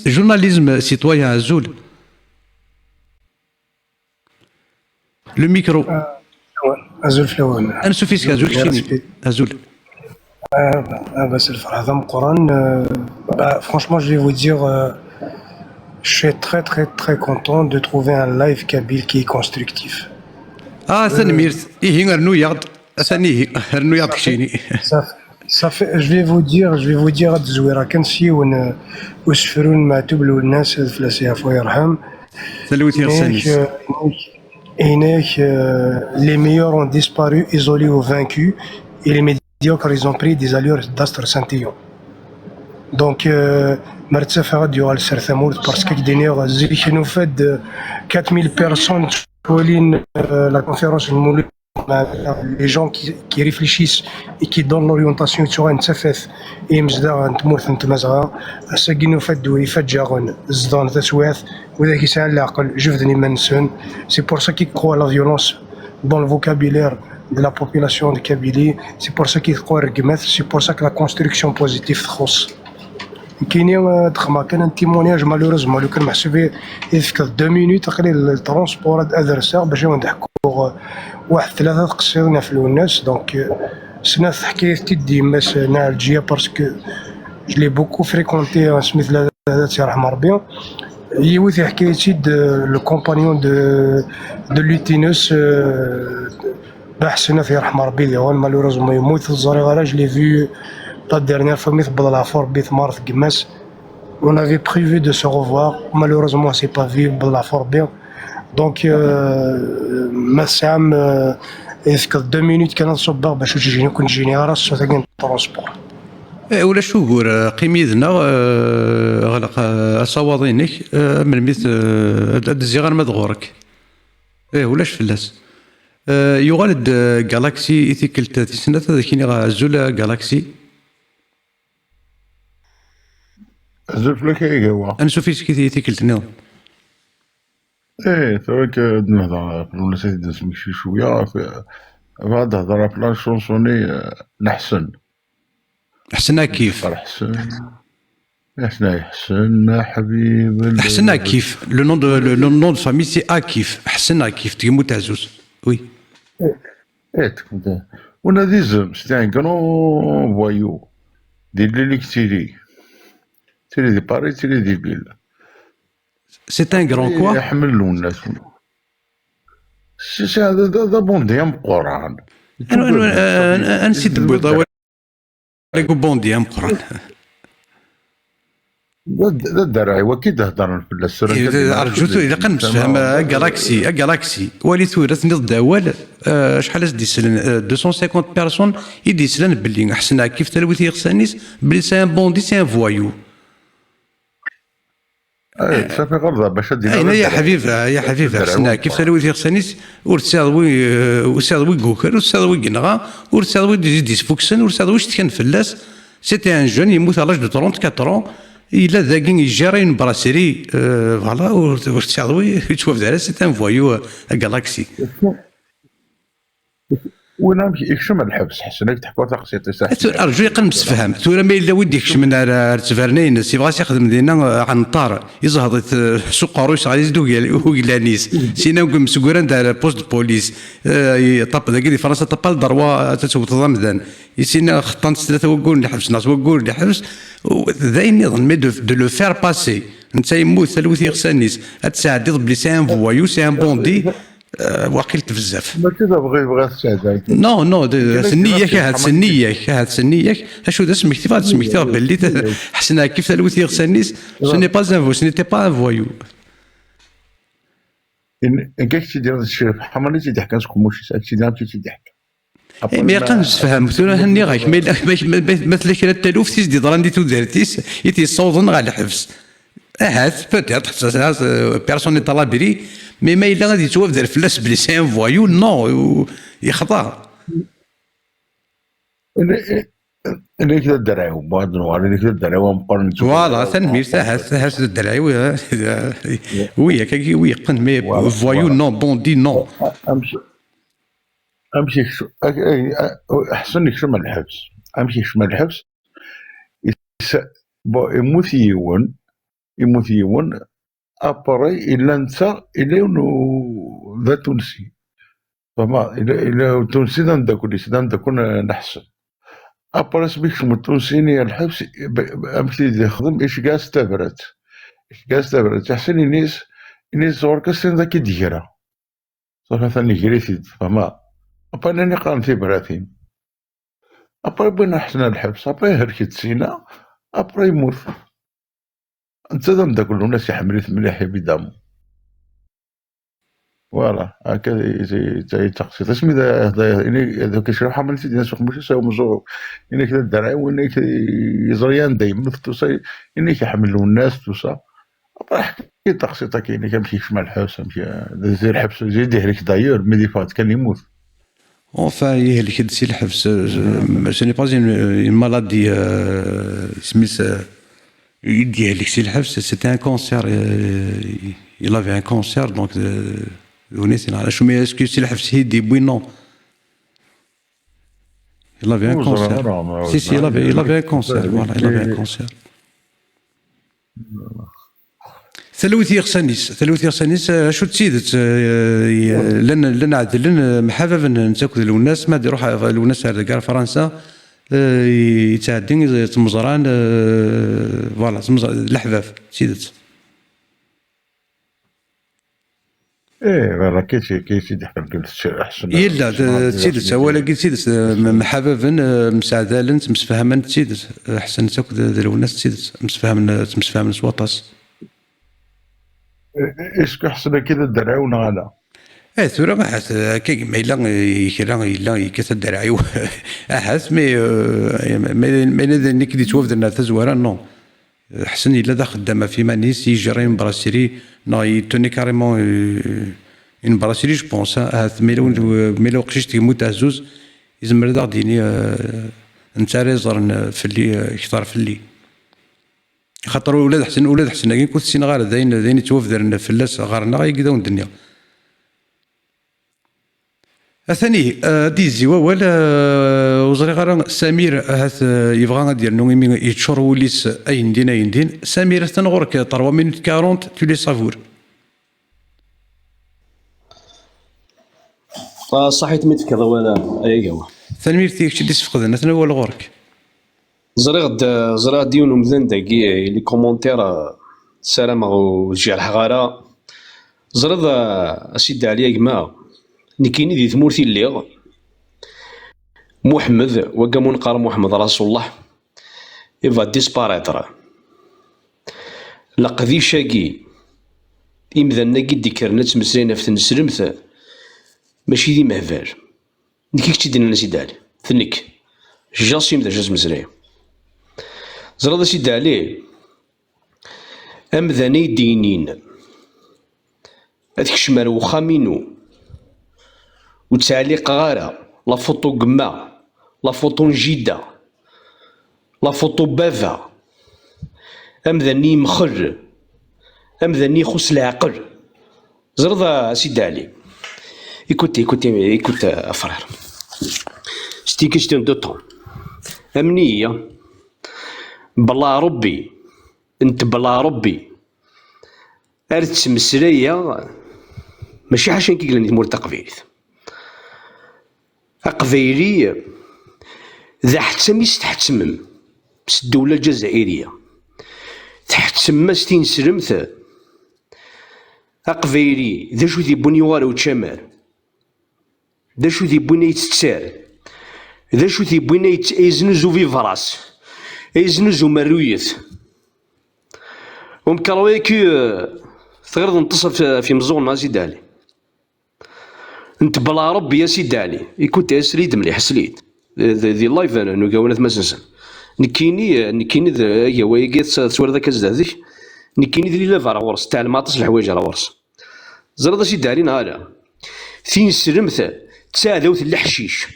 journalisme citoyen Azoul. Le micro. أزول فلوان. أنا سوفيسك Azoul Chini. Azoul. بس الفرح قران. Franchement, je vais vous dire, je suis très très très content de trouver un live kabyle qui est constructif. ثاني إيه غير نوياض ثاني غير نوياض كشيني. Ça fait, je vais vous dire هاد الزويره كنمشي ونسفروا المعتوب والناس في الاسياف ويرحم. سلوتي غسانيس. هناك les meilleurs ont disparu, isolés ou vaincus, et les médiocres ils ont pris des allures d'astre Saint-Élion. Donc مرتفع ديال السرثمود باسكو دينيغ زي nous fait de 4000 personnes تولين la conférence المولود. Les gens qui réfléchissent et qui donnent l'orientation sur un تفاث مزدا تمورث نتمازغا ساكي نو فات دوي فجاغون زدان تسوات وذاك يسعى العقل جفدني منسون. C'est pour ça qu'ils croient la violence dans le vocabulaire de la population de Kabylie. C'est pour ça qu'ils croient الرقمات. C'est pour ça que la construction positive تخص. كاينين تخما كان ان تيمونياج مالوريزمون لو كان محسوبي يفكر 2 مينوت قليل الترونسبور ادرسا باش نضحكوا واحد 3 قصيرنا في الناس. دونك سناث حكايتي ديما نالجيا باسكو جو لي بوكو فريكونتي سميت الله يرحم ربي. يوثي حكايتي لو كومبانيون دو لوتينوس بحسنا يرحم ربي اللي هو مالوريزمون يموت الزريغه. جو لي فيو la dernière fois ميثبل العفور بيت مارث قماس. On avait prévu de se revoir, malheureusement c'est pas vu بالعفور بيان. دونك مسام يفكر 2 مينوت كان نصبغ باش تجيني كون تجيني راس ثاني ترونسبور. ولا شو غور قيميدنا غلق اصواضينك من مثل الزغار مدغورك. ولاش فلاس يغالد جالاكسي ايثيكلت تسنة ذاكيني غازولا جالاكسي زلف لك ايه هو انا سوفيس كي ايثيكلت نظام. ايه توك نهضر في الولاد دازمك شي شويه في بعد هضره بلا شونسوني نحسن حسنا كيف حسن حسنا حسن حبيب حسنا كيف لو نون دو فامي سي اكيف حسنا كيف تيمو تعزوز وي ايه تكون وناديزم سيتي ان كرون فوايو دير لي كتيري تيري دي باري تيري دي بيل. سي ان كرون كوا يحملوا الناس سي هذا بوندي مقران. انا نسيت البيضه ولا بوندي مقران. ذا الدرعي وكيد هضرنا في السر. ارجوت اذا كنفهم جالاكسي ولي ثورثني الدوال شحال ديسلن 250 بيرسون يديسلن باللي احسن كيف تلوثي غسانيس بلي سي ان بوندي سي ان فوايو. صافي غلطه باش اين يا حبيب حسنا كيف تلوثي غسانيس ورساضوي كوكر ورساضوي كنغا ورساضوي ديسفوكسن ورساضوي شتكن فلاس. سيتي ان جون يموت على لاج دو 34 إلا ذاكين يجري براسيري فوالا ورتشاضوي تشوف دارا سي ان فوايو جالاكسي. وين نمشي يكشم الحبس حسنك تحكوا تقسيطي صح. ارجو يقن مسفهم ثورة ما الا ودي يكشم من تفرنين سي بغاس يخدم دينا عن الطار يزهض سوق روس غادي يزدو وكلانيس سينا مسكوران دار بوست بوليس طاب ذاك اللي فرنسا طبال دروا تسوت ضمدان يسينا خطانت 3 وقول اللي حبس ناس وقول اللي حبس ذاين نظن مي دو لو فير باسي انت يموت ثلوثي غسانيس تساعد بلي سي ان فوايو سي ان بوندي وقيلت بزاف. ما كذا بغي تساعد نو سنياك اشو دا سميتي باللي حسنا كيف تلوثي غسانيس سوني با ان سنيتي با ان فوايو. ان كاك تيدير هذا الشيء حمرني تيضحك نسكو موش تيدير تيضحك ما يقنش فهم ثورة هني غايك مثل كرا التلوف تيزدي ضراندي تودارتيس يتيصوضن غا الحبس هات بوتيتر بيرسوني طلابري مي ما الا غادي توقف دار فلاس بلي سي ان فوايو نو يخطا. اللي كذا الدرعي وبعد نوار اللي كذا الدرعي ومقارنة فوالا تنمير هاس الدرعي ويا كي ويقن مي فوايو نو بوندي نو امشي احسن يكشم الحبس امشي يكشم الحبس يموت يون ابري الا انت الا ذا تونسي فما الا تونسي دا نداكل نحسن ابري سبيك التونسيين الحبس امثل اللي يخدم ايش كاس تبرت يحسن الناس صور كاس ذاك ديرا صافي ثاني جريتي فما ابا انني قام في براثين ابا بنا حسنا الحبس ابا هركت سينا ابا يموت انت داك كل الناس يحملت مليح بدم فوالا هكا زي تقصير اسمي ذاك الشيء حمل سيدنا سوق مش يساوي مزور انك الدرعي وانك يزريان دايما توصي انك يحملوا الناس توصى راح تقصير كاين كنمشي مع الحبس نمشي زي الحبس زي ديريك دايور ملي فات كان يموت Enfin, يهلك هاد السي الحبس ce n'est pas une maladie سميت يهلك سي الحبس c'était un cancer il avait un cancer donc ونيت على شو مي اسكو سي الحبس هيدي بوي نو il avait un cancer si il avait un cancer voilà il avait un cancer ثلوثي غسانيس شو تسيدت لن عدلن محافظ نتاكد الناس ما يروح الناس على كاع فرنسا يتعدين تمزران فوالا الحفاف تسيدت فوالا كي سيدي احسن يلا تسيدت ولكن تسيدت محافظ مساعدة مسفهما تسيدت احسن تاكد الناس تسيدت مسفهما سواطاس اسكو حسنا كذا الدرعي على ثورة ما حس كي ما إلا يكثر الدرعي أحس ما نيك دي توفدنا تزوارا نو حسن إلا دا خدامة في مانيس يجري من براسيري نو يتوني كاريمون إن براسيري جو بونس هاث ميلو قشيش تيموت عزوز يزمر دا غديني نتاري زرن في اللي يختار في اللي خاطر ولاد حسن كاين كنت سين غير داين توفدرنا فلاس غارنا يقداو الدنيا ثاني ديزي ولا وزري غير سمير هاث يبغى غادي نو يتشور وليس ايندين سمير تنغرك 3 مينوت 40 تو لي سافور صحيت ميت كذا ولا ايوا ثاني ميرتي شي تفقدنا ثنا ولا غورك زري غدي ونمذن داكي لي كومونتير سلام وجي الحغاره زرد اسيدي عليا كما نكيني دي ثمورتي الليغ محمد وقامون قال محمد رسول الله يفا ديسباريتر لقذي شاقي إمذا قد ديكرنت مسرينا في تنسلمث ماشي دي مهفال نكيك تشدين الناس يدالي ثنك جاسي مذا جاز مسرينا زرد سيدي عليه أمذاني دينين هذيك الشمال وخامينو وتعليق غارة لا فوتو قما لا فوتو نجيدة لا فوتو بافا أمذاني مخر أمذاني خص العقل زرد سيدي عليه écoute frère c'est une question de temps أمنية بلا ربي انت بلا ربي ارت مسرية ماشي حاشا كي قلنا نمور تقبيليت أقبيلي ذا حتسميس تحتسمم بس الدولة الجزائرية تحتسم ستين سلمث أقبيلي ذا شو ذي بني وارو تشمال ذا شو ذي بني يتسار ذا شو ذي بني يزنزو في فراس يزنزو مرويث ومكرويكي تغرد نتصف في مزون سيدي علي انت بلا ربي يا سيدي علي يكون تاسريد مليح سليد ذي لايف انا نقاونا مازنسن نكيني ذا ويقيت تصور ذاك الزاديك نكيني ذي لا فارا ورس تاع الماطس الحوايج على ورس زرد سيدي علي نهار ثين سلمث تساعدوث الحشيش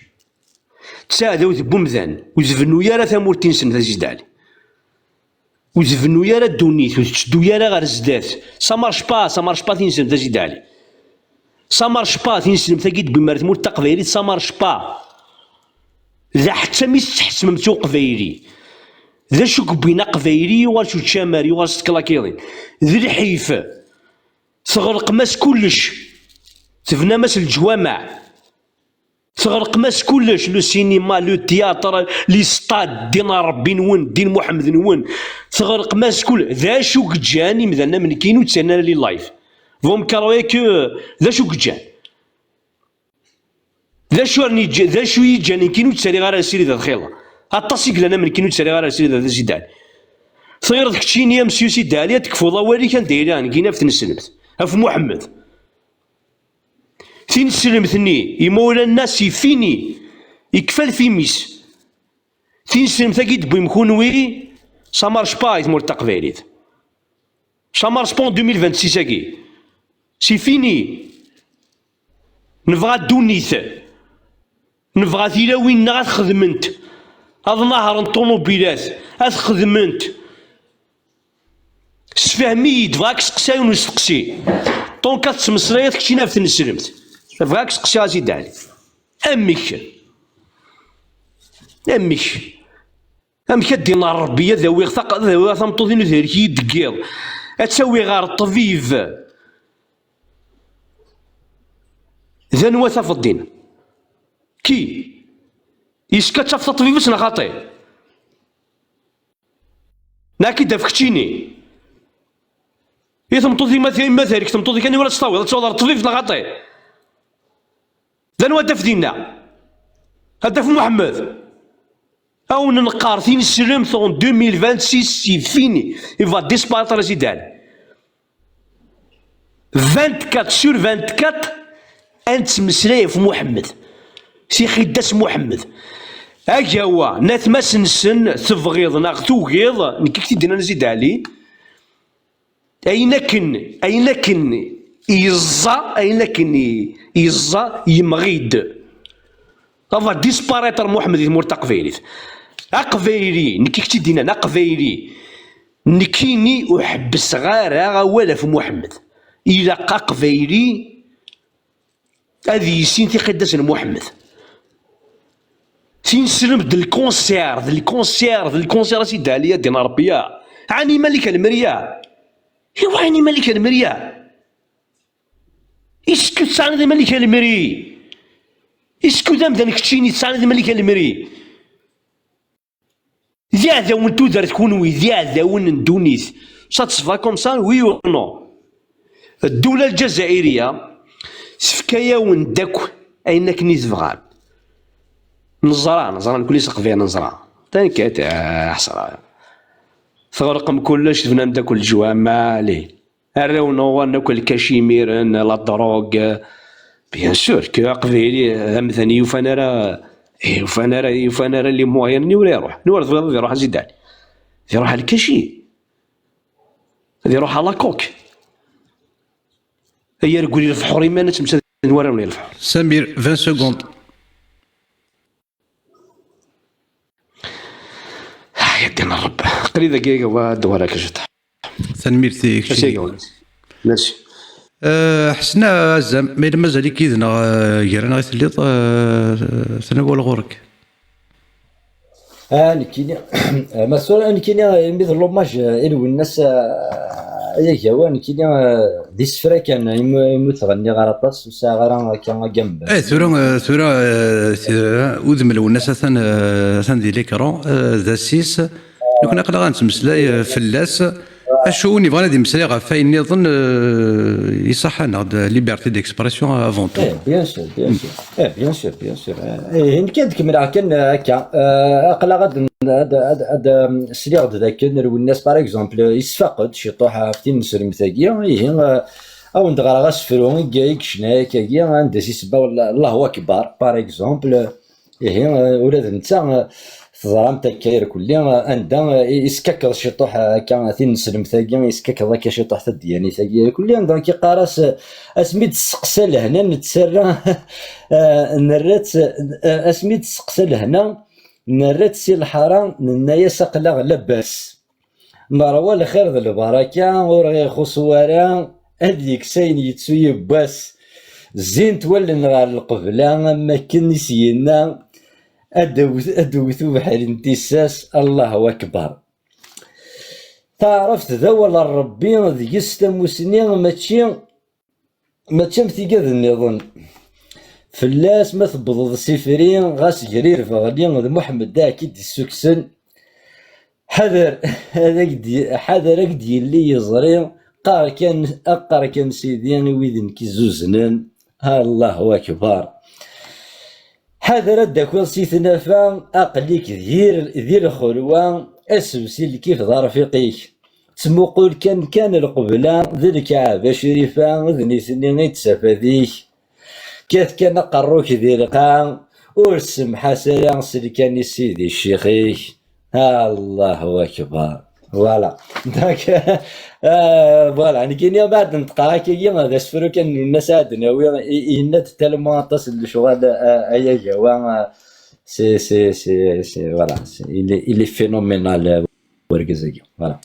تساعدوث بومذان وزفنو يا راه ثمورتين سن ذا سيدي علي وزفنو يا راه الدونيت وتشدو يا راه غير الزدات سامارش با تنسلم ذا سيدي علي سامارش با تنسلم ثاكيد بمارت مور تقبيلي سامارش با ذا حتى ميس تحتسم متو قبيلي ذا شو بين قبايلي وغاش تشامري وغاش تكلاكيضين ذي الحيف تغرق ماس كلش تفنى ماس الجوامع تغرق ماس كلش لو سينما لو تياتر لي ستاد دين ربي نون دين محمد نون تغرق ماس كل ذا شو جاني مثلا من كينو تسنى لي لايف فهم كراويك ذا شو جان ذا شو يجاني كينو تسالي غير سيري ذا خيلا التصيق لنا من كينو تسالي غير سيري ذا زيدان صغير ذاك تشيني يا مسيو سيدي عليا تكفو ضوالي كان دايران كينا في نسلمت اف محمد فين سلمتني يمولا الناس يفيني يكفل في ميس فين سلمت اكيد بيمكونوي سا مارش با يتمور تقباليت سا مارش با 2026 اكي سي فيني نبغى دونيث نبغى تيلاوين غا تخدمنت هاد نهر الطوموبيلات خدمنت سفهمي بغاك سقسي ونسقسي طونك تسمسلايات كشينا في نسلمت بغاك سقسي ازيد علي امك دينا الربيه ذوي ذوي ثمطوذين ذيركي دقيض اتسوي غير الطبيب ذا نواثا في الدين كي يسكت شاف الطبيب سنا خاطي ناكي دافكتشيني يثمطوذي ما ذلك ثمطوذي كان ولا تستوي تصور الطبيب سنا خاطي ذا نوا داف دينا هداف محمد او نقار ثين سلم ثون 2026 سي فيني يفا ديسبارتر زيدان 24 sur 24 انت مسلاي في محمد سي خداس محمد هاكا هو نات ما سنسن تبغيض ناغ توغيض نكيك تدينا نزيد عليه اين كن يزا يمغيد افا ديسباريتر محمد يمور تقبيليت اقبيلي نكيك تدينا نقبيلي نكيني وحبس غير ولا في محمد الى قبيلي هذه يسين في قداس محمد تنسلم الكونسير سيدي عليا دينا ربيا عاني مالك المريا يواني مالك المريا اسكو تساند مالك المري اسكو دام ذاك تشيني تساند مالك المري ذا ذاون تودر تكونوي ذا ذاون ندونيث ساتصفا كوم سا وي و نو الدولة الجزائرية سفكايا ونداكو اينك نيزفغان نزران كل يسق فيها نزران تاني كات حصرا ثغرقم كلش فينا نداكل الجوامع ليه الرونو ناكل الكاشيمير لا دروغ بيان سور كي قبيلي مثلا يوفانا اللي موين ولا يروح نورد يروح زيدان يروح على الكاشي يروح على كوك هي رجولي الفحور ما تمشى نورا الفحور سمير 20 سكوند يدينا الرب قريبا دقيقة ودورها كشطح تنمير تيك ماشي حسنا الزم ما إلا مازال كيدنا جيران غير تليط تنقول غورك نكيني مسؤول نكيني مثل لوماج إلو الناس ياك هو نكيني دي سفرا كان يموت غني غرطاس وسا غرا كان جنب ثورة وذمل والناس ثان دي ليكرون ذا سيس لو كنا قلنا غنتمسلاي فلاس اشو نبغى ندي مسلاي غا فاين نظن يصح انا ليبرتي ديكسبرسيون افون تو بيان سور كان كمل كان هكا اقلا غاد هذا سليغ ذاك نرو الناس باغ اكزومبل يسفقد شي طوحه في نسرم ثاقيه او ندغرا غاسفرو كايك شنايا كاكيا عند سي سبا الله اكبر باغ اكزومبل ولاد نتا تضرام تكاير كلي عندها يسككض شي طوح هكا في نسلم ثاقيه يسككض هكا شي طوح ثدياني ثاقيه كلي دونك يقارس اسميت تسقسى لهنا نتسرى نرات اسميت تسقسى لهنا نرات سي الحرام ننايا سقلا لاباس نروى الخير ذا البركه ورغي خصوارا هذيك ساين يتسوي باس زين تولن غير القبله ما كان نسينا ادوثو بحال انتساس الله اكبر. تعرفت ذا ولا ربي ذيس تاموسني ماشي مثيقاد النظام فلاس ما تبضض سفرين غاس جرير فغلي محمد دا اكيد السكسن حذر هذاك دي اللي يزري قار كان سيدي ويدن كيزوزنن الله اكبر. حذر داك سيثنا فا اقليك ذير خلوة اسوسي كيف دار فيقيك تموقول كان القبلة ذلك عابا شريفة ذني ثنين يتسافذيك كيف كان قروك ذي القام ورسم سلام سلكاني سيدي الشيخيك الله اكبر. فوالا داك فوالا انا كاين بعد نتقا كي هذا سفرو كان الناس عندنا ينات تالمون تصل لشغل ايا جوا سي فوالا il est phénoménal ورقزاكي فوالا.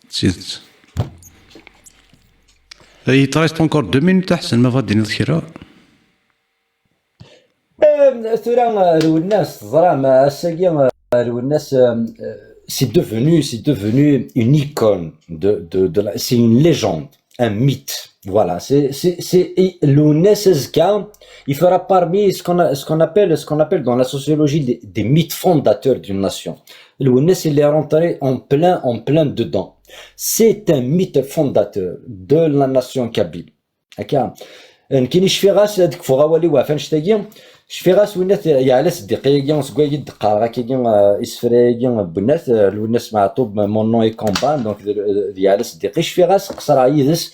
Il te reste encore 2 minutes احسن ما غادي نذكرها. ثورا الناس زرا الساقي الناس c'est devenu une icône c'est une légende, un mythe. Voilà, c'est l'UNES il fera parmi ce qu'on appelle dans la sociologie des mythes fondateurs d'une nation. L'UNES il est rentré en plein dedans. C'est un mythe fondateur de la nation kabyle. كاين شفيغاس هذيك فوغاولي وافان شتاكي شفيغاس ونات يعلى صديقي سكواي دقا كي اسفراي بنات الناس معطوب مون نو اي كومبان دونك يعلى صديقي شفيغاس قصر عيدس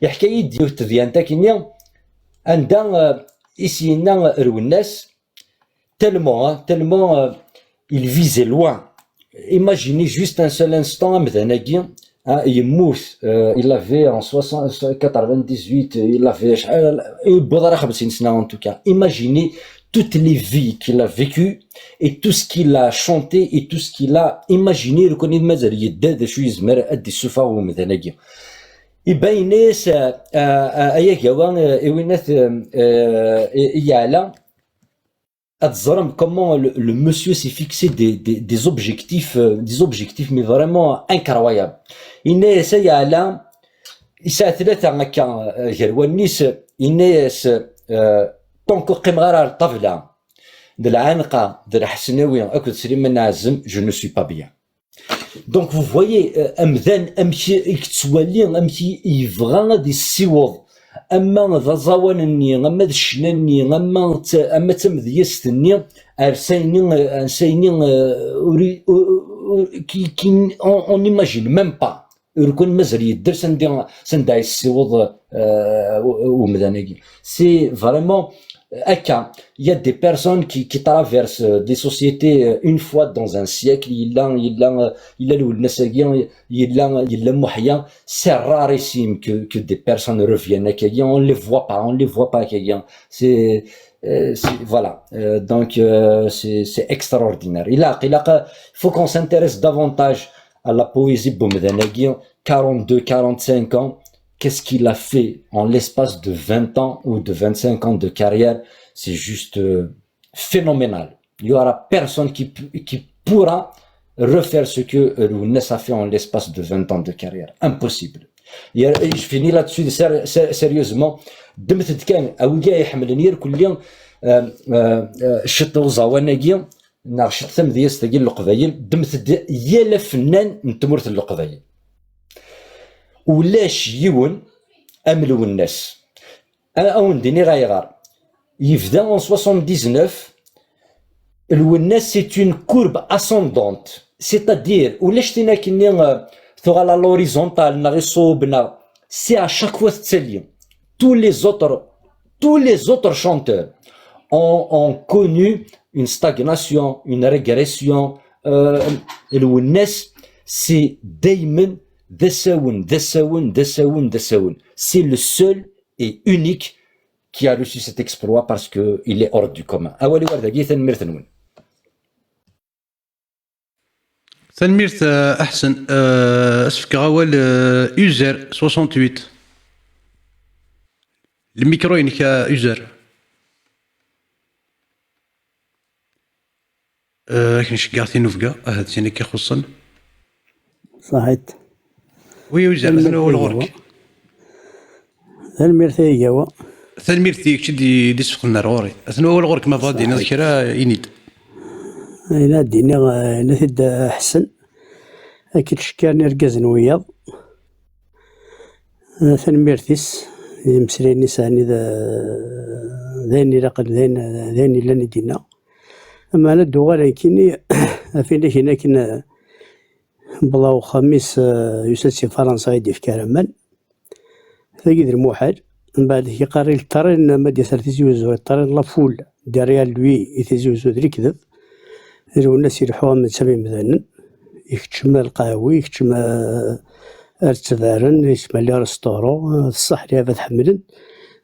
يحكي يديو تديانتا كينيا عندها يسينا الناس tellement il visait loin. Imaginez juste un seul instant مثلا يموت il avait en 98 il avait بضرة 50 سنة en tout cas. Imaginez toutes les vies qu'il a vécues et tout ce qu'il a chanté et tout ce qu'il a imaginé. يكون مازال يداد شو يزمر ادي السفا ومثلا يبين ناس ايا كوان وينات يعلى Adzaram, comment le monsieur s'est fixé des objectifs mais vraiment incroyables. Il essaye à là, il s'athlète à Macan, Gerwanis, il est tant que Qimrar al-Tavla, de la Anqa, de la Hasnaoui, Akud Sliman Azm, je ne suis pas bien. Donc vous voyez, Amdan, Amki, Iktswali, Amki, Ivran, des Siwad. اما ذا زوانني اما ذا الشناني اما تمذيستني ارسيني كي اون ايماجين ميم با يكون مازال يدير سنداي السيوض ومدانكي سي فريمون هكا. Il y a des personnes qui traversent des sociétés une fois dans un siècle. Il a le mohya. C'est rarissime que des personnes reviennent à Kayan. On les voit pas à Kayan. Voilà. Donc c'est extraordinaire. Il faut qu'on s'intéresse davantage à la poésie Boumdanagui. 42-45 ans. Qu'est-ce qu'il a fait en l'espace de 20 ans ou de 25 ans de carrière? C'est juste phénoménal. Il n'y aura personne qui pourra refaire ce que Lounès a fait en l'espace de 20 ans de carrière. Impossible. Et je finis là-dessus sérieusement. دمت كان أوجا يحملني كل يوم شط وزوانجي نرشط ثم ديس تجي القبايل دمت يلا فنان نتمرت القبايل ولاش يون أملو الناس. أنا أون ديني غايغار يفدا en 79 الوناس c'est une courbe ascendante, c'est-à-dire ولاش تينا كني ثغال à l'horizontale نغي صوبنا c'est à chaque fois تسلي. tous les autres chanteurs ont connu une stagnation, une régression. الوناس c'est دايما دساون. C'est le seul et unique qui a reçu cet exploit parce qu'il est hors du commun. أولي وردقي ثنمير ثنون. تنميرت احسن اسفك غوال يوزر 68 الميكرو ينك يوزر. كي شكاغتي نوفقا هاد سيني كيخصن صحيت. وي وزعما ثاني هو الغرك الميرثي هو ثلميرتي كشدي دي سفقنا غوري ثاني هو الغرك ما فاضي ناس كرا ينيد انا دينا نثد حسن اكيد شكارني ركاز نوياض ثنميرتيس مسريني ساني ذاني لقد ذاني لاني دينا اما انا الدوغال كيني فين هنا كنا بلاو خميس يسلسي فرنسا يدي في كرمان ثقيد الموحد من بعد يقاري الطرين ما دي ثلاثة الطرين لافول داريال لوي يتزوزو ذري كذب ذرو الناس يروحوها من سبع مثلا يكتشم القهوي يكتشم ارتفارن يسمى لي رستورو الصح لي هذا حملن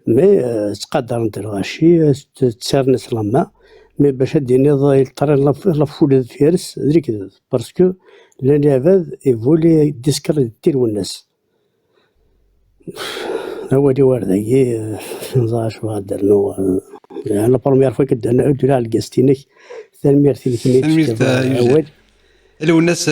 مي تقدر انت الغاشي تسارنس لما مي باش ديني الطرين لافول فيرس ذري كذب باسكو لان هذا يفولي ديسكريديتي الناس هو دي ورداكي نزاش وغادر نو لا بروميير فوا كدنا نعود على الكاستينيك ثالميرتي ثلميرت الوناس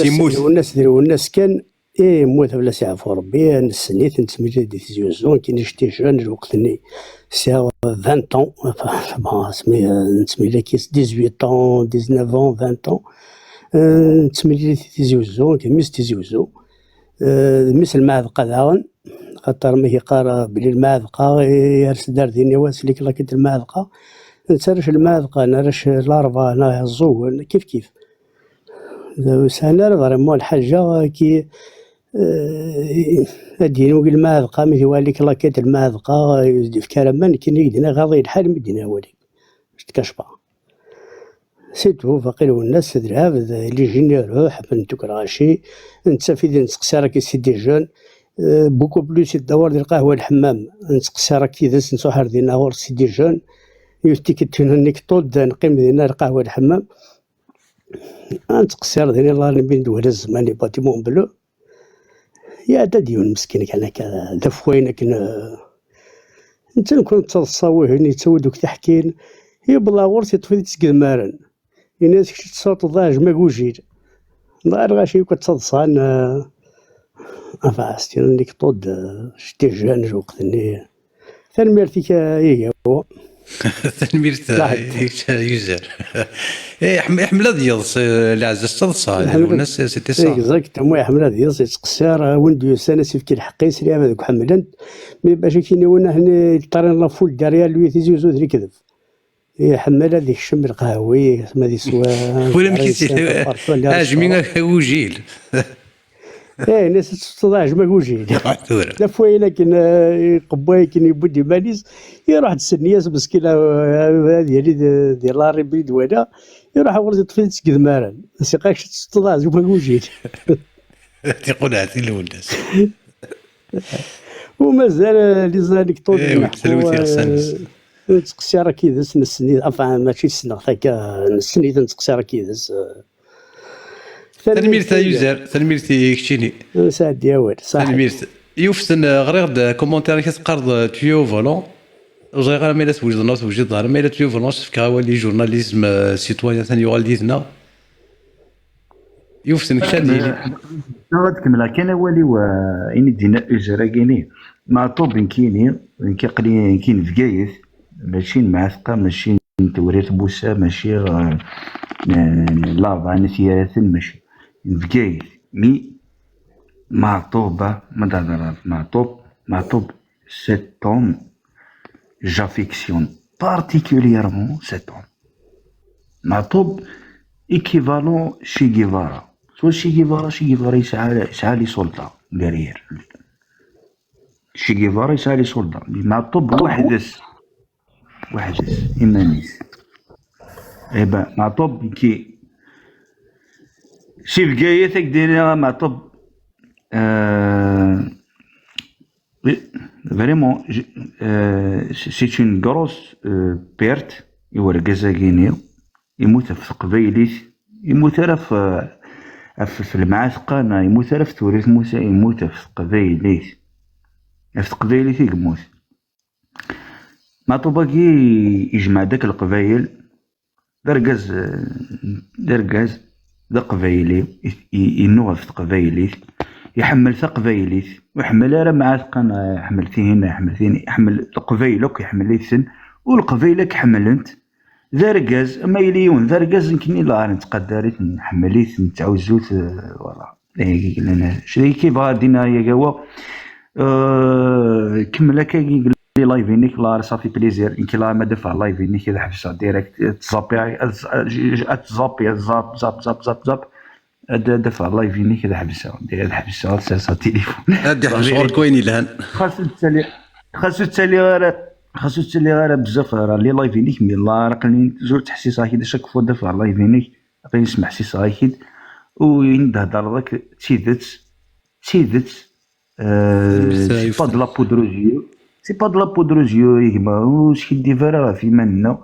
يموت الوناس كان يموت بلا سيعفو ربي نسنيت نتسميت دي تيزيوزون كي نشتي جون الوقتني ساعة 20 طون سمي نتسمي كيس 18 طون 19 20 طون نتسمي دي تيزيوزون كي ميس تيزيوزو مثل المعذقة داون خاطر ما يقارا بلي المعذقة يرس دار ديني واسليك لاكيت المعذقة نتسرش المعذقة نرش الاربعة انا الزو كيف سانا فريمون الحاجة كي دينو المعذقة مثل واليك لاكيت المعذقة في كرمان كي يدينا غاضي الحال مدينا والي تكشبا سيتو فقير والناس دراب اللي جيني يروح بنتو كراشي انت في دين تقسي راكي سيدي جون بوكو بلوس الدوار ديال القهوه الحمام نتقسي راكي داس نسوحر ديال نهار سيدي جون يفتيكتون نيك طود نقيم ديال القهوه الحمام نتقسي ديال الله بين دول الزمان باتيمون بلو يا ديون مسكين كان هكا دفوين كنا انت نكون تصاوي هني تسودوك تحكين هي بلا غورتي طفيت تسقمارن الناس كي تصوت ضاج ما كوجيل ضاير غاشي كتصدصان افاستي نيك طود شتي جان وقتني ثنميرتي هي هو ثلميرت يوزر يحمل ديال العزاز تصدصا الناس سيتي صا اكزاكت مو يحمل ديال تقصير وندو سنه سيفكي الحقي سري هذاك حملن مي باش كيني وانا هنا الطرين لافول داريا لوي تيزوزو ذري كذب يحمل هذيك الشم القهوي ما دي سوا ولا مشيتي هاجمين وجيل ناس تصدع ما كوجيل لا فوينا كان قباي كان يبدي ماليس يروح تسنياس مسكينه هذه ديال لاري بيد ولا يروح ورد يطفي تسقد مارن سيقاك تصدع ما كوجيل تيقول هاتي الناس ومازال لي زانيك طول سلوتي غسانس تقسي راه كيدس نسني افا ماشي سنه هكا نسني تنقسي راه كيدس ثلميرتا يوزر ثلميرتي كشيني سعد ديال صح ثلميرت يوفسن غير كومونتير كتقرض تيو فولون وزغير غير ميلا توجد نوت توجد ظهر ميلا تيو فولون فكا ولي جورناليزم سيتويان ثاني يغالديتنا يوفسن كشادي غتكمل كان ولي وإني دينا أجرا كيني مع طوب كيني كيقلي كاين في كايث ماشي معثقة ماشي توريث بوسا ماشي لافا نثياث ماشي في كايث مي معطوبة معطوب سيت طوم جافيكسيون بارتيكوليرمون سيت طوم معطوب إيكيفالون شي جيفارا سوا شي جيفارا يسعى لي سلطة ديريير شي جيفارا يسعى لي سلطة معطوب وحدس إمانيس إيبا معطوب كي شي فكاية ديريها معطوب فريمون سي اون غروس بيرت يورا كازاكيني يموت في قبيليت يموت في المعاثقة يموت في توريث موسى يموت في قبيليت يموت معطوبة كي يجمع داك القبايل درقاز ذا قبايلي ينوض في قبايلي يحمل ثقبايليت ويحمل راه مع ثقنا يحمل فيه هنا يحمل فيه يحمل القبايلك يحمل ليثن والقبايلك حملنت ذا رقاز اما يليون ذا رقاز يمكن لا نتقدرت نحمليت نتعوزوت ولا لنا شري كيف غادينا يا قوا كمل هكا يقول لي لايفينيك لا صافي بليزير يمكن لا ما دفع لايفينيك كذا حبسها ديريكت تزابي تزابي زاب زاب زاب زاب زاب دفع لايفينيك كذا حبسها دير حبسها سا تليفون هادي حشور كوين لهان خاصو تسالي غير بزاف راه لي لايفينيك مي لا راقني زور تحسيس هكذا شاك فوا دفع لايفينيك غير يسمع حسيس هكذا ويندهدر ذاك تيدت سي با دو لا بودروزيو سي با دو لا بودروزيو يما واش كيدي فرا في منا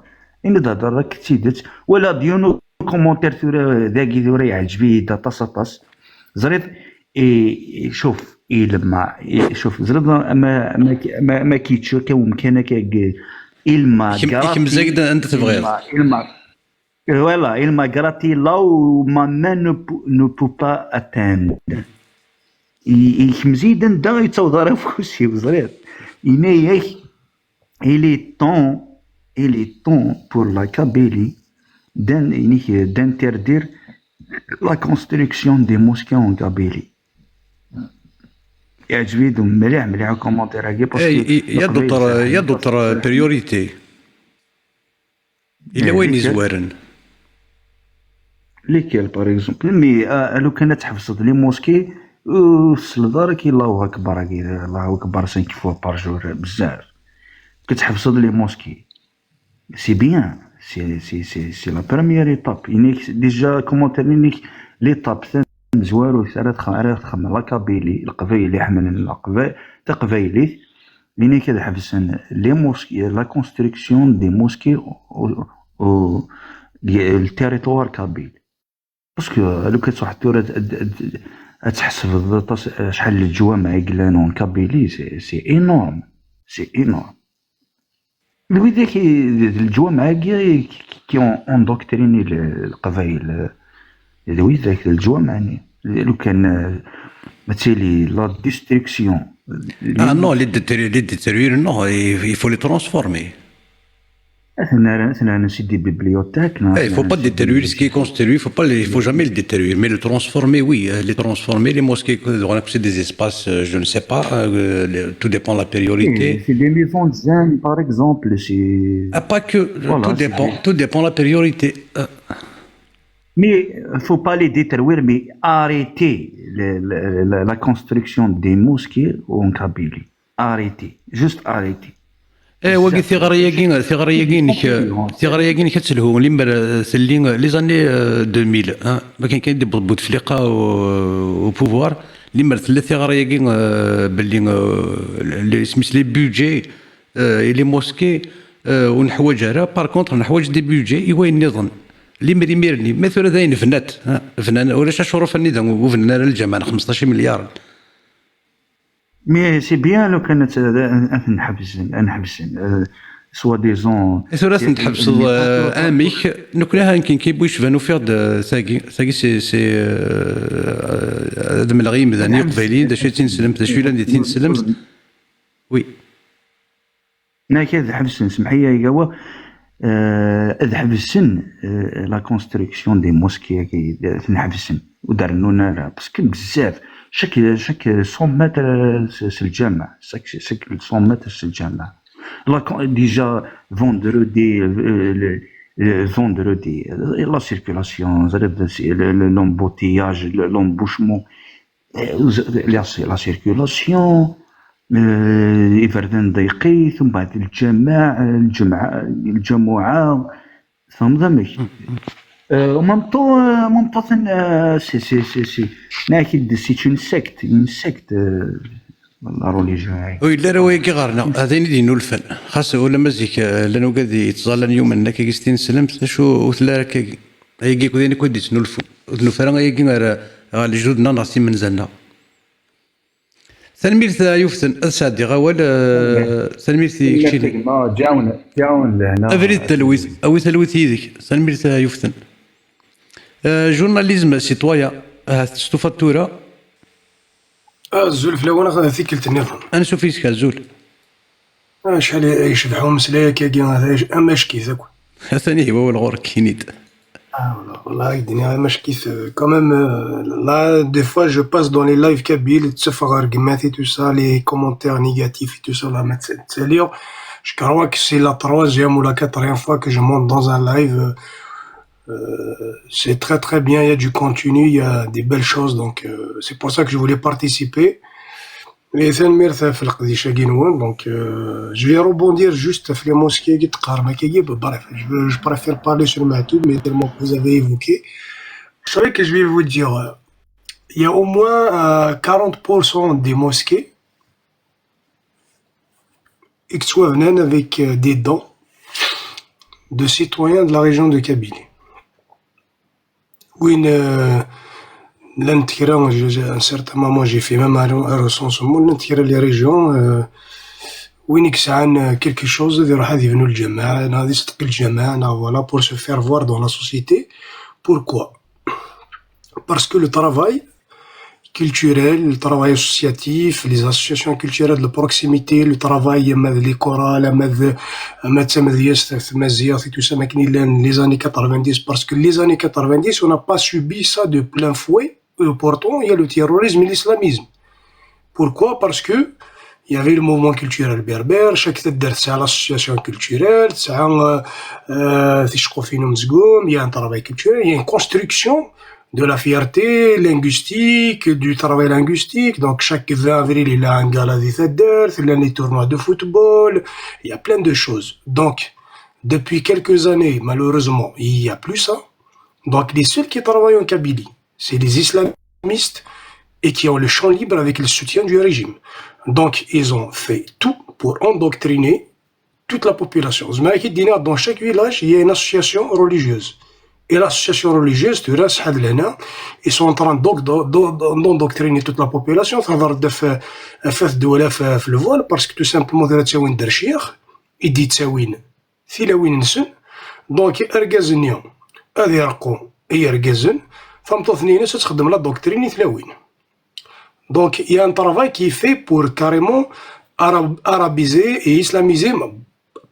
يندهدر ذاك تيدت ولا ديونو كومونتير ثورا ذاكي ثورا يعجبيه دا طاس زريط شوف لما شوف زريط ما كيتشو كمكانك إلما كم زايد انت تبغي voilà il m'a gratté là où ma main ne peut pas atteindre مزيدا دا يتوضر في كل شيء زريط il est temps pour la Kabylie d'interdire la construction des mosquées en Kabylie. يعجبني مليح كومونتير هكا باسكو يا دكتور بريوريتي الى وين يزوارن ليكيل باغ اكزومبل مي لو كانت تحفظت لي موسكي الصلدار كي الله اكبر الله اكبر 5 فوا بار جور بزاف كتحفظ لي موسكي سي بيان سي لا بروميير ايطاب ينيك ديجا كومونتير ليطاب زوارو راه تخمم لا كابيلي القبايل اللي حمل القبايلي ليني كذا حفسن لي موسكي لا كونستركسيون دي موسكي او التيريتوار كابيل باسكو لو كانت واحد الثوره تحسب شحال الجوامع يقلانون كابيلي سي انورم ذاك الجوامع كي اون دوكتريني القبايل وي ذاك الجوامع لو كان مثالي لا ديستريكسيون نو لي ديتيريور نو يفو لي ترانسفورمي اثنا نسيدي بيبليوتيك il faut pas détériorer ce qui est construit, il faut jamais le détériorer, mais le transformer, oui, les transformer, les mosquées, c'est des espaces, je ne sais pas, tout dépend de la priorité. C'est des maisons de zen, par exemple, c'est... Pas que, voilà, tout dépend de la priorité. Mais il ne faut pas les détruire, mais arrêter la construction des mosquées en Kabylie. Arrêter, juste arrêter. وقت ثغرياكين كتسلهو لي سلين لي زاني 2000 ما كان يدير بوتفليقه وبوفوار لي مرت ثغرياكين باللي سميت لي بودجي لي موسكي ونحواج راه بار كونطخ نحواج دي بودجي يوين نظن اللي ميرني مثلا ذاين فنان ولا شروف النظام وفنان الجامعه 15 مليار مي سي بيان لو كانت نحبس سوا ديزون ثلاث نتحبس اميك نكونها يمكن كيبغيو يشفانو فيغ ساكي سي هذا من الغيم ذاني قبيلين دا شي تنسلم دا شي لاندي تنسلم وي ناك حبس سمحيه يا قوا اذهب السن لا كونستركسيون دي موسكي كي نحبسن ودارنونا باسكو بزاف chaque 100 mètres c'est le jama, chaque 100 mètres c'est le jama. Là déjà vendredi la circulation, l'embouteillage, l'embouchement, la circulation يفردن ضيقي ثم بعد الجماعة فهمت en même temps c'est une secte la religion وي لا راه كي غارنا هذين دينو الفن خاص ولا مزيك لانه قاعد يتظلن يوم انك كيستين سلمت شو وثلا كي هيك كودين كودي تنولفو نو فرا هيك غير جودنا ناسي منزلنا تلميذ يفتن أسعد غوال تلميذ كشيلي ما جاون لهنا أفريد تلويث أو تلويث يدك تلميذ يفتن جورناليزم سيتوايا ستوفاتورا الزول في الاول غادي ثيكلت النظام أنا شوفيت كالزول شحال يشبحوا مسلايا كاكي هذا ماش كيف اكو ثاني هو الغور كينيد والله الدنيا ماش كيف كوميم لا دي فوا جو باس دون لي لايف كابيل تسفغ رقماتي تو سا لي كومونتير نيجاتيف تو سا لا ماتساليو جو كروا كو سي لا تروازيام ولا كاتريام فوا كو جو مونت دون ان لايف c'est très très bien, il y a du contenu, il y a des belles choses, donc c'est pour ça que je voulais participer. Mais c'est une merde في القضية شاقينوان, donc je vais rebondir juste في les mosquées qui تقارما كي bref, je préfère parler sur Mahtoub, mais tellement que vous avez évoqué. Je savais que je vais vous dire, il y a au moins 40% des mosquées qui sont venues avec des dons de citoyens de la région de Kabylie. وين لنتكرا un certain moment j'ai fait même un recensement لنتكرا les régions وين يكسعن quelque chose يروح هذه يبنوا الجماعة هذه يصدق الجماعة voilà pour se faire voir dans la société. Pourquoi? Parce que le travail culturel, le travail associatif, les associations culturelles de proximité, le travail les chorales, et tout ça, les années 90, parce que les années 90, on n'a pas subi ça de plein fouet, et pourtant il y a le terrorisme et l'islamisme. Pourquoi? Parce que il y avait le mouvement culturel berbère, chaque tête à l'association culturelle, il y a un travail culturel, il y a une construction de la fierté linguistique, du travail linguistique. Donc chaque 20 avril, il a un gala d'Ithader, il a les tournois de football, il y a plein de choses. Donc, depuis quelques années, malheureusement, il n'y a plus ça. Donc les seuls qui travaillent en Kabylie, c'est les islamistes et qui ont le champ libre avec le soutien du régime. Donc ils ont fait tout pour endoctriner toute la population. Dans chaque village, il y a une association religieuse. Et l'association religieuse de Ras Hadlena, ils sont en train d'endoctriner toute la population à travers le voile, parce que tout simplement, il dit donc Ergazenio, Adirko et Ergazen, femme Tothnine, se tخدم la doctrine Tlawin. Donc il y a un travail qui est fait pour carrément arabiser et islamiser.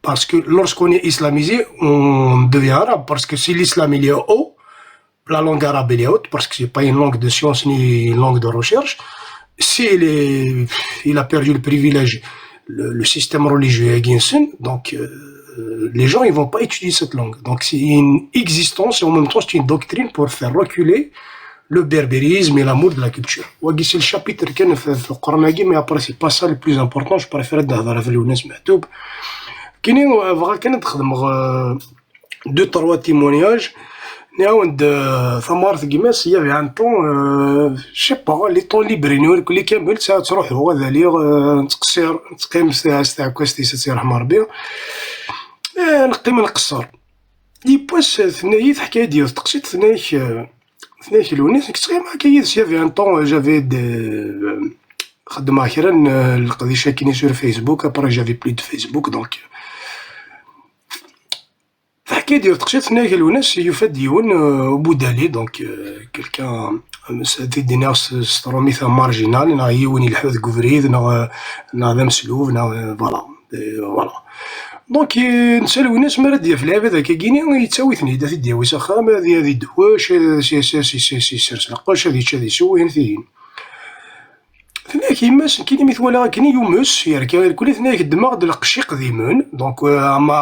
Parce que lorsqu'on est islamisé, on devient arabe. Parce que si l'islam il est haut, la langue arabe elle est haute, parce que c'est pas une langue de science ni une langue de recherche. Si il a perdu le privilège, le système religieux est Ginsen, donc les gens ils vont pas étudier cette langue. Donc c'est une existence et en même temps c'est une doctrine pour faire reculer le berbérisme et l'amour de la culture. C'est le chapitre qui est dans le Coran, mais après c'est pas ça le plus important. Je préfère d'Ahdar Velounas Mahtoub. كاين تخدم 2-3 témoignages نعاود ثمار ثقيماس هي في عن طون شي با لي طون ليبرين كل كامل ساعه تروح هو ذاليغ تقصير تقيم ساعه كوستي سي رحمه ربي نقيم نقصر لي بواس ثنايا حكايه ديال التقسيط ثنايا الونيس كتقيم هكايا في عن طون جافي خدم اخيرا القضيه شاكيني سور فيسبوك ابري جافي بلي دو فيسبوك دونك حكاية ديال التقسيط ثنايا الوناس يفاد ديون بودالي دونك كلكان في دينا ستروميثا مارجينال نا يوني الحوذ كوفريد نا ذا مسلوف نا فوالا دونك نسالو الناس ما راه في العباد هكا كيني يتساوي ثنيدا في دياوي سخام هذه دواش سي سرسلقاش هذه سوين ثين ثنايا كيماس كاين مثوالا كاين يومس يركا كل ثنايا الدماغ د القشي قديمون دونك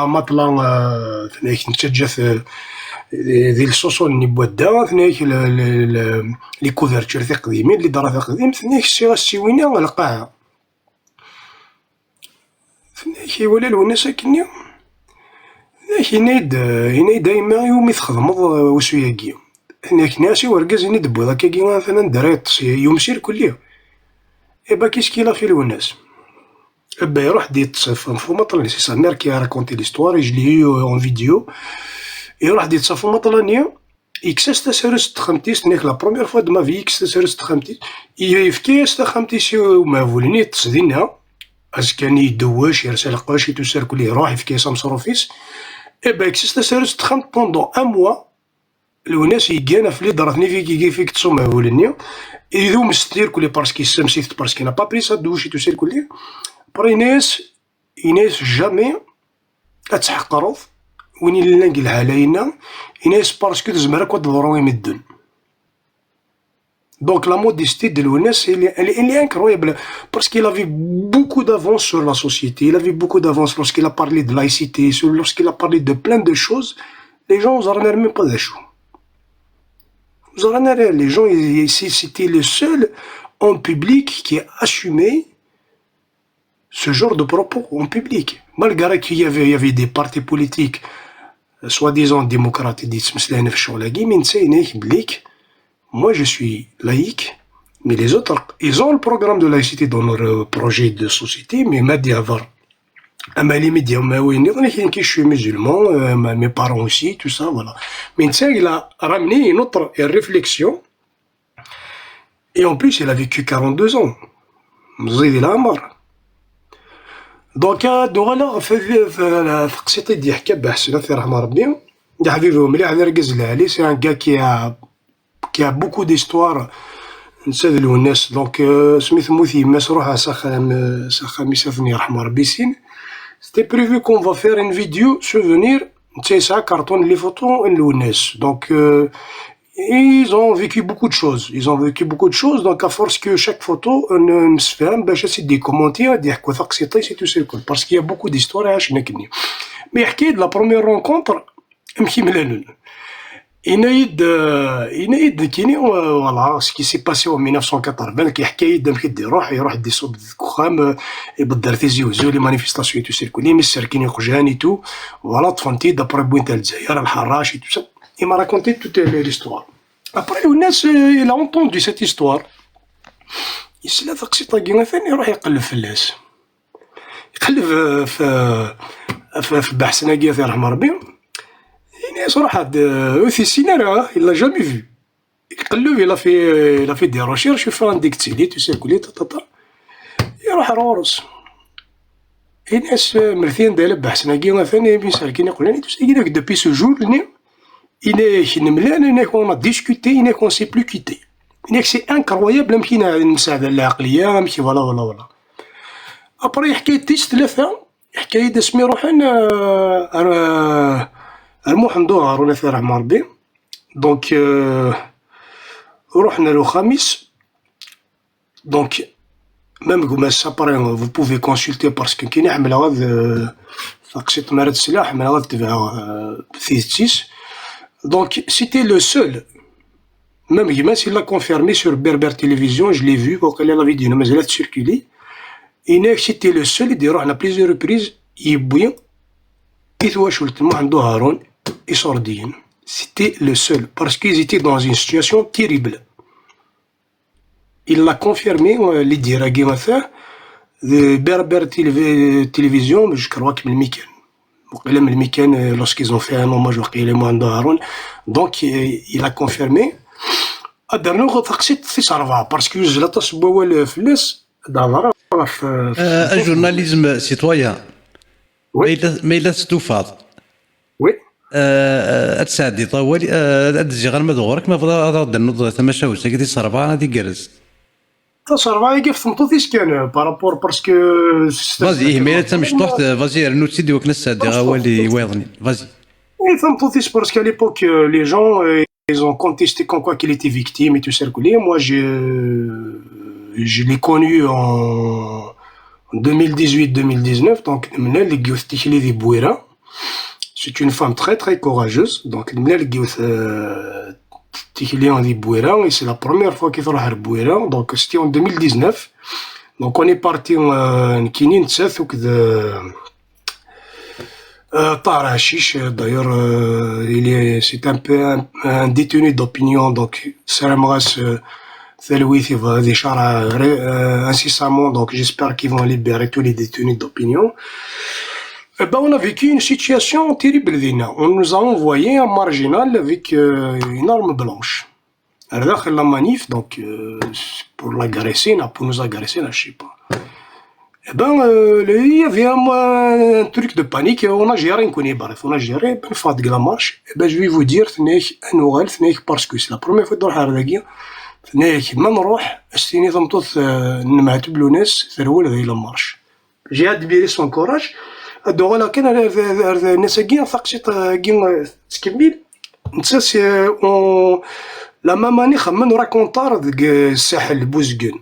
مطلا ثنايا نتجف ذي الصوصون ني بوادا ثنايا لي كوفرتور ثي قديمين اللي دارا ثي قديم ثنايا السيغا السيوينه القاعه ثنايا ولا الوناس كنيا ثنايا دايما يومي تخدمض وسوياكي ثنايا ناسي وركاز ني دبوضا كاكي مثلا دريت يوم سير كليا إبا كيسكيلا في الوناس إبا يروح دي تصف مطلع سي سا مير كي راكونتي ليستوار يجلي اون فيديو يروح دي تصف مطلانيا إكساس تسرس تخمتيس نيك لا بروميير فوا دو ما في إكس تسرس تخمتيس يفكيس تخمتيس وما فولني تصدينها أسكاني يدواش يرسل قواش يتوسر كل يروح يفكيس مصروفيس إبا إكساس تسرس تخمت بوندون أن موا الوناس يجانا في لي دراتني فيك تصوم ما فولني إذو مستير كل بارسكي سمسيت بارسكي نا با بري سا دوش يتوسر كل بري إناس جامي أتحقروض وين اللي نقلها علينا إناس بارسكو تزمر كوا تضرو يمدن دونك لا موديستي ديال الناس اللي انكرويبل باسكو il avait beaucoup d'avance sur la société, il avait beaucoup d'avance lorsqu'il a parlé de laïcité, lorsqu'il a parlé de plein de choses. Les gens vous en avez même pas d'achout. Vous en avez les gens, c'était le seul en public qui a assumé ce genre de propos en public. Malgré qu'il y avait des partis politiques soi-disant démocrates disent مسلانة في الشغل من تسينيك بليك moi je suis laïque mais les autres ils ont le programme de laïcité dans leur projet de société mais ما دي avoir أما les médias ما وين يظن كي je suis musulman mes parents aussi tout ça voilà mais ça il a ramené une autre réflexion et en plus il a vécu 42 ans مزيد العمر دونك دوغالا في قصيتي دي حكا بحسن الله يرحم ربي يا حبيبي مليح هذا ركز عليه سي ان كا كي ا بوكو ديستوار نسادلو الناس دونك سميث موثي ماس روح ساخا ميسافني يرحم ربي سين سيتي بريفو كون فا فير ان فيديو سوفونير نتيسا كارطون لي فوتو نلو الناس دونك ils ont vécu beaucoup de choses. Donc à force que chaque photo se fait, j'essaie de commenter, de dire quoi c'est tout ça, parce qu'il y a beaucoup d'histoires à chaque année. Mais de la première rencontre, Inaïd كيني voilà ce qui s'est passé en 1980 كيحكي يد يروح يصوب الدخان يبدر تيزي وزو لي مانيفيستاسيون تسير كلي مسر كيني خجاني تو voilà تفهمتي دابري بوين تاع الجزائر الحراش tout ça. Il m'a raconté toute l'histoire. Après, il a entendu cette histoire. Il s'est dit que il يروح يقلب في الناس. يقلب في بحثنا كي يرحم ربي. يعني صراحة في السيناريو il l'a jamais vu. يقلب il a fait des recherches في un dictionnaire tu sais كلي يروح رورس. الناس مرثين داير بحثنا كي مثلا بيسالكين يقولون depuis ce jour on a discuté, on ne s'est plus quitté. C'est incroyable, voilà. Après, حكاية ثلاثة حكاية اسمي روحنا المحمدو هارون الله يرحم ربي دونك رحنا له خميس دونك ميم كوماس ابري vous pouvez consulter parce que كي نعمل هذا قصيت مرض السلاح من هذا تبع ثيتيس. Donc, c'était le seul. Même Guimas, il l'a confirmé sur Berber Télévision, je l'ai vu quand elle a la vidéo, mais elle a circulé. C'était le seul, il a plusieurs reprises, il bouillon, et toi, je le et Sordine. C'était le seul, parce qu'ils étaient dans une situation terrible. Il l'a confirmé, les dire à Guimas, de Berber Télévision, je crois qu'il me dit. Lorsqu'ils ont fait un hommage au Mohamed Haroun, donc il a confirmé. Parce que je l'ai d'avoir un journalisme citoyen. ما إلا تستوفاض. Oui. أتساعدي طوالي أدزي غير ما دغورك ما فضل غادي نوض تماشاو ساكتي صربا غادي جرز. تصرفا كيف تمطوطيش كان بارابور باسكو فازي ما تمش طحت فازي رنو تسيدي وكنا سادي غوالي واضني فازي تمطوطيش باسكو à l'époque les gens ils ont contesté comme quoi qu'il était victime et tout ça moi je l'ai connu en 2018-2019 donc اللي جوثتي لي دي بويرا c'est une femme très très courageuse donc اللي جوث et c'est la première fois qu'il va à Bouéra, donc c'était en 2019. Donc on est parti en Kinin Tsafouk de Tarachiche. D'ailleurs, c'est un peu un détenu d'opinion, donc Salamras Thelwith va décharger incessamment, donc j'espère qu'ils vont libérer tous les détenus d'opinion. Eh ben, on a vécu une situation terrible, Dina. On nous a envoyé un marginal avec une arme blanche. À la manif, donc, pour l'agresser, pour nous agresser, là, je sais pas. Eh ben, il y avait un truc de panique. On a géré, on a géré, la marche. Eh ben, je vais vous dire, parce que c'est la première fois dans le ما نروح استيني تمطوط نمعتب له ناس ثرول هذه لا مارش جهاد بيري سون كوراج ادو ولكن الناس كاين ثقشيط كاين تكمل نتاس لا ماماني خمن راكونطار ديك الساحل بوزكن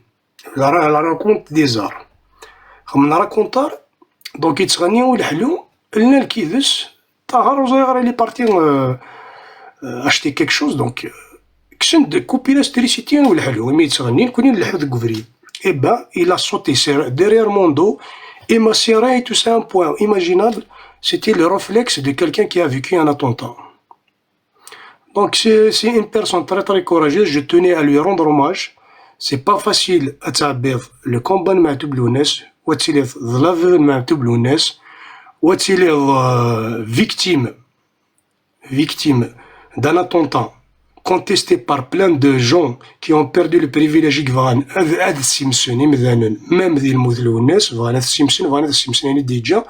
لا راكونت ديزار خمن راكونطار دونك يتغنيو الحلو لنا الكيدس طاهر وزيغر لي بارتي اشتي كيك شوز دونك كسن de couper l'électricité ou الحلو مي تغني نكوني نلحو ديك كوفري et ben il a sauté derrière mon dos et m'a serré tout ça un point imaginable c'était le réflexe de quelqu'un qui a vécu un attentat donc c'est une personne très très courageuse je tenais à lui rendre hommage c'est pas facile à تعبير le combat نمعتو بلو ناس واتسيلي ظلاف نمعتو بلو ناس واتسيلي victime d'un attentat contesté par plein de gens qui ont perdu le privilège كفان هذا السيمسوني مثلا ميم ذي المثلو الناس فانا السيمسوني ديجا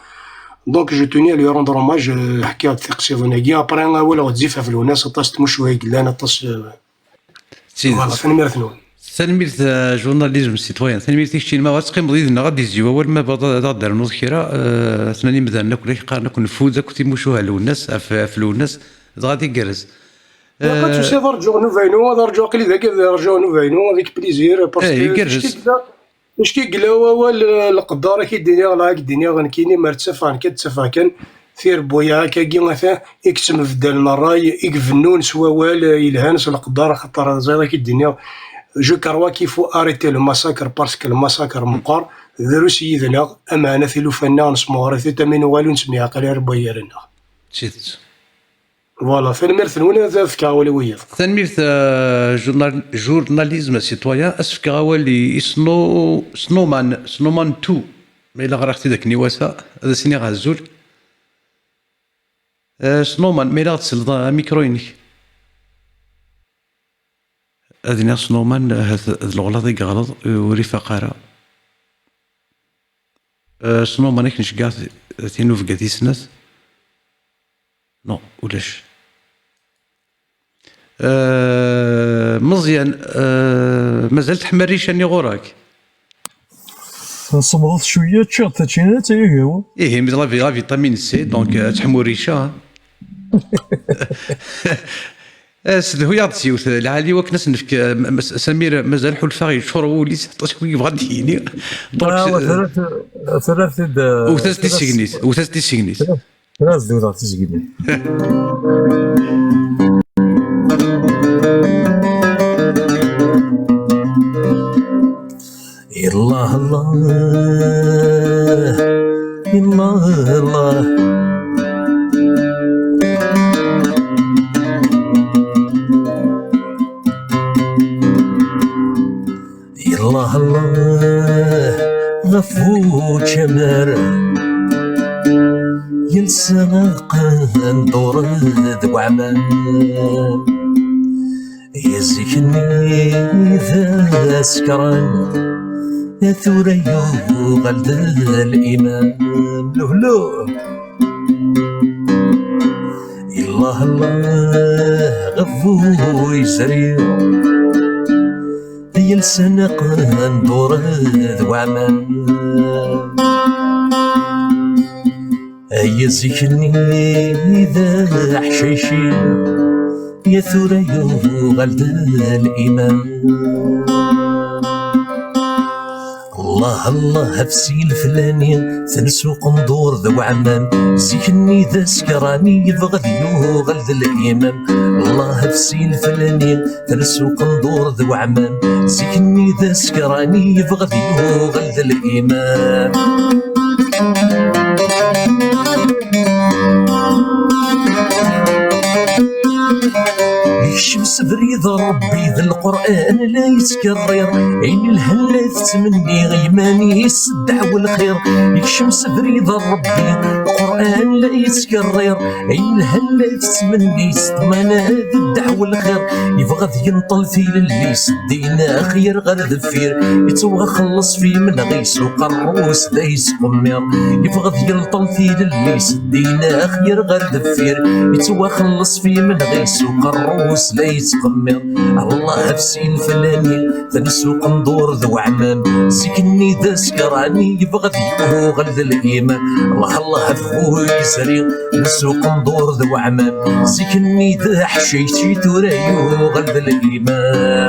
دونك جو توني لي روندر اوماج حكايه ثقسي ظناكي ابري ولا تزيف في الناس طاس تمشوي قلنا طاس فوالا فين ثنون تنميرت جورناليزم سيتويان تنميرت كشي ما غتقيم ضيدنا غادي يجيو اول ما بدا دار نوض كيرا ثناني مثلا كل قارنا كون نفوذ كنت يمشوها الناس في الناس غادي يجرز pas tu sais نرجعوا نوفينو نرجعوا قليل ذاك نرجعوا نوفينو افيك بليزير باسكو مش كيقلاو القداره كي الدنيا لا الدنيا غنكيني مرتفع كتفا كان ثير بويا كاكي مثلا يكتم في دالنا الراي يكفنون سواوال يلهانس القداره خطر زيدا كي الدنيا جو كروا كيفو اريتي لو ماساكر باسكو الماساكر مقار ذرو سيدنا امانه ثلو فنان اسمه رثي تمين والو نسميها قليل ربيا لنا شيت فوالا فين ميرث ولا فكا ولا ويا تنميرت جورناليزم سيتويان اسفكا ولي سنومان 2 ما الا غرقتي داك نيواسا هذا سيني غازول سنومان ما الا غتسلط ميكروينك هذه سنومان هاد الغلط غلط وري فقاره سنومان كنش كاع تينو في كاتي سنات نو ولاش مزيان مازال تحمل ريشاني غوراك صمغت شويه تشاط تاتشينات ايوا ايه مي لا فيتامين سي دونك تحمو ريشه سلهو يعطيوث العالي وكناس نفك سمير مازال حلفا يشور وليت حتى شويه بغا ديني دونك ثلاث وثلاث دي سيغنيت ثلاث دولار تسجيل الله الله الله الله الله الله غفو جمر ينسى قندور ذو عمان يزكني ذا سكران يا ثريا غلد الإمام لهلو الله الله غفو يزري ينسى قندور ذو عمان يزكني ذا حشيشي يا ثريا غلد الإمام الله الله هفسي الفلاني ثلثو قندور ذو عمان زيكني ذا سكراني يبغى ذيو غلد الإمام الله هفسي الفلاني ثلثو قندور ذو عمان زيكني ذا سكراني يبغى ذيو غلد الإمام يكشف بريد ربي ذا القرآن لا يتكرر، عين الهلا تتمني غيماني السدع والخير. يكشف بريد ربي القرآن لا يتكرر، عين الهلا تتمني ستمانا هذا الدع والخير. يبغى ينطل في اللي سدينا خير غير دفير، يتوغى خلص في من غيس وقروس دا يسقمر. يبغى ينطل في اللي سدينا خير غير دفير، يتوغى خلص في من غيس وقروس لا يتقمر. الله هفسي الفلاني تنسوق ندور ذو عمام، سكني ذا سكراني يبغى يبغى ذا الإيمان. الله هفوه يسري نسوق ندور ذو عمام، سكني ذا حشيشي ترايو ذا الإيمان.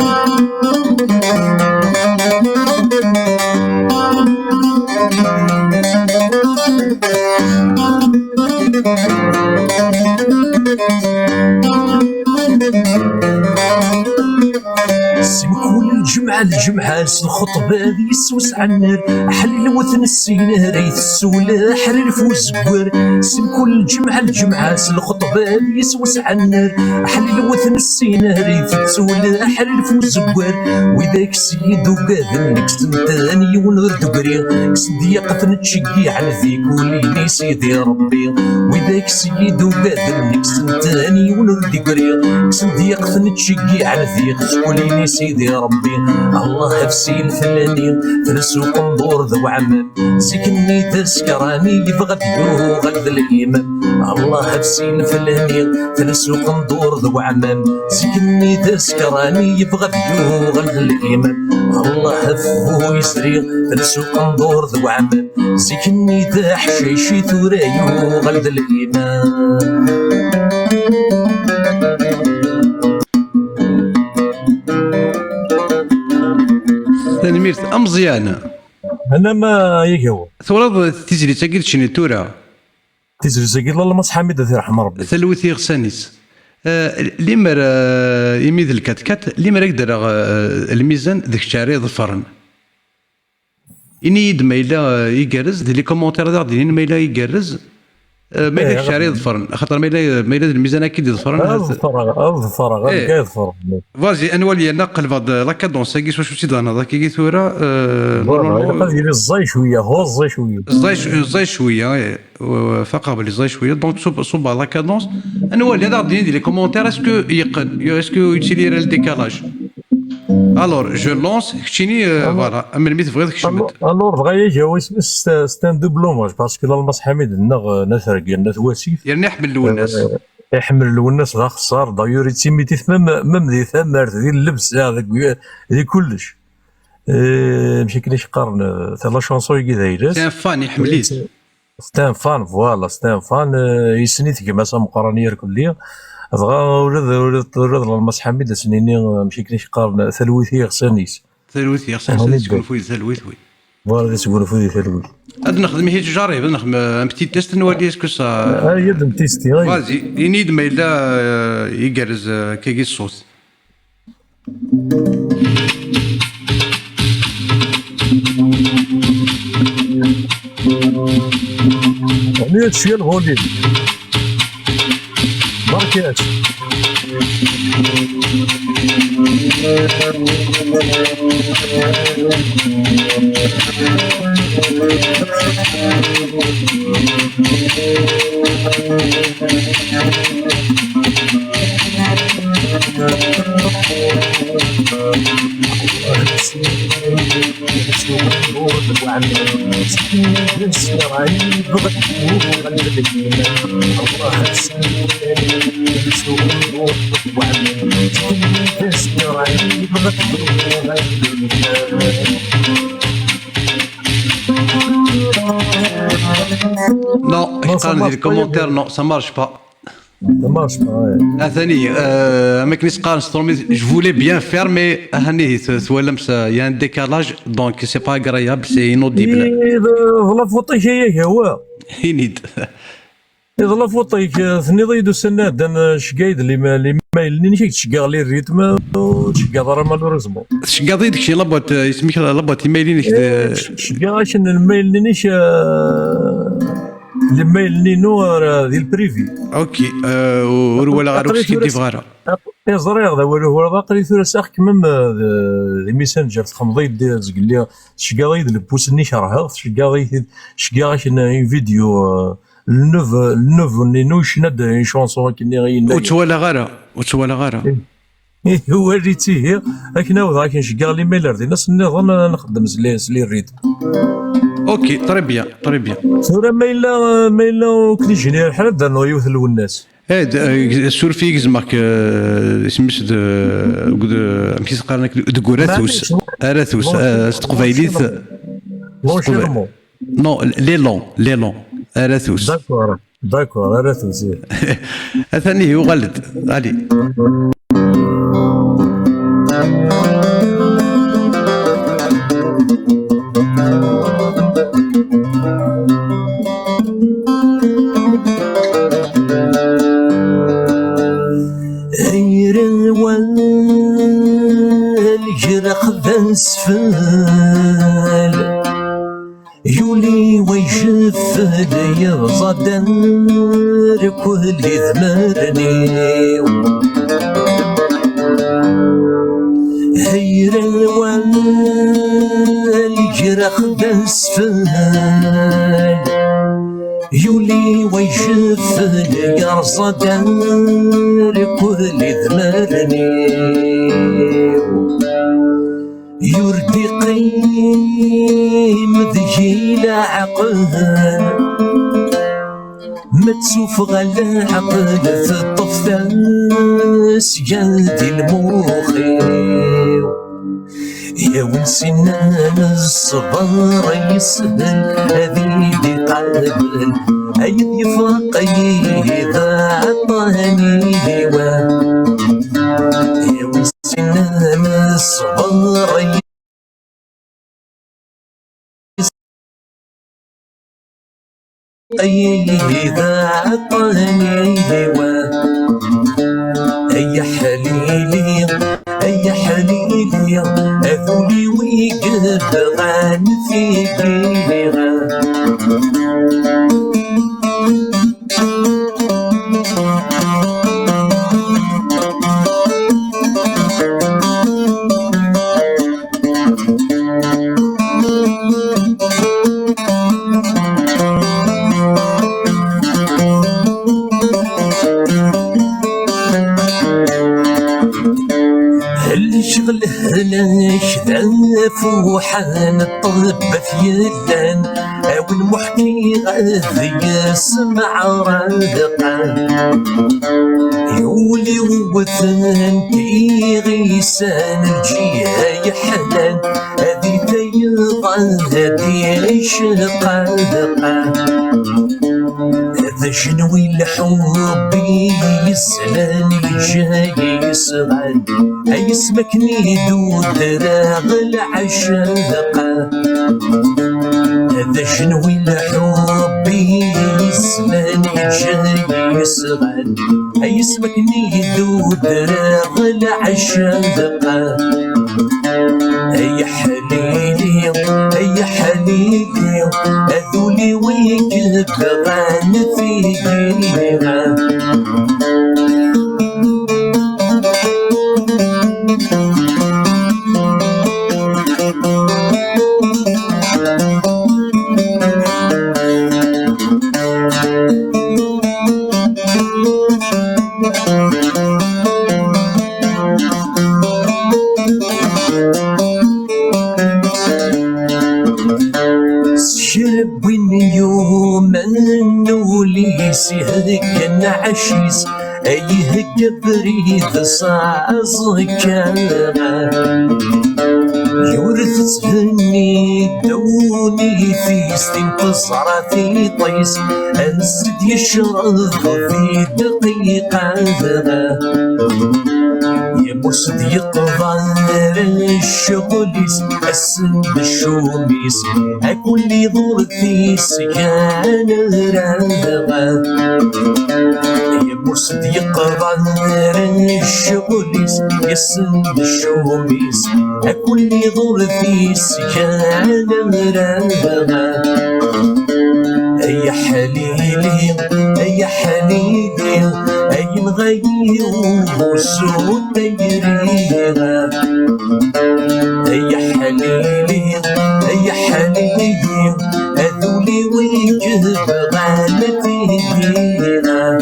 كل الجمعة الجمعة الخطبة ذي يسوس عنر، حلل وثن السينة ريث السولة حلل فوز بور. كل الجمعة الجمعة الخطبة ذي يسوس عنر، حلل وثن السينة ريث السولة حلل فوز بور. وذاك السيد وقاذنك سنتاني ونرد قريغ، سدي قتن تشقي على ذيك وليني سيدي ربي. وذاك السيد وقاذنك سنتاني ونرد قريغ، سدي قتن تشقي على ذيك وليني سيدي ربي. الله هفسي الفلاني تنسوق ندور ذو عمام، سكني تسكراني يبغى يوغل ذا الإيمان. الله هفسي الفلاني تنسوق ندور ذو عمام، سكني تسكراني يبغى يوغل ذا الإيمان. الله هفو يسري تنسوق ندور ذو عمام، سكني ذا حشيشي ثورا يوغل ذا الإيمان. تنميرت أمزيانة انا ما يقهو ثورة تيزلي تاكيد شني تورا تيزري ساكي الله ما حميد ذي رحم ربي. ثلوثي غسانيس لمر يميذ الكاتكات لمر يقدر الميزان ذاك الشعري ظفرن إني يد ما إلا يجرز لي كومونتير ذا دين ما إلا يجرز ما إلا الشعري ظفرن خاطر ما إلا الميزان أكيد يظفرن. الظفر غير يظفر فازي أنا ولي نقل بعض لا كادونس كيس واش تيد أنا ذاك كي ثورة نورمالمون يدير الزاي شويه هو الزاي شويه زاي شويه فقابل زاي شويه دونك صوب لا كادونس. انا ولي هذا غادي ندير لي كومونتير اسكو يقد اسكو يوتيلير الديكالاج. الور جو لونس كتشيني فوالا من ميت بغيت كشمت الور بغا يجاوب ستان دوبلوماج باسكو المص حميد نثرق نث واسيف يعني يحمل الناس يحمل الناس غا خسار دايور تيميتي مم ذي ثمرت ذي اللبس هذاك ذي كلش مشي كليش قارن ثلا شونسون كي دايرس سان فان يحمليت ستان فان فوالا ستان فان يسنيت كيما سا مقرانيه كليه بغا ولد المص حميد سنيني مشي كليش قارن ثلوثي غسانيس ثلوثي غسانيس تكون فوي ثلوث وي فوالا تقول فوي ثلوث هاد نخدم هي جاري نخدم ان بتي تيست نولي اسكو سا يدم تيستي فازي ينيد ما الا يجرز كيكي الصوت. يعني شويه الفوليوم بركات Non, يقال لي كومونتير نو سا مارش با ثاني ما كنيش قارن سترومي جو فولي بيان فير مي هاني ثوالمس يا ان ديكالاج دونك سي با اغريابل سي انوديبل والله فوطيك هي هو ينيد والله فوطيك ثني ضيدو سناد انا شقايد اللي ما يلنيش تشقا لي الريتم وتشقا ضرا مالوريزمون شقا ضيدك شي لابوت اسمك لابوت يميلينك شقا شن ما يلنيش الميل نينو ديال البريفي. اوكي ولا غير واش كيدي فغارة يا زرير ذا هو باقي ثورة ساخ كمم لي ميسنجر تخمضي دير زق لي شكاغي البوس ني شرها شكاغي اون فيديو النوف نينو شناد اون شونسون كني غي وتوالا غارة هو ريتي هي لكن هو ذاك نشكاغ لي ميلر دي ناس نظن نخدم سلي الريتم. اوكي طري بيان ثورة ما الا كلي جيني الحال دار يوث الناس السور في يزمك اسمش مشي تقارن دكوراثوس اراثوس تقبايليت لونشيرمون نو لي لون اراثوس داكور اراثوس ثاني هو غلط علي سفال يولي ويشف ليا صدر كل ذمرني هيران الجرح بسفال يولي ويشف ليا صدر كل ذمرني يردي قيم ذجيل عقل ما تسوف غلا عقل في الطفاس جادي المخي يا ونسنان الصبر يسهل هذي دي قلب أيد يفرق إذا عطاني هوا يا ونسنان الصبر إذا عطاني هوا أي حليلي أي حليلي أذولي ويقف غان في قيلها شغل هلاش ذاف وحان الطب في يدان او المحكي غاذي يسمع رادقان يولي وثان كي غيسان الجهة يحلان هذي تيضان هذي شقادقان هذا شنوي الحب يسلان جاي يسغان هاي اسمك نيدو دراغ العشاقة هذا شنوي الحب يسلان جاي يسغان هاي اسمك نيدو دراغ العشاقة أي حليلي أي حليلي أذولي ويكب غان في قيلها سيهكن عشيس أيهك بريد صعصكا يورث تهني دوني في ستين تصرى في طيس أنسد يشرب في دقيقة يمسد يقضر الشغليس أسن بالشوميس أكل لي ظرفيس كان راغبا يمسد يقضر الشغليس يسن بالشوميس أكل لي ظرفيس كان راغبا أي حليل حليلي أين غيو سود ديريها يا حليلي يا حليلي أذولي ويجب غالتي فيها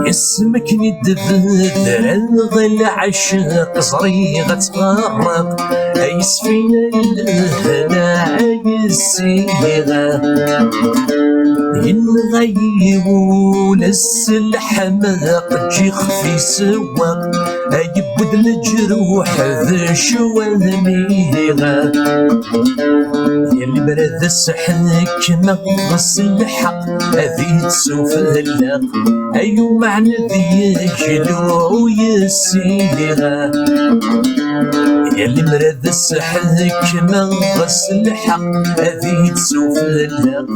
اسمك ندفدر الغل عشق صريغة تغرق اي سفينة الهنا عيسيغة ينغيبون السلحماق تجي خفي سواق يبد الجروح ذا شوانيغة يلي برد السحك مغص الحق هذي تسوفلق أيو معنى ذي يجلو يسيغة يلي مرد السحك مغص الحق هذي تسوفلق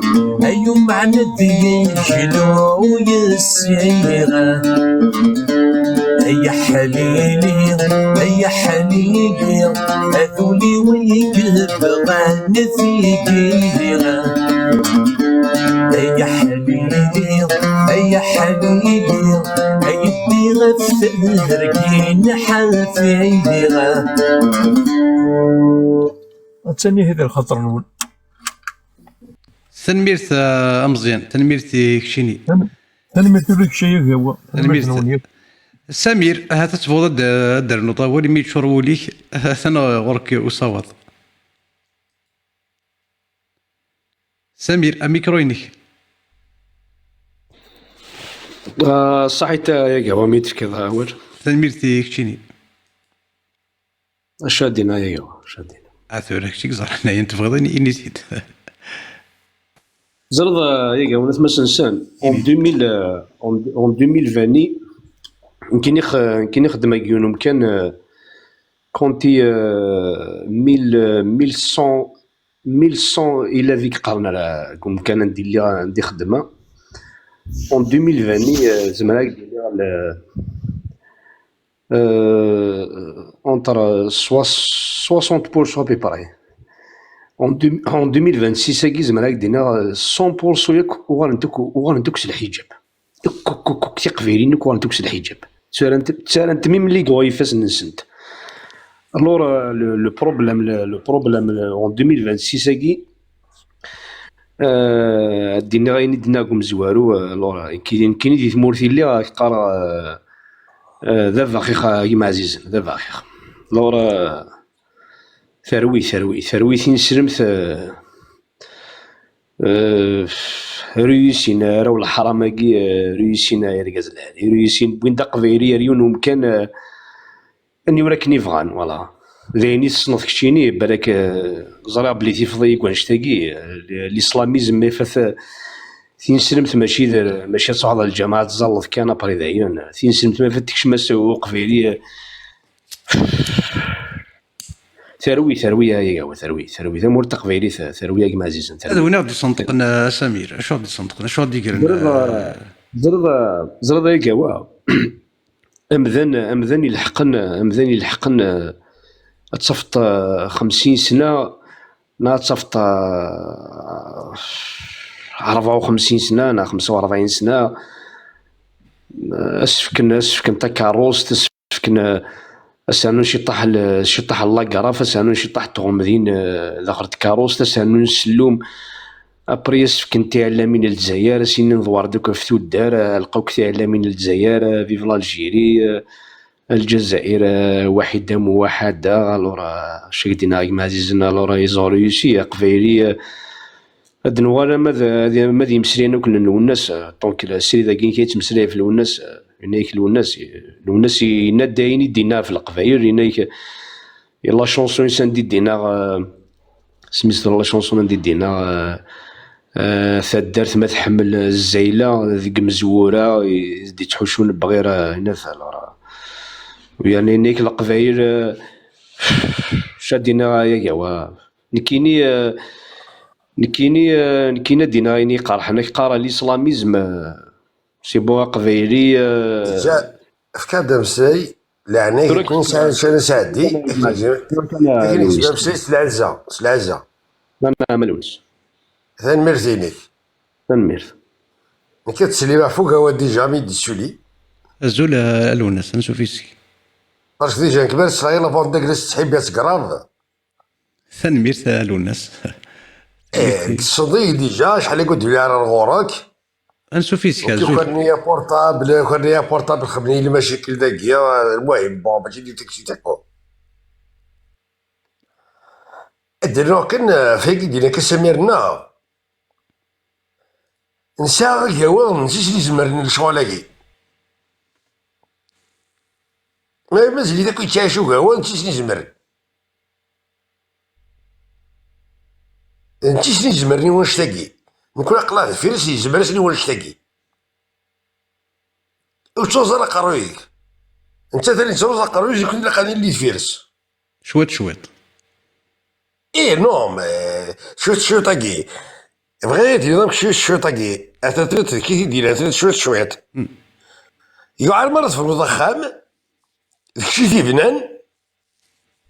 أيو معنى ذي يجلو يسيغة يا حليلي يا حليلي أذولي ويقب غنثي قيلها يا حليلي يا حليلي يدي غفر كين حافيلها تاني هذا الخطر الأول. تنميرت أمزيان تنميرت كشيني تنميرت لك شيء هو تنميرت سمير هذا تفوض الدر نوطا ولي ميتشور وليك ثنا غرك وصوت سمير أميكروينك صحيت يا قوا ميتر كذا أول تنميرتي كشيني شادينا يا قوا شادينا أثورك شيك زرنا ينتفضني إني زيد زرد يا قوا نتمس إنسان en 2020 يمكن يخدم أجيونهم كان كونتي 1100 إلى ذيك قرنا كان عندي خدمة en 2020 زعما ندير entre 60% à peu près en 2026 كي زعما دينا 100% ياك وغنتوكس الحجاب تقفيرين وغنتوكس الحجاب تسالنت ميم لي غويفاس نسنت alors le problème en 2026 كي دينا غاين ديناكم زوارو alors كاين دي ثمورتي اللي غاقرا ذا فاخيخ كيما عزيز ذا فاخيخ alors ثروي تنسرمت ريوسينا راه الحراماكي ريوسينا يا رجال الهادي ريوسين بوين دا قبيري ريون كان اني وراكني فغان فوالا ذيني تصنف كشيني بالك زرع بلي تيفضي كونشتاكي الاسلاميزم ما فات تنسلمت ماشي صعد الجماعه تزلط كان ابري دايون تنسلمت ما فاتكش ما سوق قبيري ثروي يا قوا ثروي ذا مور تقبيلي ثروي كيما عزيز هذا وين غادي يصنطقنا سمير اش غادي يصنطقنا اش غادي يقرا زرد يا قوا امذن يلحقن تصفط 50 سنه نا تصفط 54 سنه نا 45 سنه اسفكن تا كاروس تسفكن اسانو شطح اللاكرا فاسانو شطح التغمدين داخل الكاروس تسانو نسلوم ابري اسفكن تاع من الجزائر سين نضوار دوك فتو الدار لقاوك تاع من الجزائر فيف الجيري الجزائر واحده موحده الورا شقدينا كيما عزيزنا الورا يزوريوسي قبيلي هاد نوار ماذا يمسرينا كنا الناس دونك السيري ذاك كيتمسري في الناس هناك الناس ينادين يدينا في القبايل هناك يلا شونسون ساندي دينا سميت لا شونسون دينا ثدرت ما تحمل الزايله ذيك مزوره يدي تحوشون بغير هنا ثالورا يعني هناك القبايل شادينا يا جوا نكيني نكينا دينا يعني قارحنا قارا الاسلاميزم سي بو قبيلي جا فكان دمسي لعني يكون شان سعدي لكن يسبب سلعزة ما ملونس ثان ميرزينيك تنمير كتسلي مع فوق هو ديجا ميدي سولي الزول الوناس نسو فيسي باش ديجا كبر صغير لافون داكريس تحب يتقراب تنمير الوناس الصديق ديجا شحال يقعد لي على غورك نسو فيسي كي كان ليا بورطابل خبني لي مشاكل داكيا المهم بون ماشي ديك تاكسي تاكو درنا كان فيك دينا كسميرنا نسا الجواب نسيت لي زمرني الشغلاكي ما مازال داك يتعاشو كوا نسيت لي زمرني نسيت لي زمرني واش تاكي نكون قلاد فيرس يزمرسني واش تاكي وتوزر قرويك انت ثاني توزر قرويك كنا قاعدين لي فيرس شويط ايه نوم شويط تاكي بغيت يضرب شويط تاكي اتاتريت كي دير شويط يقع المرض في المضخم داكشي ذي بنان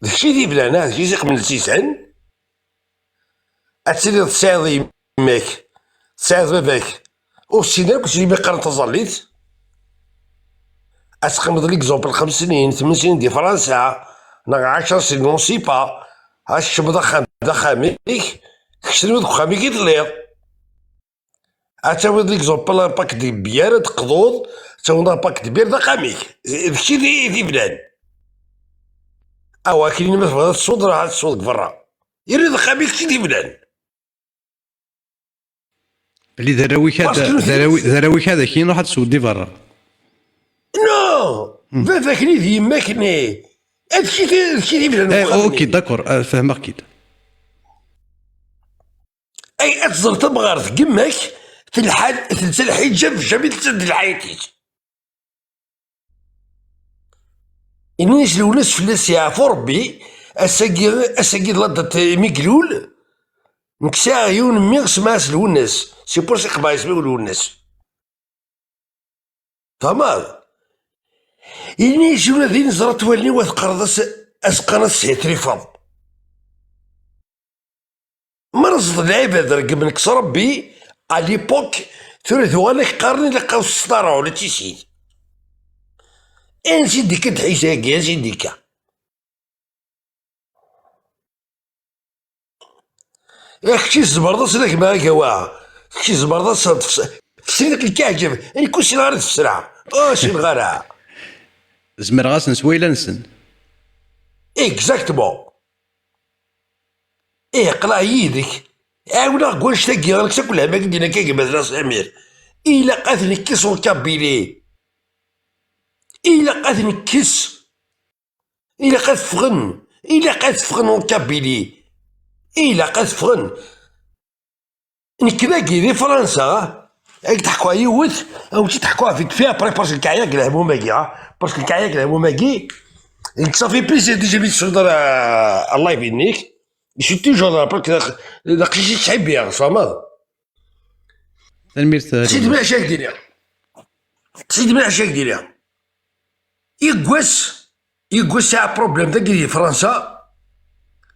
داكشي زيق من السيسان اتسير تساعد يماك تساعد باباك وسينا كنتي ما قرنت تظليت اتقمض ليكزومبل 5 سنين 8 سنين دي فرنسا نا 10 سنين نون سي با هاش مضخميك كشري مضخميك يدليض اتاود ليكزومبل باك دي بيار تقضوض تاود باك دي بيار دقاميك داكشي ذي بلاد اوا كاين ما تبغى تصود راه تصود برا يريد دقاميك شي ذي بلاد اللي ذراويك هذا كاين راح تسودي برا نو باباك ني ديماك ني هادشي ذي بلاد اوكي داكور فهمك كده اي اتزر تبغى تقمك في الحال تنسى الحجاب في جميع تسد الحياتيك الناس الوناس فلاس يعرفو ربي اساكي لضت ميقلول نكسا عيون ميغس ماس الوناس سي بور سي قبايل اسمو الوناس فهمت الناس ولادين زرت والني وثقرض اسقنا السيت رفض مرزد العباد رقم نكس ربي على ليبوك ثلث وانك قارني لقاو الصدارة ولا تيسيد ان سيديك تحيساكي يا سيديك ياك شي زبرضة سلاك ما كوا شي زبرضة فسري داك الكعجب يعني كلشي نهار تفسرها شي الغرا زمر غاس سويلا نسن اكزاكتومون قلع يدك عاونا كواش تاكي غير كلها ما كدينا كاكي مثلا سمير إلا قاتني كيس كابيلي إلا قاتني كيس إلا قات فغن كابيلي إلا قات فغن نكذاكي دي فرنسا هاك تحكوا يوث أو تحكوها فيك فيها باسكو الكعياك لهمو ماكي باسكو الكعياك لهمو ماكي انك صافي بليزير ديجا بيت تشدر الله يبينيك شو توجور برك داكشي تحب بيها فهمت تنمير سيدي من عشاك ديالها يقواس ساعة بروبليم داكي فرنسا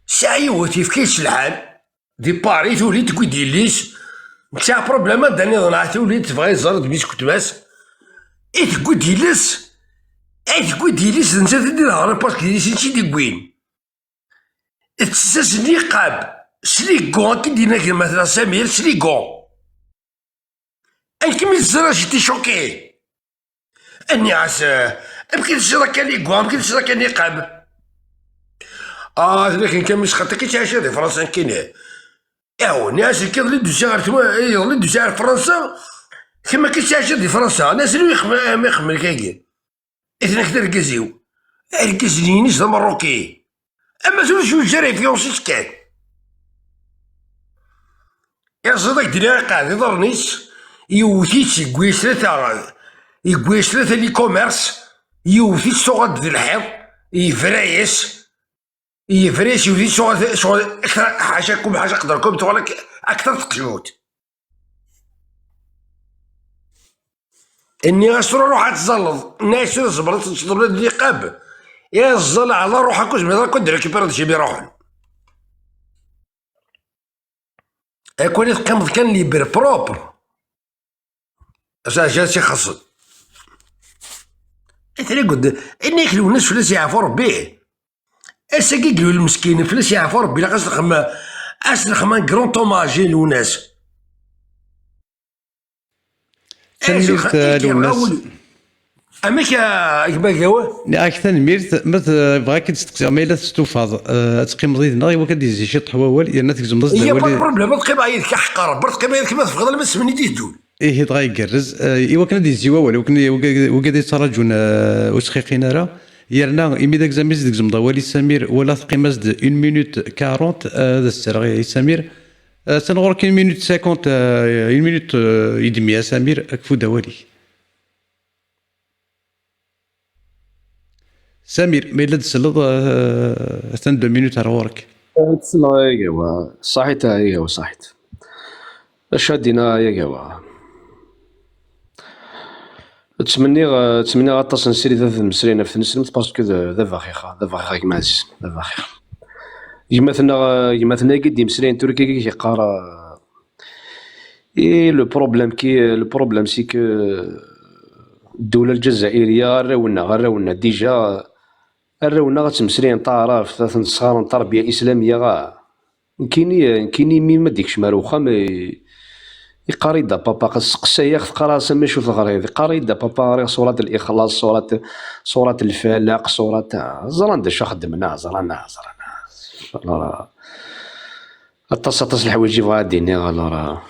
ساعة يوتي في كيس الحال دي باري تولي تقول ديليس ساعة بروبليم داني ضناع تولي تبغي زرد بيسكوت ماس تقول ديليس انت تدير هرب باسكو ديسي دي كوين تساس نقاب سليكون كي دينا مثلا سمير سليكون كيما تزرا شتي شوكي الناس يمكن تشرا كان ليكون يمكن تشرا كان نقاب لكن كان مش خاطر كي تعيش هذه فرنسا كاين الناس كي ظلي دوزا فرنسا كيما كي تعيش هذه فرنسا الناس اللي يخمم كاكي اثنا كدا ركازيو ركازينيش ذا مروكي اما زول شو جاري فيونسيس كان يا صديق دينا قاعد يضرنيش يوثيش يقويش ثلاثة لي كوميرس يوثيش تغد ذي الحيط يفرايس يفريش يزيد شغل اكثر حاجاكم حاجه قدركم تولك اكثر تقشوت. اني غاسرو روح تزلط الناس صبرت تضرب النقاب يا الزل على روحك وزبيضه كنت ريكيبير شي بيروحن اكون تقيم كان ليبر بروبر جا شي خاص اثري قد انك لو الناس فلاس يعرفوا ربي اساكي قالوا المسكين فلاس يعرفوا ربي لا اسلخما كرون طوماجي لوناس تنميرت لوناس اماك كما قاوه ناك تنميرت بغاك تستقسي ما الا تستوفاض تقيم ضيدنا ايوا كديزي شي طحواول يا تكزم ضد هي بروبليم تقيم عيد كحقر برد تقيم عيد كما تفقد لما تسمني ديدول ايه دغا يقرز ايوا كنا ديزي واول وكادي تراجون وسخيقين راه يرنا ايمي داك زاميز ديك زمضا ولي سمير ولا تقيم زد 1 مينوت 40 هذا السر سمير تنغرك 1 مينوت 50 1 مينوت يدمي سمير اكفو دوالي سمير ما الا تسلط حتى 2 مينوت راه ورك تسمع يا قوا صحيت يا قوا صحيت اش هادينا يا قوا تمني غطاس نسري ذا المسرينا في نسلمت باسكو ذا فاخيخا كما عزيز ذا فاخيخا يمثلنا قد مسرين تركي كيقارا اي لو بروبليم سي كو الدولة الجزائرية راونا ديجا راونا غتمسرين طارف ثلاث صغار تربية إسلامية كيني مي ما ديكش ماروخا يقاري دا بابا قسقسا ياخذ قراسه ما يشوف غير قاري دا بابا صورة الإخلاص صورة الفلاق صورة زران دا شو خدمنا زرانا والله اتصل الحوايج يبغى ديني راه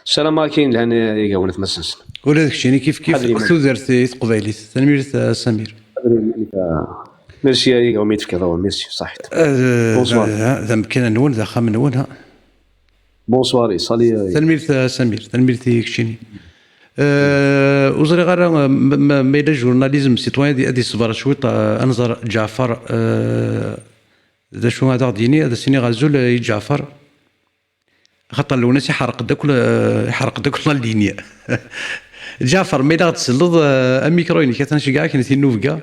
السلام ما كاين لهنا يقاون تمسنس ولا داكشي كيف تودرت تقبايليت تنمير سمير ميرسي يا قوميت في كذا ميرسي صحيت بونسوار ذا مكان نون ذا خام نون بونسوار صالي تنمير سمير تنمير تيكشيني وزري غير ما إلا جورناليزم سيتوان هادي صبر شويط انظر جعفر ذا شو هذا ديني هذا سيني غازول جعفر خاطر الناس يحرق داك اللينيا جعفر ما إلا تسلط الميكرويني كتنشي كاع كاين تينوفكا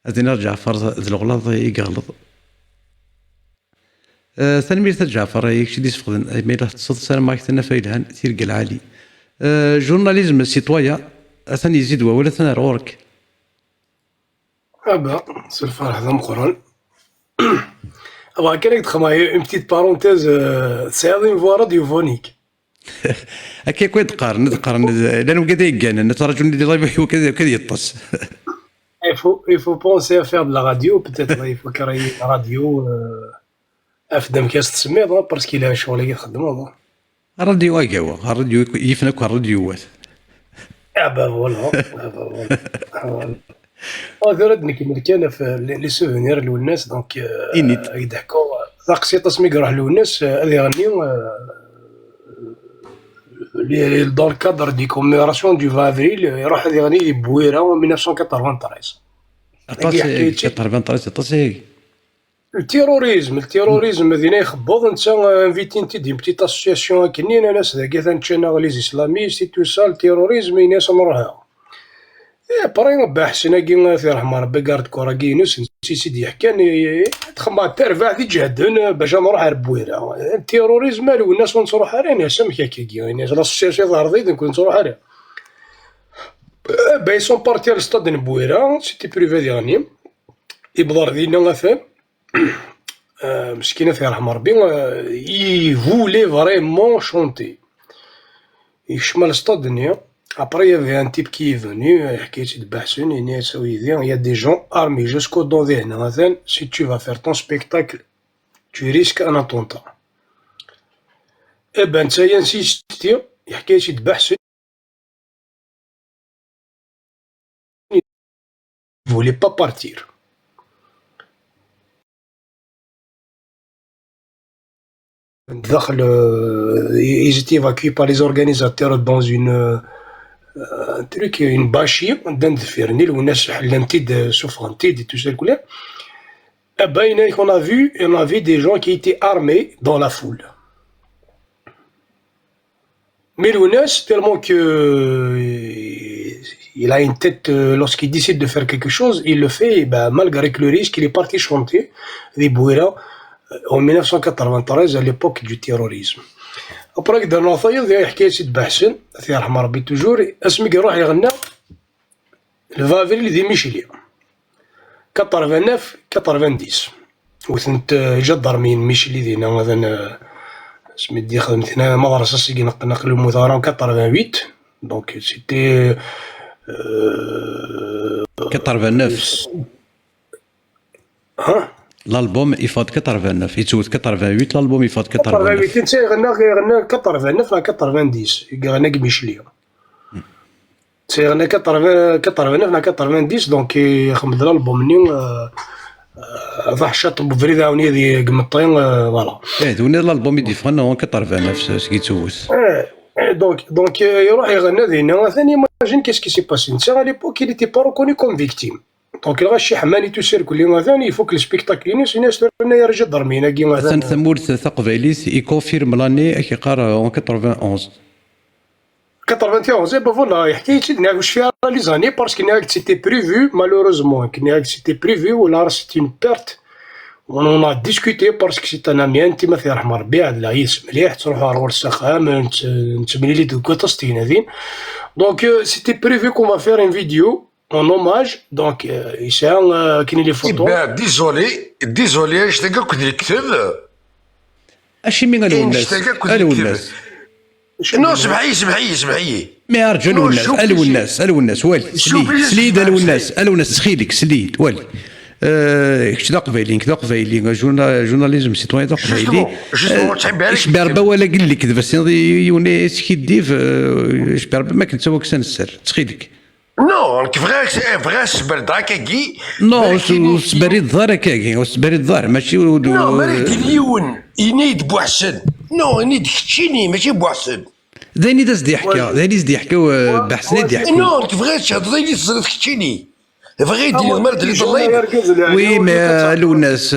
هذينا جعفر ذا الغلاظ يقلط ثاني جعفر يكشي ديس فقدن ما إلا تصد سلام معك تنفايلهان تيرقى العالي جورناليزم سيتوايا ثاني يزيد ولا ثاني رورك ابا سي الفرح ذا مقرن ابا كان تخماي اون بتيت بارونتيز سي اون فوا راديوفونيك هكا كوي تقارن لانه قاعد يقان نترجم لي لايف هو كذا يطس il faut penser à faire de la radio peut-être il faut créer une radio افدم كاس تسميض باسكو الا شغل يخدموا الراديو قهوه الراديو يفنك الراديوات ابا فوالا ردني كيما كان في لي سوفونير للناس دونك يضحكوا ثاقسي تصميق راح للناس هذه غني dans le cadre des commémorations du 20 avril يروح هذه غني بويره 1993 93 التيروريزم هذينا يخبط انت انفيتي انت دي بتيت اسوسياسيون كنين ناس ذاك ثانشينا لي اسلاميست تو سال التيروريزم ناس نروها بري با حسنا كي في رحمه ربي كارد كورا كينوس سيدي يحكي تخمم ترفع دي جهدن باش نروح ربويره التيروريزم مالو الناس نروح عليه سمك كي الناس لاسوسياسيون ظهر ضيد نكون نروح عليه باي سون بارتي على ستاد نبويره سيتي بريفي ديالني يبدر دينا مثلا مسكينه في رحمه ربي يفولي فريمون شونتي يشمل ستاد الدنيا. Après, il y avait un type qui est venu, qui était de Bassun, il y a des gens armés jusqu'au dos des Nathan. Si tu vas faire ton spectacle, tu risques un attentat. Eh ben, ça y insiste, il y a de Bassun. Il ne voulait pas partir. Ils étaient évacués par les organisateurs dans un truc, une bâchie, d'un fernier, où on a حلنتي سوفرنتي دي تو سا الكلام Eh ben, on a vu des gens qui étaient armés dans la foule. Mais Lounes, tellement que il a une tête, lorsqu'il décide de faire quelque chose, il le fait, et ben, malgré que le risque, il est parti chanter des Bouira en 1993 à l'époque du terrorisme. Après كدر نوصيل ذي حكاية سيد بحسن الله يرحم ربي توجور اسمك يروح يغنى الفافريل ذي ميشيليا 89 90 وثنت جدرمين ميشيلي ذينا مثلا اسمي دي خدمت هنا مدرسة سيكي نقل المثارة 88 دونك سيتي 89 ها الالبوم يفاض 89 يتزود 88 الالبوم يفاض 89 تنسى غنى 89 90 غنى ميشيليا سي غنى 89 90 دونك خمد الالبوم ني ضحشات بفريد عاوني ذي قمطين فوالا دوني الالبوم يدي فغنا 89 سكي تسوس دونك يروح يغنى ذينا ثاني ماجين كيسكي سي باسي نتا على ليبوك il était pas reconnu comme victime دونك الغا شي حماني تسيركل لي ثاني يفوك السبيكتاكل الناس انا يرجع ضرمينا كي مثلا ثمورث ثقبيليس يكونفيرم لاني كي قرا 91 91 با فوالا يحكي تشدنا واش فيها لي زاني باسكو ناك سيتي بريفو مالوروزمون كناك سيتي بريفو ولا سيتي اون بيرت on a discuté parce que c'est un ami intime الله يرحم ربي هذا العيس مليح تروحوا على السخام نتمنى لي دوكا تسطين هذين دونك سيتي بريفو كون va faire une vidéo en hommage donc يسان كاين لي فوتو ديزولي اش تلقى كنت نكتب اشي من الوناس الوناس نو سمحي مي ارجو الوناس والي سليد الوناس سخيلك سليد والي كذا قبايلي جورناليزم سيتوان قبايلي اش باربا ولا قال لك كذا يونس كي ديف اش باربا ما كنت سوا كسان السر تخيلك نو فغاس برداكاكي نو سبريد الظهر كاكي سبريد الظهر ماشي نو مالك اليون ينيد بوحسن نو ينيد كتشيني ماشي بوحسن ذاني داز دي حكا بحسن دي حكا نو كيفاش تضيلي تصرف كتشيني بغيت يدير المرض اللي ضليت وي ما الوناس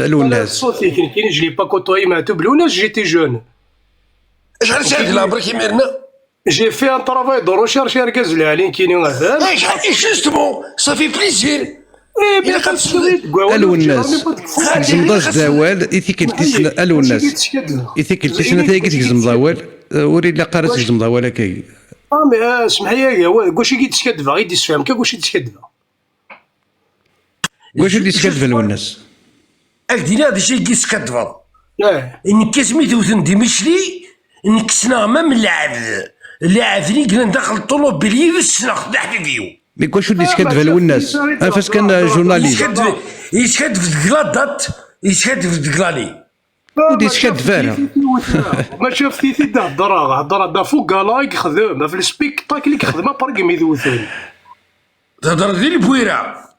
صوتي كاين جلي با كوتوي مع بلوناس جيتي جون شحال ساعه لا برك يمرنا جي في ان طرافاي دو ريشيرش ركز لي علين كاينين غزال جوستومون صافي بليزير الوناس زمضاز داوال يثيكلتيسنا الوناس يثيكلتيسنا تايكي تكزم ضوال وري لا قارت تكزم ضوال كاي مي اسمح لي واش كي تسكدفا غير تفهم واش تسكدفا واش اللي تسكدفا الوناس اكدينا هذا الشيء كي تسكدفا انك سميتو دي مشلي انك سنا من اللاعب اللي كان داخل الطوموبيل يسنا خدع فيو مي واش اللي تسكدفا الوناس فاش كان جورناليست يسكدف دكلادات يسكدف دكلالي ودي تسكدفا ما شفتي هضر فوق لايك خدمه في السبيكتاكل اللي خدمه برك ميدوثان تهضر ديال البويره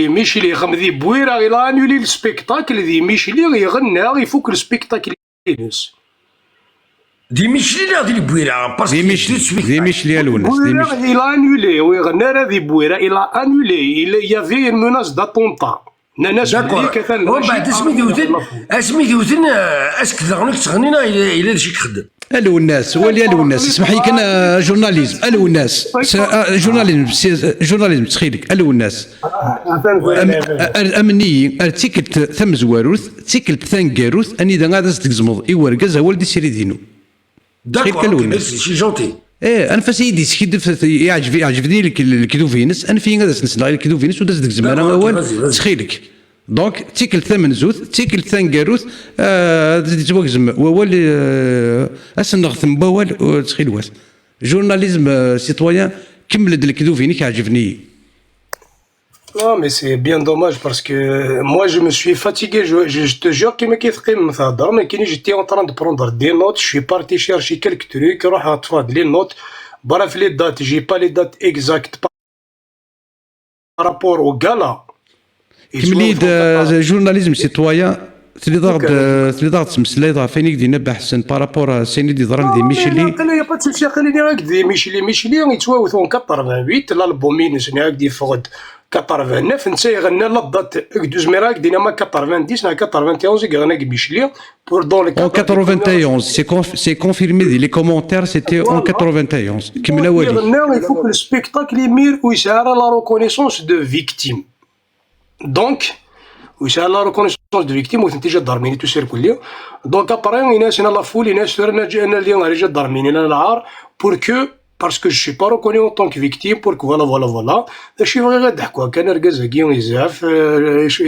ميشيلي خمذي بويره الى انولي السبيكتاكل ذي ميشيلي يغنى يفوك السبيكتاكل الناس دي ميشيلي لا دي بويره دي ميشيلي الوناس الى انولي ويغنى هذه بويره الى انولي يافي مناس داتونطا ناس بليك كان ومن بعد اسمي دوزن اسك دغنك تغنينا الى هادشي كخدم الوناس اسمح لي كان جورناليزم الوناس جورناليزم تخيلك الوناس امني ارتيكلت ثم زواروث تيكلت ثانكاروث اني دا غادا تكزمض ايوركاز والدي سيري دينو داكور شي جونتي انا فسيدي سكيدف يعجبني الكيدوفينس انا في غادا نسنا الكيدوفينس وداز ديك زمان اول تخيلك دونك تيكل ثمن زوث تيكل ثانكاروث تواكزم وول اسن ثم بوال تخيل واس جورناليزم سيتويان كمل الكيدوفيني كيعجبني Non, mais c'est bien dommage parce que moi je me suis fatigué, je te jure qu'il me kiffe mais j'étais en train de prendre des notes, je suis parti chercher quelques trucs, les notes, bref les dates, j'ai pas les dates exactes par rapport au gala. كمليد جورناليزم سيتويان تلي ضاغد تمسلاي فين يدينا بحسن بارابور سيني دي ضران دي ميشيلي. انا يا با تمشي خليني هكذا ميشيلي يتواوثون 88 الالبوم ينس هكذا فقد 89 نتا يغنى لا دات دوز ميراك دينا ما 90 نا 91 يغنى ميشيلي pour dans les 91 c'est confirmé les commentaires c'était en 91 كمل اولي. يغنى il faut que le spectacle يمير ويسعى la reconnaissance de victime donc ويسعى لا ريكونيسونس دو فيكتيم وتنتيجة ضرميني تسير كليا دونك ابري ناس انا لا فول ناس انا اللي رجع ضرميني انا العار بور كو باسكو جو با ريكوني اون طونك فيكتيم بور كو فوالا شي بغي غضحكوا كان ركز كي يزعف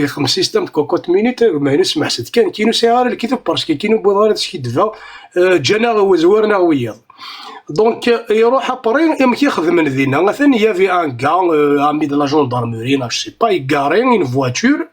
خمس سيستم كوكوت مينيت ما نسمع حسد كان كينو صغار الكتاب باسكو كينو بوضار تشكي دفا جانا وزورنا وياض دونك يروح ابري يم كيخدم من ذينا مثلا يافي ان كان امي دو لا جوندارموري نا سي با يغاري اون فواتور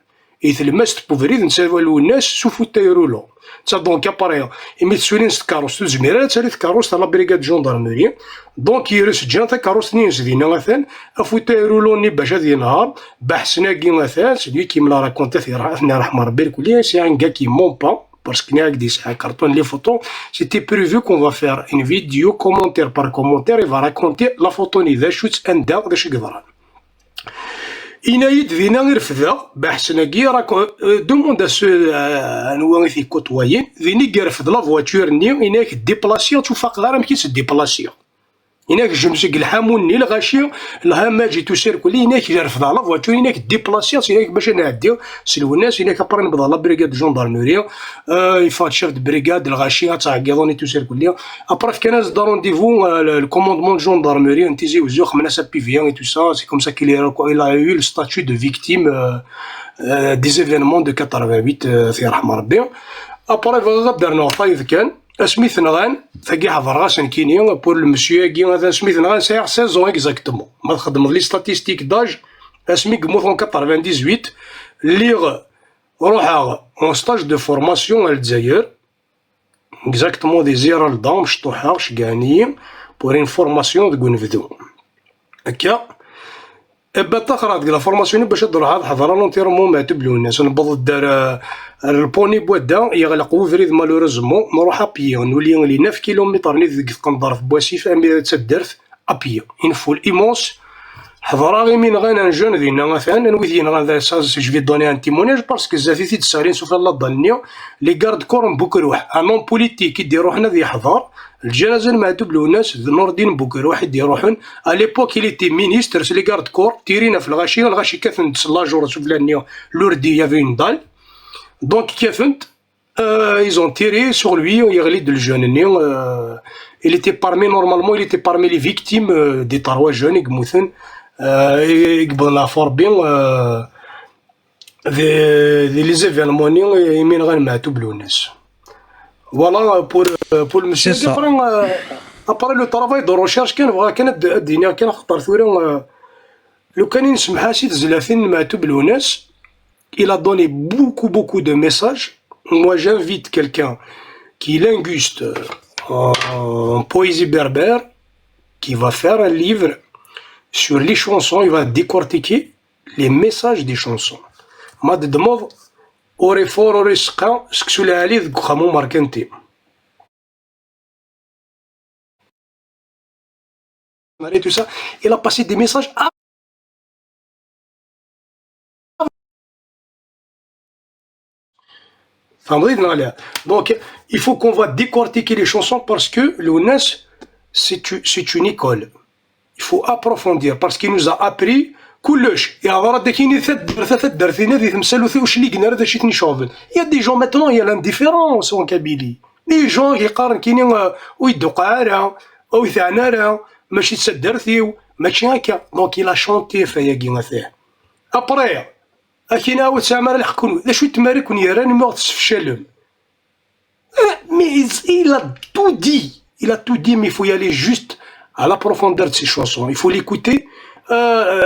يتلمس بوفريد نسالو الناس سوفو تايرولو تا دونك اباري يميت سولين ست كاروس تزميرات تالي كاروس تاع لا بريغاد جوندارموري دونك يرس جان تا كاروس نينس دينا مثلا افو تايرولو ني باش هذا ينهار بحثنا كي مثلا سيدي كي ملا راكونتي في رحمه ربي الكليه سي ان كا كي مون با parce que هكذا ساعه كارتون لي فوتو سيتي بريفو كون فا فير اون فيديو كومونتير بار كومونتير يفا راكونتي لا فوتو ني ذا شوت ان دا باش يقدر إنايد ذينا غير فذا بحثنا كي راك دوموند نوا في كوتوايين ذيني غير فذا لا فواتور ني إناك ديبلاسيو تشوف غير مكيس ديبلاسيو إناك جمسك الحامون ني الغاشي الهاماجي تسير كلي إناك غير فذا لا فواتور إناك ديبلاسيو إناك باش نعديو سلو الناس إناك ابري نبدا لا بريغاد جوندارموري يفات شيف د بريغاد الغاشي تعقيضوني تسير كلي ابري كان دا رونديفو الكوموندمون جوندارموري نتيزي وزوخ من اس بي في ان اي تو سا سي كوم سا كيل ا يو لو ستاتيو دو فيكتيم دي زيفينمون دو 88 في رحمه ربي ابري غدرنا فايض كان سميث نغان ثقي حضر غاسن كينيا بور المسيو كي هذا سميث نغان سايع 16 اكزاكتومون ما تخدم لي ستاتيستيك داج اسمي كموت 98 لي روحا اون ستاج دو فورماسيون للجزائر اكزاكتومون دي زيرا لدام شطوحا شكانيين بور ان فورماسيون دو نفذو هكا ابا تقرا ديك لا فورماسيون باش تروح هاد حضره لونتيرمون ما تبلو الناس نبض دار البوني بودا يغلق وفريد مالوريزمون نروح ابيي نولي لي 9 كيلومتر ني ديك قنطر في بواسيف امير تدرت ابيي ان فول ايمونس حضره غي من غانا ان جون دينا مثلا نويثين غادا ساز جو في دوني ان تيمونيج باسكو زافي تسالين سوف لا ضلني لي غارد كور بوكروح ان نون بوليتيك يدير روحنا ذي حضر الجنازه المعتوب له ناس نور الدين بوكروح يدير روحن اليبوك اللي تي مينيستر لي غارد كور تيرينا في الغاشي كافن لاجور سوف لاني لوردي يافي une dalle donc كافنت ils ont tiré sur lui يغلي de jeune il était parmi normalement il était parmi les victimes des 3 jeunes يقموثن يقبلنا فوربين دي لي زيفينمون يمين غير معتوب له الناس فوالا بور المسيو ابري لو طرافاي دو روشيرش كان بغا كانت الدنيا كان خطر ثورا لو كان نسمح سيد زلافين معتوب له الناس il a donné beaucoup de messages. Moi j'invite quelqu'un qui est linguiste en poésie berbère qui va faire un livre sur les chansons, il va décortiquer les messages des chansons. Ma demande aurait fort aurait sqa ce que cela allait de Khamou Markanti. Tout ça, il a passé des messages donc il faut qu'on va décortiquer les chansons parce que l'ONES c'est une école. Il faut approfondir parce qu'il nous a appris كلش يا غرا داكيني ثلاث درثينا ذي تمثالو واش اللي قلنا هذا شي تنشوفن يا دي جون ماتنون يا لانديفيرونس اون كابيلي دي جون يقارن كاينين ويدو قعاره او يثعناره ماشي تسدرثيو ماشي هكا دونك إلا شونتي فيا كيما فيه ابري اكينا عاود سامر الحكون لا شو تمارك ونيران ما تسفشلهم mais il a tout dit mais il faut y aller juste à la profondeur de ces chansons il faut l'écouter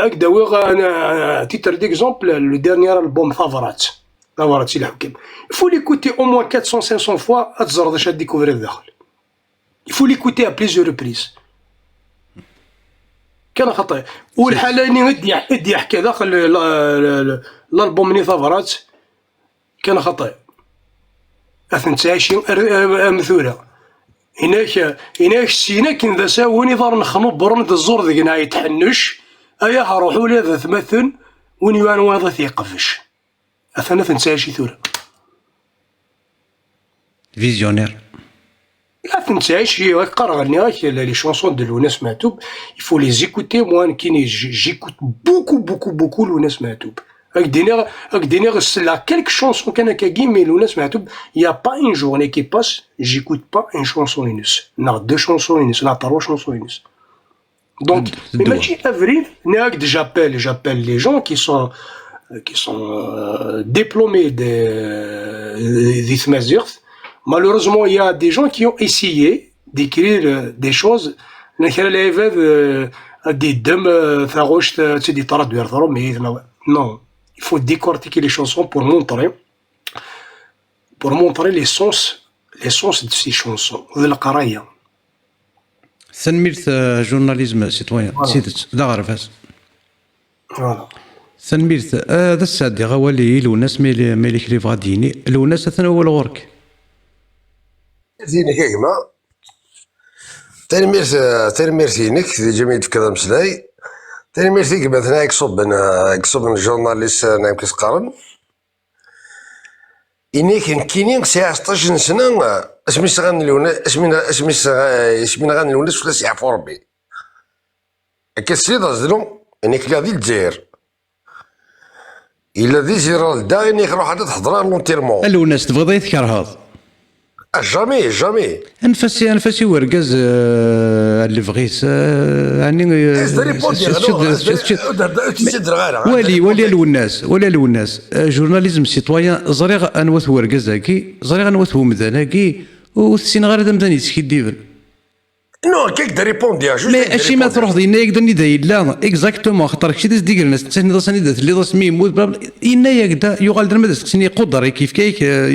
هكذا وغا تيتر ديكزومبل لو ديرنيير البوم ثغرات سي الحكم il faut l'écouter au moins 400-500 fois تزرد اش ديكوفري داخل il faut l'écouter à plusieurs reprises كان خطير والحاله اللي يحكي داخل الالبوم ني ثغرات كان خطير أثنتاشي مثورة هناك سينا كن ذا ساوني ضار نخنو برن الزور ذي قنا يتحنش أيا هروحو لي ذا ثمثن وين يوان واضا ثيقفش أثنا ثنتاشي ثورة فيزيونير. لا تنساش قرا غني لي شونسون دو لوناس معتوب يفو لي زيكوتي موان كيني جيكوت بوكو لوناس معتوب هاك لا كالك شونسون كان كاكي مي لوناس معتوب يا با اون جورني كي باس جيكوت با اون شونسون يونس نا دو شونسون يونس لا تروا شونسون يونس دونك مي ماشي افريل ناك جابيل لي جون qui sont diplômés des Tmazirt. Malheureusement, il y a des gens qui ont essayé d'écrire des choses. Des dômes, des traducteurs, mais non. Il faut décortiquer les chansons pour montrer les sens de ces chansons. De la caraya. سنميرت جورناليزم سيتويان سيدت لا غرفاس. Voilà. سنميرت هذا السادي غوالي لوناس ميلي كليف غاديني لوناس اثنا هو الغورك. زينك يا جماعة تنميرتينك دي جميع كذا مسلاي تنميرتيك مثلا يكصب الجورناليست نايم كيسقارن إنيك كينين ساعة 16 سنة اسمي سغان لونا اسمي غان لوناس ولا ساعة فوربي كسيد أزلو إنيك لا دي الجزائر إلا دي جيرال دا إنيك روح عاد تحضر لونتيرمون لوناس تبغي تكرهض جامي انفاسي ورقاز اللي بغيت يعني ولي الوناس جورناليزم سيتويان زريغ انوث ورقازاكي زريغ انوث مداناكي والسين غير هذا مدان يتكديبل نو كيك دي ريبوندي مي اشي ما تروح دينا يقدر نداي لا اكزاكتومون خاطر كشي داز ديك الناس تسني داس ندات اللي داس ميموت إنا يقدا يقال درما داس تسني قدر كيف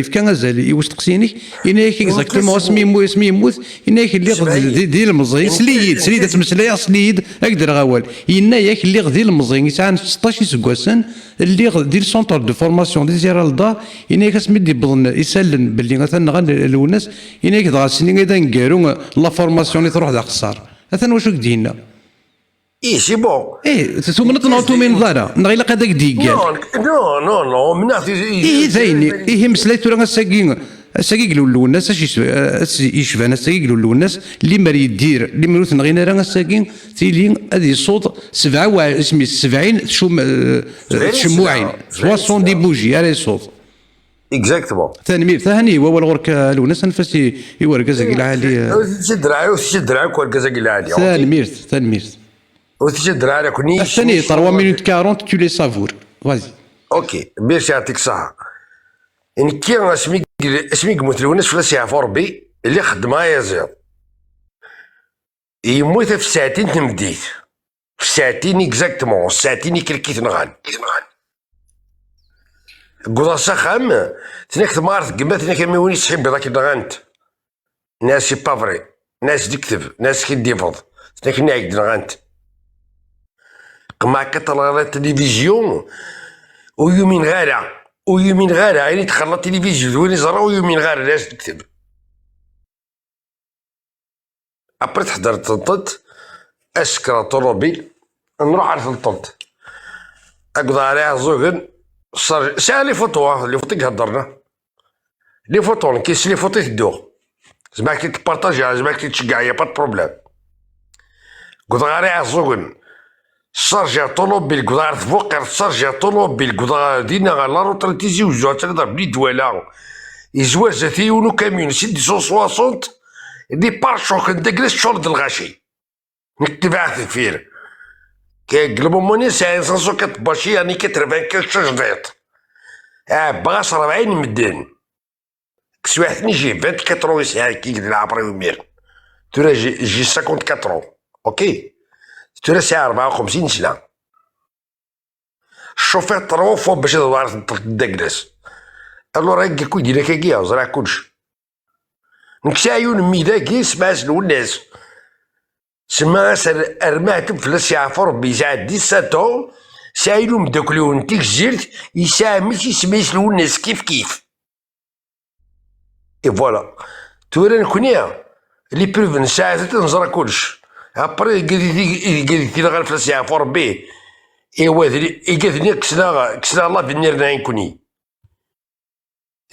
كان غزالي واش تقسيني إنا اكزاكتومون اسمي يموت إنا اللي غدي ديال المزين سليد تمسلاي سليد اقدر غوال إنا اللي غدي المزين يسعى 16 سكواسن اللي غدي سونتر دو فورماسيون دي جيرال دا إنا كاسمي دي بضن يسلن باللي مثلا غن الوناس إنا كدا سني غدا نكارو لا فورماسيون تروح ذا خسار اثنا واش دينا سي بون ثم نطلعوا من ضاره نغير لك هذاك ديكال نو من زين مسليت راه الساقي قالوا الناس اش يشبه الساقي قالوا الناس اللي ما يدير اللي ما نغينا راه الساقي تيلي هذه الصوت 70 شموعين 60 دي بوجي على الصوت اكزاكتومون تنمير ثاني هو الغرك الوناس نفسي يورقز العالي تشدرعي ورقز العالي تنمير وتشدرعي كوني الثاني 3 مينوت 40 تو لي سافور فازي اوكي باش يعطيك الصحه ان كي اسمي قمت الوناس ولا ساعه فوربي اللي خدمها يا زير يموت في ساعتين تمديت في ساعتين اكزاكتومون ساعتين كلكيت نغان قضا سخام تنك تمارت قمت تنك ميوني تحب ذاك نغانت ناس بافري ناس ديكتب ناس كيديفض تنك نعيد نغانت قما كتطلع على التلفزيون ويومين غارة يعني تخلى التلفزيون وين زرا ويومين غارة ناس تكتب ابري تحضر تنطط اسكر طوموبيل نروح على تنطط اقضى عليها زوغن صار ساعة لي فوطو هضرنا لي فوطو كيس لي فوطو تدوغ زعما كي تبارطاجيها زعما كي تشقع يا با بروبليم قضى عليها زوغن صرجع طوموبيل قضى فوق صرجع طوموبيل قضى دينا لا روتريتي زوجو تقدر بلي دوالا يزواج تيونو كاميون سيدي 160 دي بارشوك ندقلس شورد الغاشي نكتب عهد فير كيقلبو موني ساعة 160 باشي يعني 95 جديط باغاس 40 مدان كس واحد نجي 24 ساعة كي يقدر العبري ويمير تورا جي 54 اوكي تورا ساعة 54 سنة الشوفير 3 فوا باش تدقلس الو راه كي يدير كيكيا زرع كلشي نكسي عيون ميداكي سمع سلو الناس سما ارماتب في الساعة فربي ساعة 17 سايلو مداكلون تيك الزرت يساعة ماشي سما يسلو الناس كيف اي فوالا تورا نكوني لي بروف نساعد نزرى كلش ابري قالت لي غير فلاس يعفو ربي ايوا قالت لي كسنا الله في النير نكوني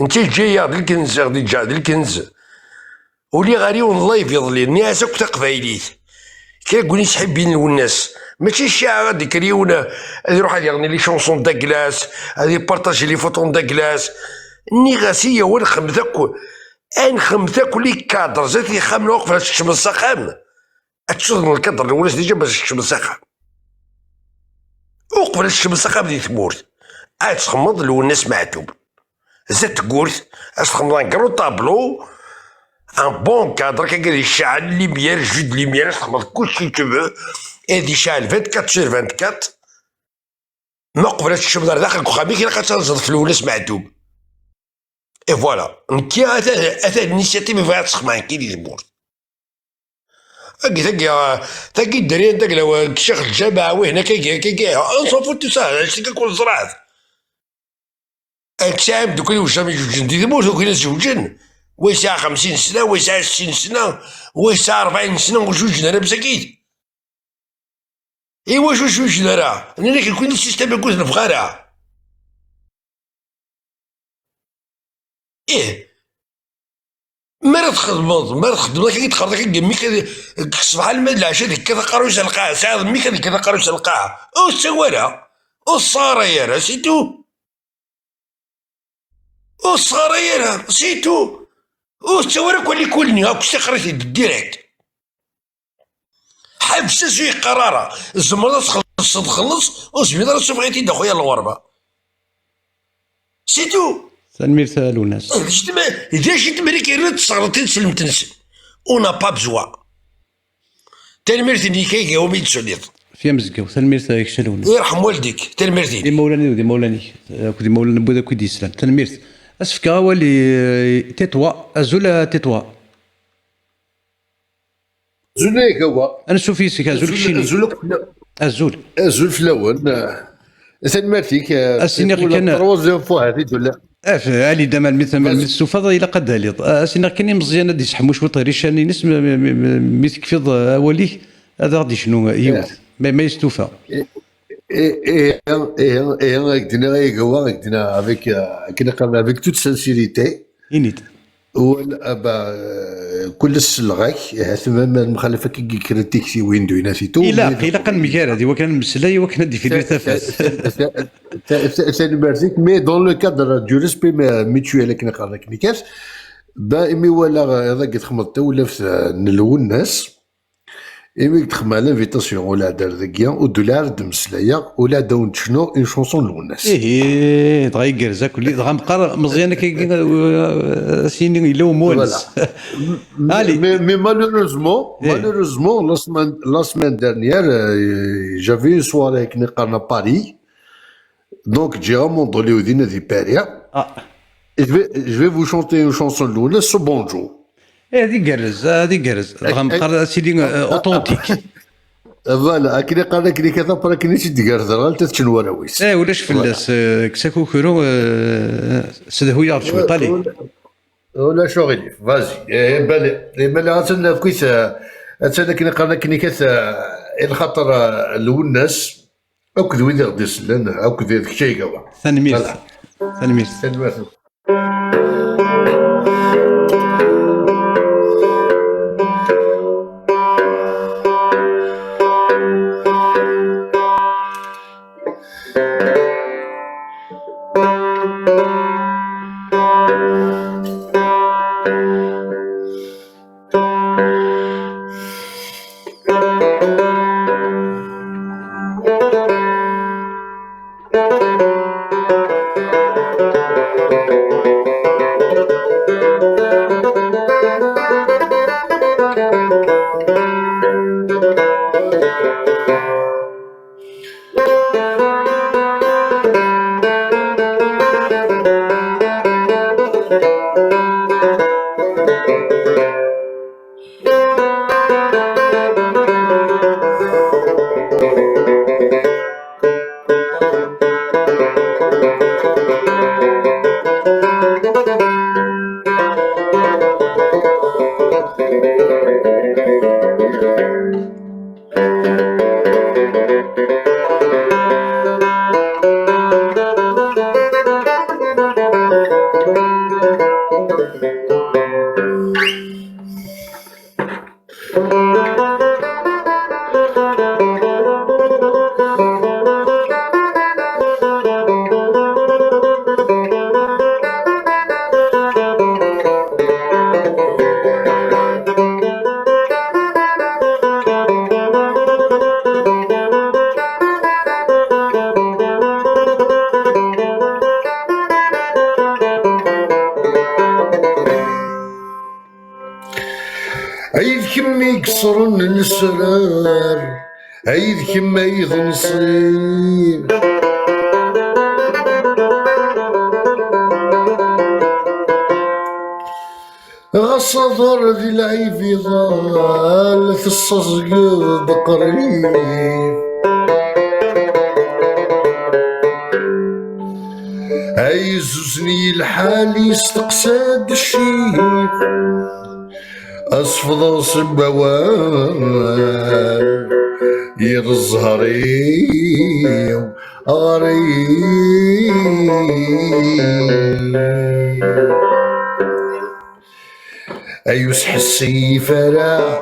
انت جايه الكنز غادي تجا الكنز ولي غاري والله يضلي الناس كنت قبايليت كيقولي تحبين الناس ماشي الشاعر غادي كريونا غادي يروح غادي يغني لي شونسون دا كلاس غادي يبارطاجي لي فوتون دا كلاس النغاسيه هو نخمتك نخمتك لي كادر زاد يخام الوقف على تكشم السخام تشوف الكادر الناس ديجا باش تكشم السخام وقف على تكشم السخام دي تمورت عاد تخمض الناس معتوب زاد تقولت اش تخمض نقرو طابلو ان بون كادر كيقال يشعل ليميير جود ليميير تخمض كلشي تبع هادي شعل 24 سور 24 ما قبل تشوف داخل كوخامي كي كتنزل في الولس معدوب اي فوالا نكي هذا الانيشيتيف فيها تسخ كي اللي يمور تاكي الدريان داك الشيخ الجامعه وهنا كي نصوفو تو سا اش كنكون زرعت اكسام دوك اللي وشام يجوجن دي يموت دوك الناس يجوجن ويسع 50 سنه ويسع 60 سنه ويسع 40 سنه وجوجن انا مساكيت ايوا جوج راه انا كنكون السيستم يكون نفغارا ما تخدم كي تخرج كي مي صباح الماء العشاء ديك كتقروش القاع ساعه مي كتقروش القاع او سوالها او الصغار يا سيتو او الصغار يا سيتو او سوالها كلني هاك استخرجت ديريكت حبس شي قراره الزمره تخلص وسبيدار بغيتي دا خويا الغربه سيتو سنمير الناس إذا شي تمريكي تصغرتين سلم تنسل اون با بزوا تنميرتي كي هو ميتسوليط في مزكاو تنمير يكشلون يرحم والديك تنميرتي دي مولاني ودي مولاني كودي مولانا بودا كودي سلام تنمير اسفكا ولي تيتوا ازول تيتوا زوليك هو انا سوفيسك ازول كشيني ازول في الاول تنمرتيك السيني كان تروزيام فوا هذه ولا علي دام مثل السوفاض الى قد هاليض سينا كان مزيان هادي يسحمو شويه ريشاني نسم ميتكفيض اوليه هذا غادي شنو يوث ما يستوفى قلنا هو قلنا افيك كنا قلنا افيك توت سانسيريتي ينيت كل السلغاك ثم المخالفه كي كريتيكسي وين دوينا في تو الا كان مكار هذه وكان مسلاي وكان دي في الارتفاع ثاني مارسيك مي دون لو كادر دو ريسبي ميتويال كنا قالنا كنيكاس دائما ولا هذا كتخمض ولا نلو الناس إيمي تخمم لانفيتاسيون ولا دار ذكيا ودولار دمسلايا ولا داون شنو اون شونسون لوناس دغا يكرزا كلي دغا مقار مزيان كي سيني الا مونس مي مالوروزمون لا سمان دارنيير جافي سواري كنا قالنا باري دونك جي غاموندو لي ودينا دي باريا je vais vous chanter une chanson de Louna, ce bonjour. هذه قرز دغا مقار سيدي اوتونتيك فوالا كي قال لك كذا برا كي نشد قرزه غالت تشنو وراويس ولاش فلاس كساكو كرو سدهو يعرف شوي طالي ولا شغل فازي بالي غاتسنى كويس اتسنى كي قال لك كاس الخطر الوناس اكد وين غادي يسلن اكد ذاك الشيء كوا ثاني يكسرن السرار عيد كما يضنصير غصدر ذي العيب يضال في الصزقد قريب عايزوزني الحال يستقساد الشيب أصفض صبوان يرزهري غريب أيوس حسي فرا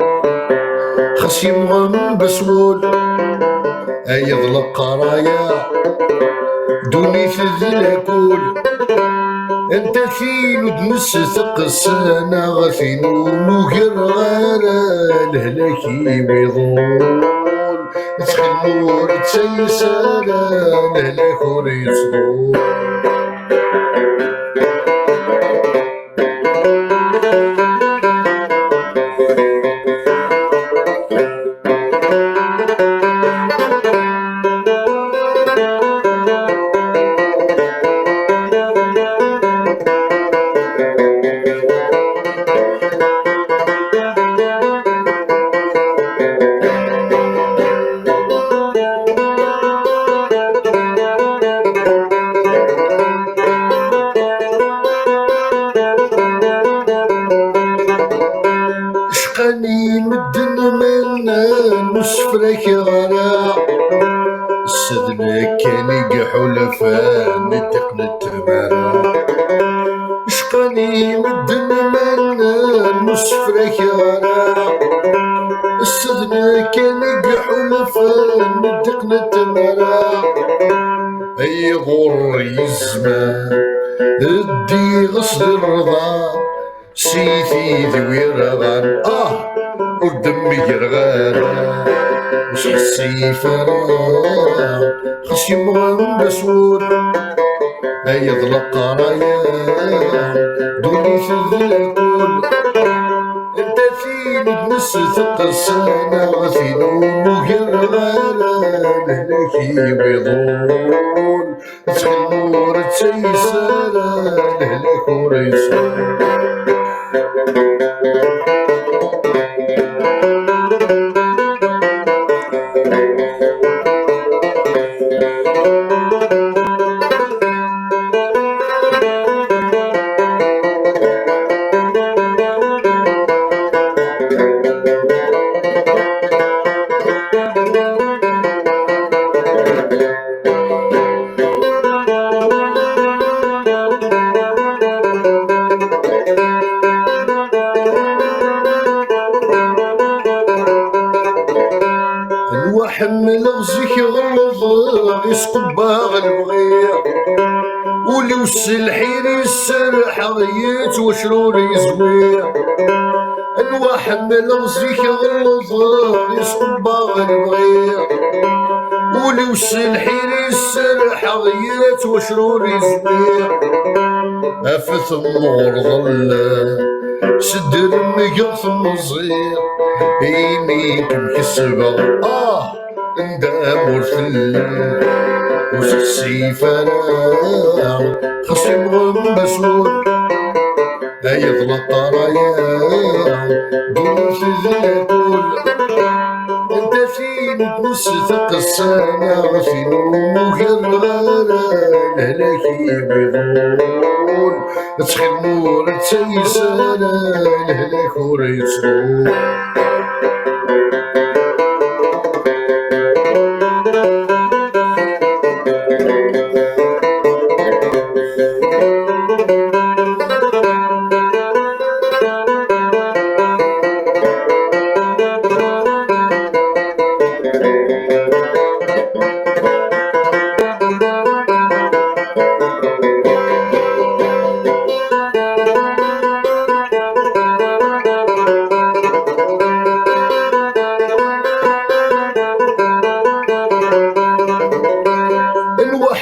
خص يمغم بسول أيضلق قرايا دوني في الكل انت فين ودنس ثقسنا غفين ونوقر غارة الهلاكي ويضون تخل نور تسيسانا الهلاك وريصدون شقاني مدن منا نسفرك غرا السدنا كان يقحول فان ندق نتبارا شقاني مدن منا نسفرك غرا السدنا كان يقحول فان ندق نتبارا اي غور يزمان ادي غصب الرضا سيفي ذوي رغان ودمي يرغان وش السيف رغان خص يمغن بسود يضلق رايا دوني في الكل انت فين تنس ثقسانا غفين ويرغان لهلاكي ويضون تخل نور تسيسانا لهلاك وريصون حمل غزيك غلظ يسقب باغ البغية ولي والسلحين يسرح غيت وشرور يزوية انوا حمل غزيك غلظ يسقب باغ البغية ولي والسلحين يسرح غيت وشرور يزوية افث النور ظلا سدر مقف مزير يميك مكسبة ندام ورثل وسقسي فراغ خص يمغم بسود يضلق رايا دون في الكل انت فين تنس ثقسانا غفين ومغير غارة الهلاكي بيضون تخيل نور تسيسانا الهلاك وريصون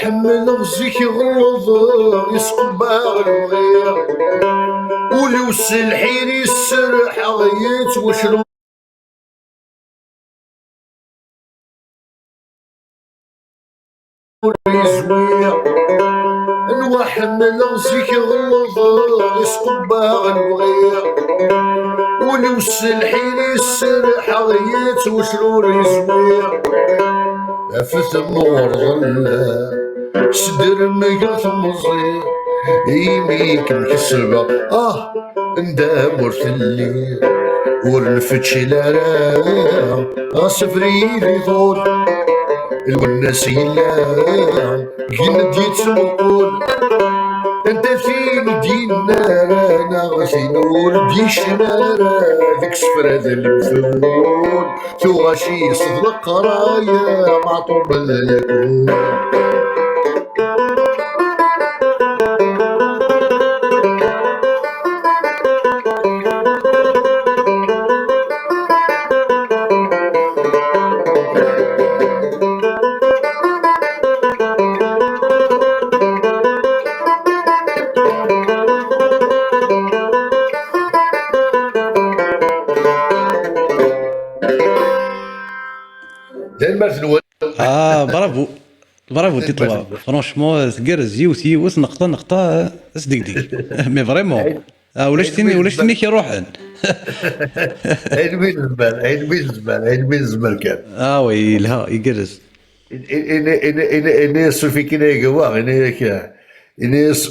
حمل غزيك غلظ يسقب باغ البغية ولي والسلحين يسرح غيت وشرو زوير نوحمل غزيك غلظ يسقبا غنبغير ونوصل حين السرح غيات وشرور زوير عفت النور ظلا صدر مقاط مزير يميك مكسبة ندامر الليل ورنفتش لارا غصفري لي طول الوناس يلا جند يتسوقون انت فين دينا انا غسينور ديش نارا ذيك سفر هذا المفهول تو غاشي صدق قرايا مع طوب اللاكون برافو برافو تيطوا فرونشمون تقرز يوت نقطه صدق مي فريمون ولاش تاني كيروحن عين بين الزمان كان وي لا يقرز انا صوفي كنا يقوا انا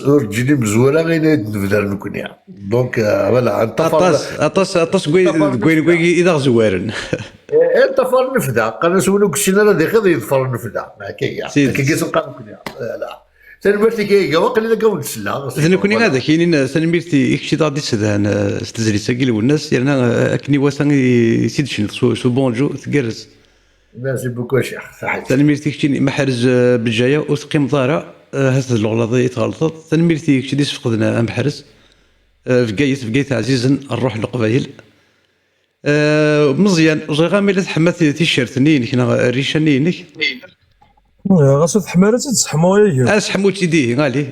رجلي مزوره غير نبدا نكون دونك فوالا اطاس كوي اذا زوارن الطفر نفدا قال سولو كشينا لا ديخ يظفر نفدا ما كيس نلقى لا تنبرتي كيقوا قال لك ونسلا انا كوني هذا كاينين سنميرتي يكشي غادي تسدهن استزري ساكيل والناس يعني اكني واسان يسيد شنو سو بونجو تقرز ميرسي بوكو شيخ صحيح سنميرتي كشي محرز بالجايه وسقيم ضاره هذا الغلاظه يتغلطت سنميرتي كشي ديس فقدنا محرز في قايت عزيزا نروح للقبايل مزيان غير ملي تحمات تيشيرت نينك الريشه نينك غاسو تحمارات تسحموا اسحموا تيدي غالي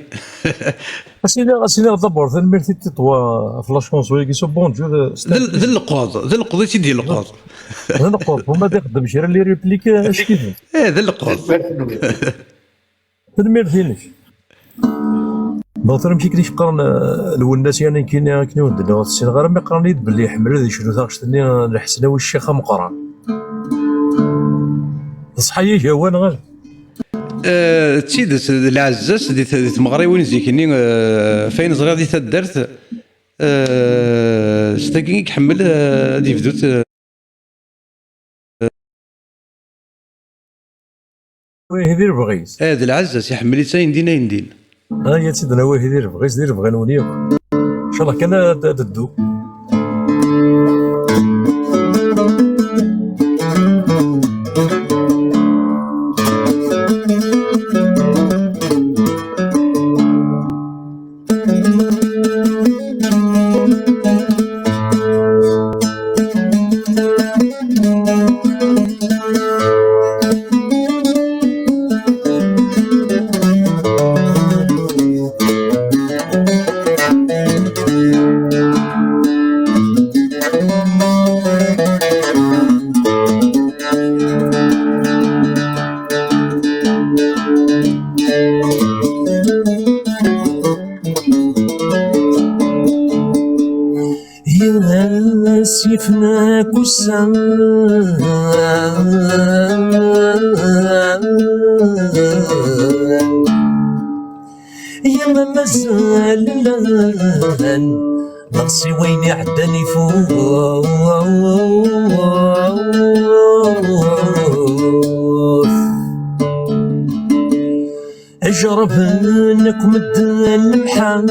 اسيني غدبر ثنميرتي تطوا فلاشونس ويكي سو بونجو ذل القوض تيدي القوض ذل القوض هما تيخدم شي لي ريبليك اش كيف ذل القوض ثنميرتي نيش بطل مشي كيفاش قرن الوناس يعني كاين ودنا السين غير ما قرن يد باللي حمل هذه شنو تاغشتني الحسنه والشيخه مقران صحيه جوان غير تسيدت العزاز دي تمغري وين زيكني فين صغير دي تدرت ستاكي كحمل دي فدوت يدير بغيس هذا العزاز يحمل يتساين دينا يندين يا سيدي انا واه يدير بغيس دير بغانوني ان شاء الله كان تدو سيفناك والسم يا ما مازال نقصي وين عداني فوق اجرب انك مدن المحال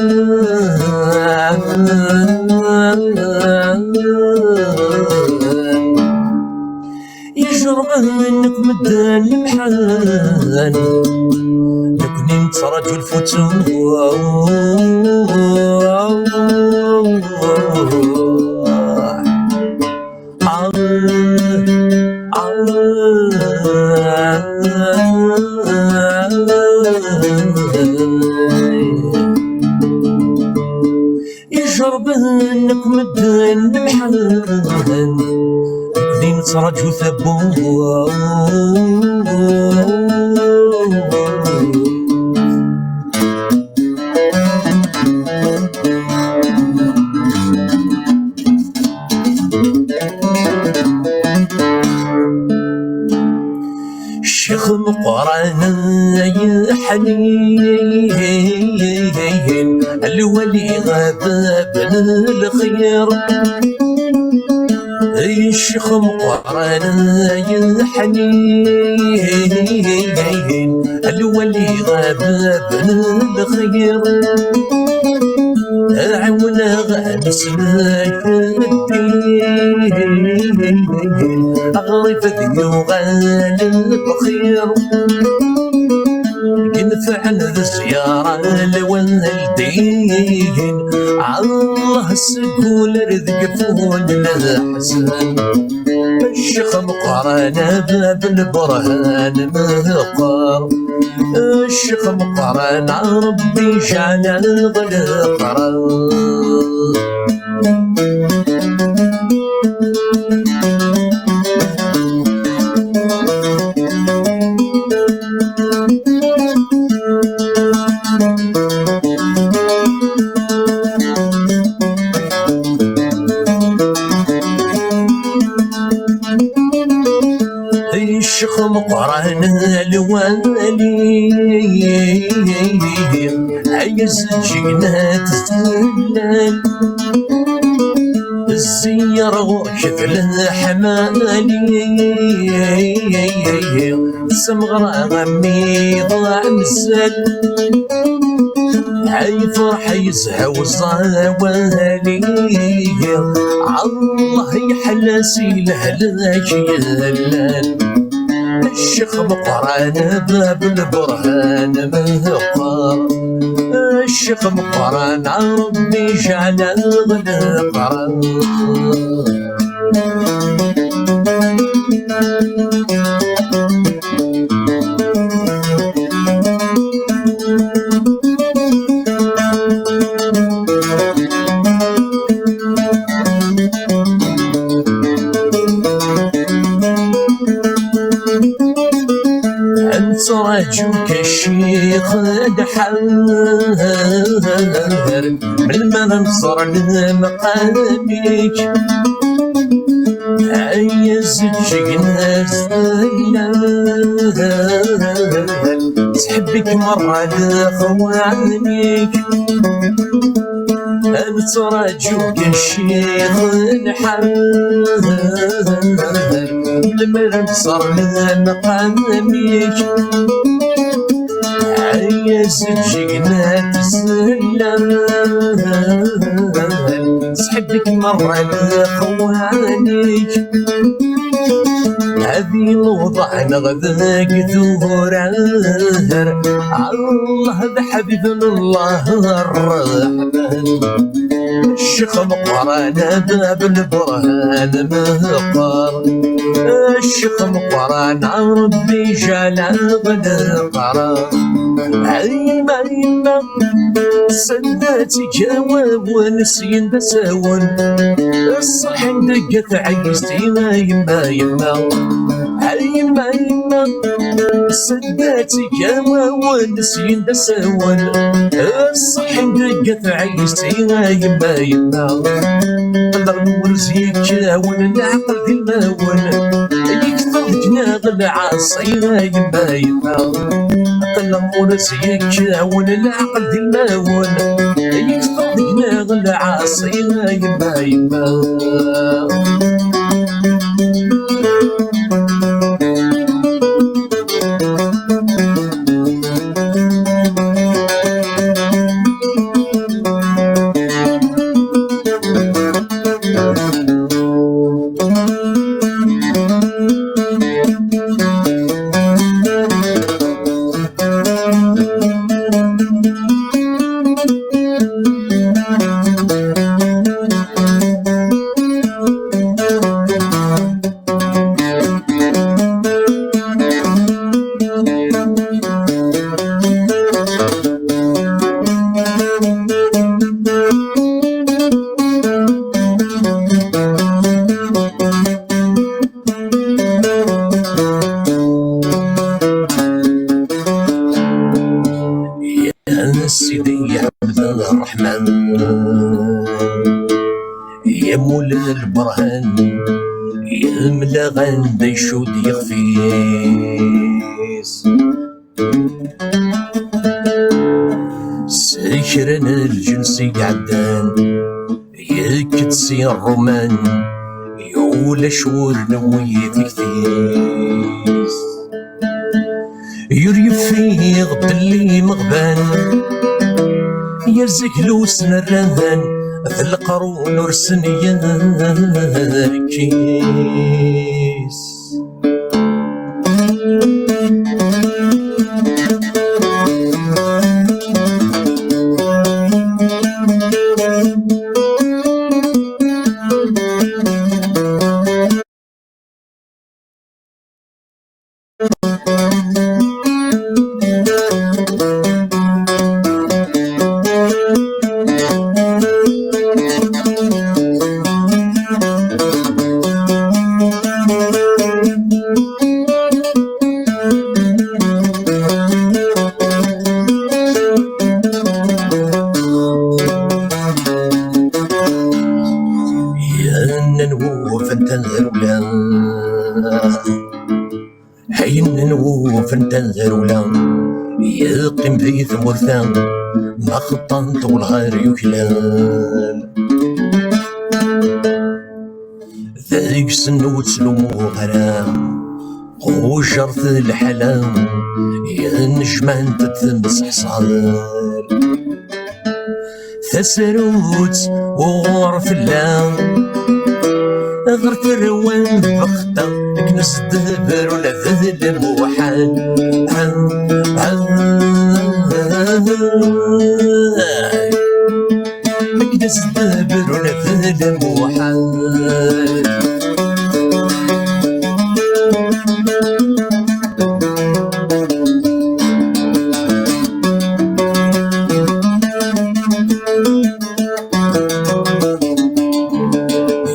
يجرب انك مدن المحال لكني انت رجل فتوح يجرب انك مدن المحال لكني انت رجل ثبوح الشيخ مقرانا يا حنين الولي غاب الخير الشيخ مقرانا يا حنين الولي غاب الخير عونا غنسلك الدين أغرف ذيو غالب بخير ينفعنا ذا الزيارة لوالدين الله سقول رزق فون الحسن الشيخ مقرانا باب البرهان مهقر الشيخ مقرانا ربي جعل الغلقران الشيخ مقرانا الوالي عيز جينات الزلال الزيارة وشكل حمالي سمغرى غمي ضاع مزال هاي فرح يزهى وزاوالي الله يحلاسي لهلاك يهلال الشيخ مقرانا باب البرهان مهقر الشيخ مقرانا ربي جعل الغلقران راجوك الشيخ دحر من ما ننصر لمقامك عيز جينا تحبك مرة لخوانك أنت راجوك الشيخ دحر لما ننصر لمقامك عيز جينا تسلم تحبك مرة لخوانك هذه الوضع نغذاك ثورة الله ذا حبيب الله الرحمن الشيخ مقرانا باب البرهان مهقر الشيخ مقرانا ربي جعل الغلقران عيما يما سداتي جواب ونسين دساون الصح دقت عيزتي ما يما يما عيما يما سداتي جواب ونسين دساون الصح دقت عيزتي ما يما يما الغنور زيك جاون العقل دي الماون يكثر جناغ العاصي ما يما يما الغنور زيك جاون العقل دي الماون يكثر جناغ العاصي ما يما يما سيدي عبد الرحمن يا مولا البرهان يا ملا غندي شود يخفي كرن الجنس يعدان يكتسي الرومان يولى شور نوي تكتيس يريفيغ باللي مغبان يرزق لوسن الرذان في القرون ورسن ياكيس تنزرولا يقيم ذي ثمرثان ما خطان طول غير يكلان ذيك سنو تسلمو غرام وجرت الحلام يا نجمان تتمس حصال ثسروت وغرف اللام غرت الروان بخطا كنس الدبر ولا ذهل الموحل كنس الدبر ولا ذهل الموحل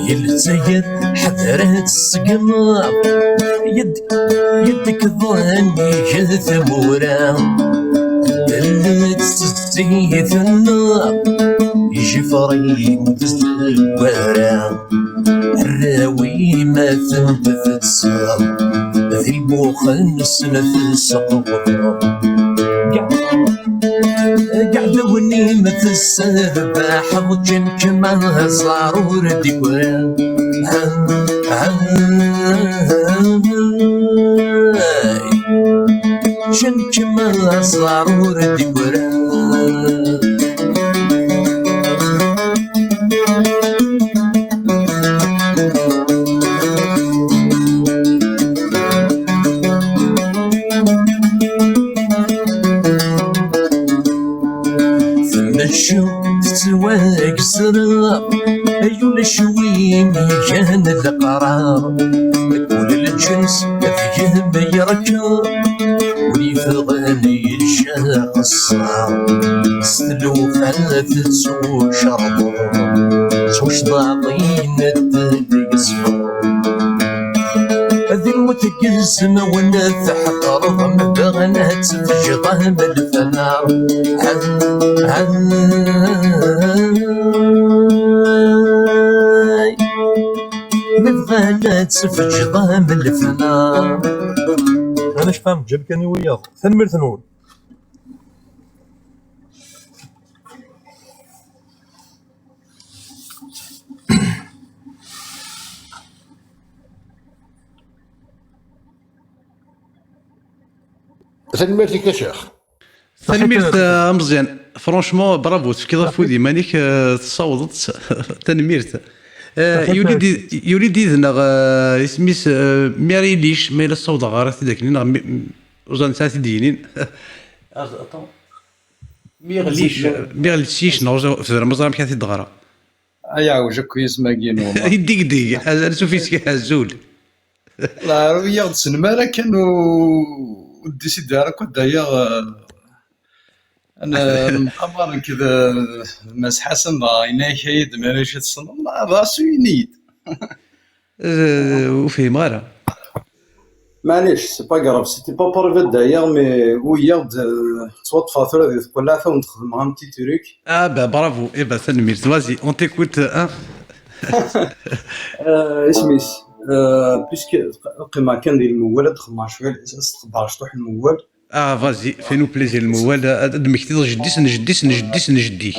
يلتزيد حذرت السقمار يدك ظني كثمورا دلت الزيت النار يجي فريم تزورا الراوي ما تنبث السار ذي المخنس نفس قوة قاعدة ونيمة السرباح وجن كمان صارور ديكورا جن كمان صارور ديكورا تواك سراب أيولا شويم كان القرار كل الجنس فيه ما يركب ويفغني الشاق الصار ستلوفات تسو شربو توش ضاطين الدنيا صفر هذي المتقسم وانا تحت رضم بغنات في جضام الفنار بغنات في جضام الفنار انا اش فاهم جاب كاني وياه ثنمير ثنول تنميرتك يا شيخ تنميرت مزيان فرونشمون برافو تفكير فودي مانيك تصوضت تنميرت يولي ديدنا اسميس ميري ليش ما الا الصوت غارت ذاك وزان ساعات دينين ميغليش نوزو في رمضان كانت الدغرا ايا وجهك يسماكين والله يديك ديك هذا سوفيسكي هزول لا رويا تسنمارا كانوا وديسي دارك ودايا انا مقمر كذا مس حسن راينا كيد مانيش تصنم راسو ينيد وفي مارا معليش سي با غراف سيتي با بارفيت دايا مي ويا توطفى ثلاثه ديال الكلاثه ونخدمها متي توريك برافو ايبا تنميرت فازي اون تيكوت اسميس بيسك قيمة كان ديال الموال دخلنا شويه الاساس تخبر شطوح الموال فازي فينو بليزير الموال ادمك تيض جديس نجديس نجديس نجديك.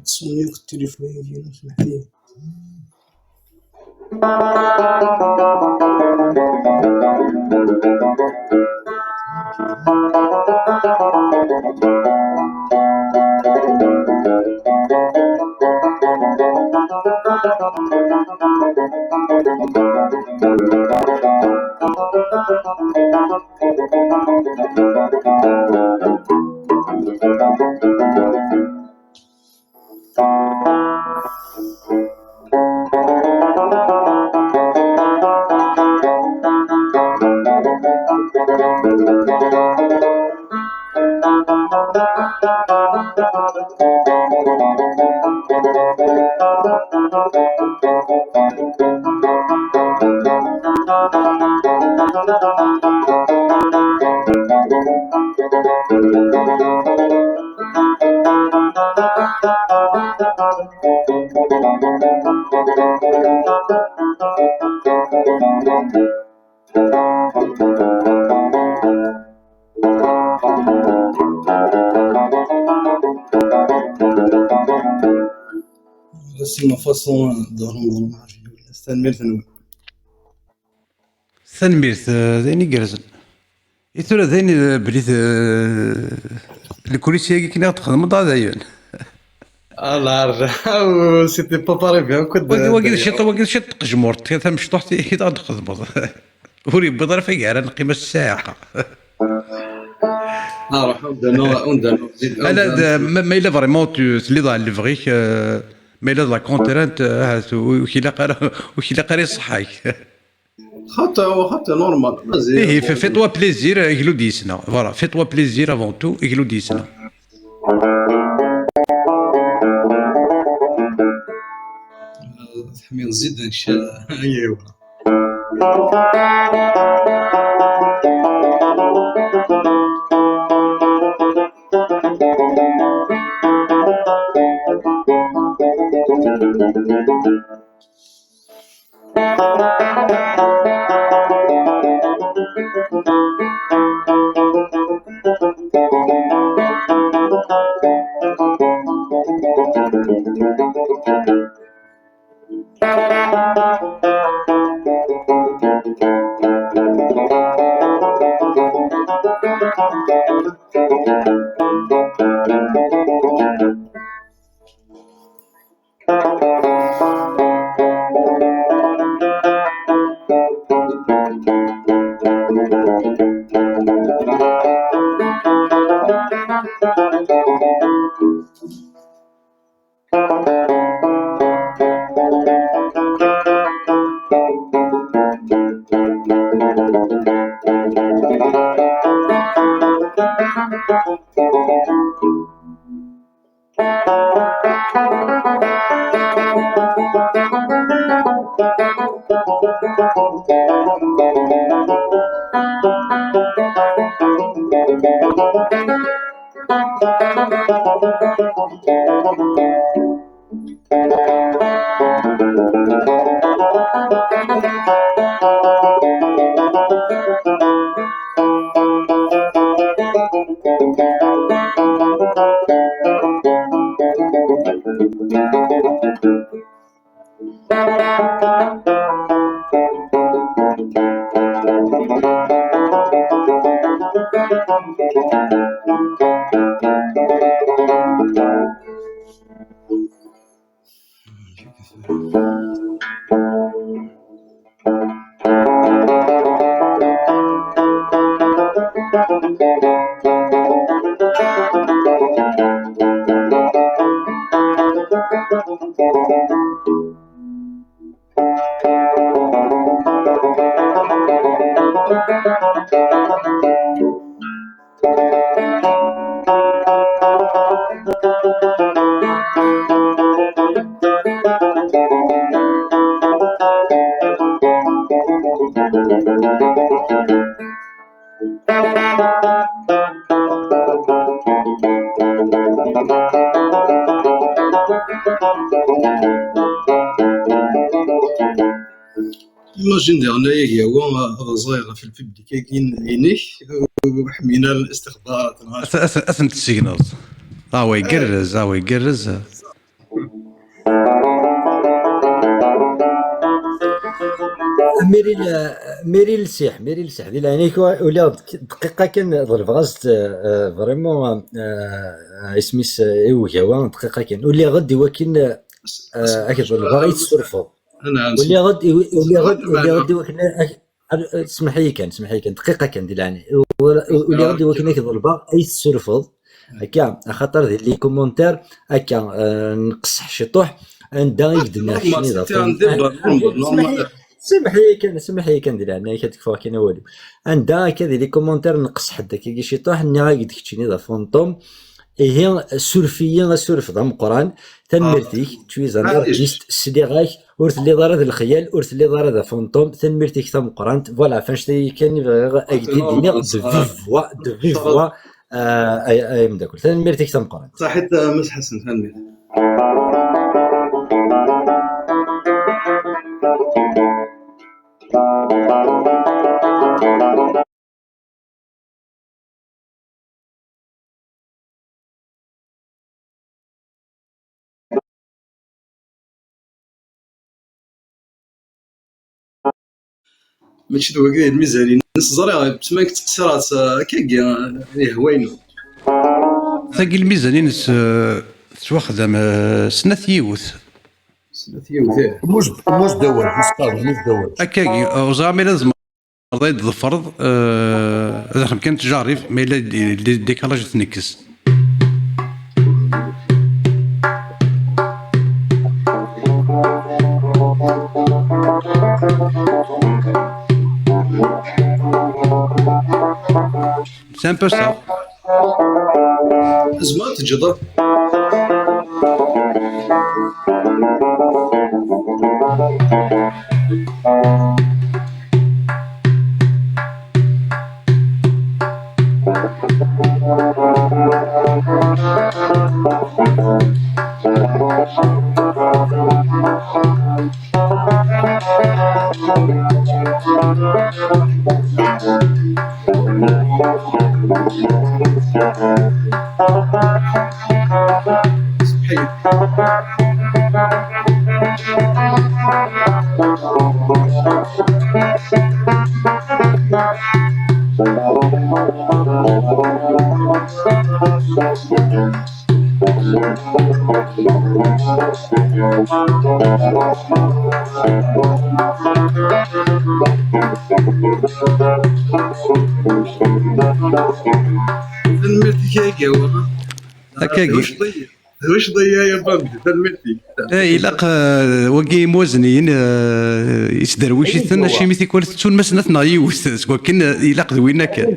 صونيك التليفون ديالو سمح لي. C'est ma façon de rendre hommage. استنمرت نقول ثنميرت ذيني قرزن يثور ذيني بريث الكوليسيا كنا تخدم ضايعين. الله سيتي با باري بيان كنت وقيل شي تقجمورت ثم شطحتي تخدم وري بضر في قال قيمه الساعه. روح وندنا انا ما الا فريمون تلي ضاع اللي فغيك ما الا لا كونترانت وكيلا قاري صحاك خاطر نورمال ايه في توا بليزير يقولوا ديسنا فوالا في توا بليزير افون تو يقولوا ديسنا. تحمي نزيد نشا ايوا Imagine dernier هو غزاير في الببليك كاين عينيك وحمينا الاستخبارات اثنت السيجنالز هو يقرز ميريل السيح ديال عينيك ولا دقيقه كان ضرب غاز فريمون اسميس ايوغاوا دقيقه كان واللي غادي ولكن اكيد باغي تسرفو واللي غادي ولكن اسمح لي كان دقيقه كان ديال عيني واللي غادي ولكن كضربه اي تسرفو هكا خاطر ديال لي كومونتير هكا نقصح شطوح عندها يقدنا شنو سمح لي كان ديال عنا كتكفى كاين والو عندها كذا لي كومونتير نقص حدا كي شي طاح ني غادي تكتشيني ذا فونتوم هي سورفيه سورف ذا القران تنمرتيك تويز انارجيست سليغاك ورث اللي دار هذا الخيال ورث اللي دار هذا فونتوم تنمرتيك ثم القران فوالا فاش كان اكيد ديني دو فيفوا اي مداكل تنمرتيك ثم القران صحيت مس حسن تنمر ماشي دو كاع الميزانين الناس زريعه تماك تقصيرات كاع هواينو ثقيل الميزانين تواخدم سنة يوث موش دول هكاكي وزعما لازم ضيد الفرض اذا كانت تجارب ما الا ديكالاج تنكس C'est un peu ça. زمان تجدر واش ضيا يا بامدي تنمرتي الا وكي موزنين يسدرويش ثنا شي ميتي كول تون مسنتنا يوث ولكن الا قدوينا كان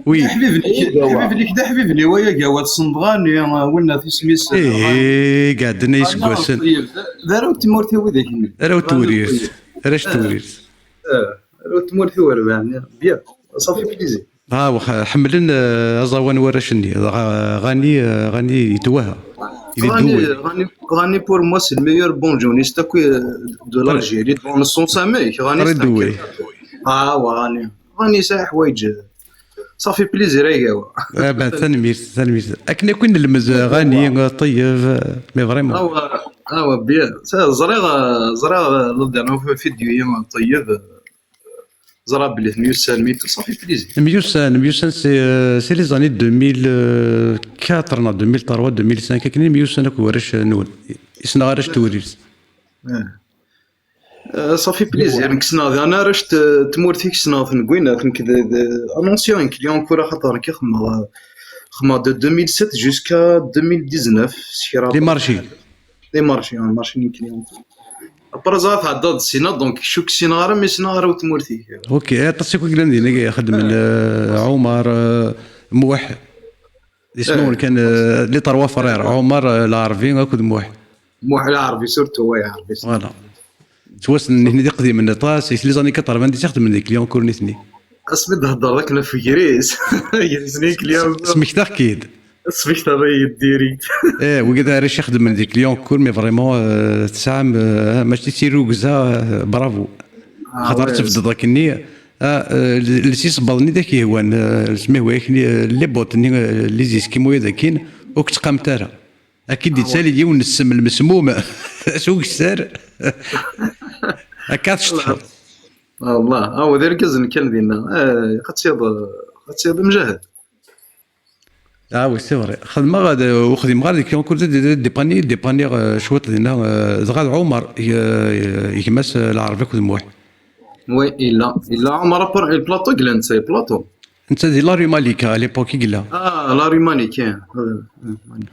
وي حبيبني كدا حبيبني ويا قاوات الصندغاني ولنا في سميس قعدنا يسكوسن دارو تمورتي وذاك راهو توريث راش توريث راهو تمورتي وربان بيان صافي بليزي حملن أزوان ورشني غني يتوها غاني بور موا سي الميور بونجونيست دو لالجيري دون سون سامي غاني غاني ساعة حوايج صافي بليزير ايوا تنمير اكن كون نلمز غني طيب مي فريمون بيان زرا لدنا في فيديو طيب زرا بلي 100 متر صافي بليزير 100 سي لي زاني 2004 2003 2005 كاين 100 سنه كورش نول اسنا غارش توريس صافي بليزير نكسنا انا رشت تمورتي كسنا نقوينا كذا انونسيون كليون كره خاطر كي خما دو 2007 جوسكا 2019 سيرا لي مارشي كليون برزات عدد السنة دونك شوك سينارا مي سينارا وتمورتي اوكي تصيكو كلاندينا يخدم عمر موح شنو كان لي طروا فرير عمر العربي اكد موح العربي سورتو هو عربي فوالا توسن هنا دي قديم من طاس لي زاني 80 تخدم من كليون كورنيتني اسمي تهضر لك انا في جريس يزني كليون اسمك تاكيد اسمك تبي ديريكت وكذا راه يخدم من ديك اليوم كور مي فريمون تسعه ماشي تيرو كزا برافو خاطر تفضل ذاك النيه اللي تيصبرني داك يهوان سميه هو لي بوتني لي زيسكيمو ذاكين وكت قامتارا اكيد يتسالي ديون السم المسموم سوق السار هكا تشطح والله هو ذا الكزن كان دينا خاص مجاهد وي سي فري خدمه غادا وخدم غادي كي نكون ديباني شوط لنا زغاد عمر يكمس العربي كل موح وي الا عمر البلاطو قلنا سي بلاطو انت دي لاري ماليكا ليبوكي قلا لاري ماليكا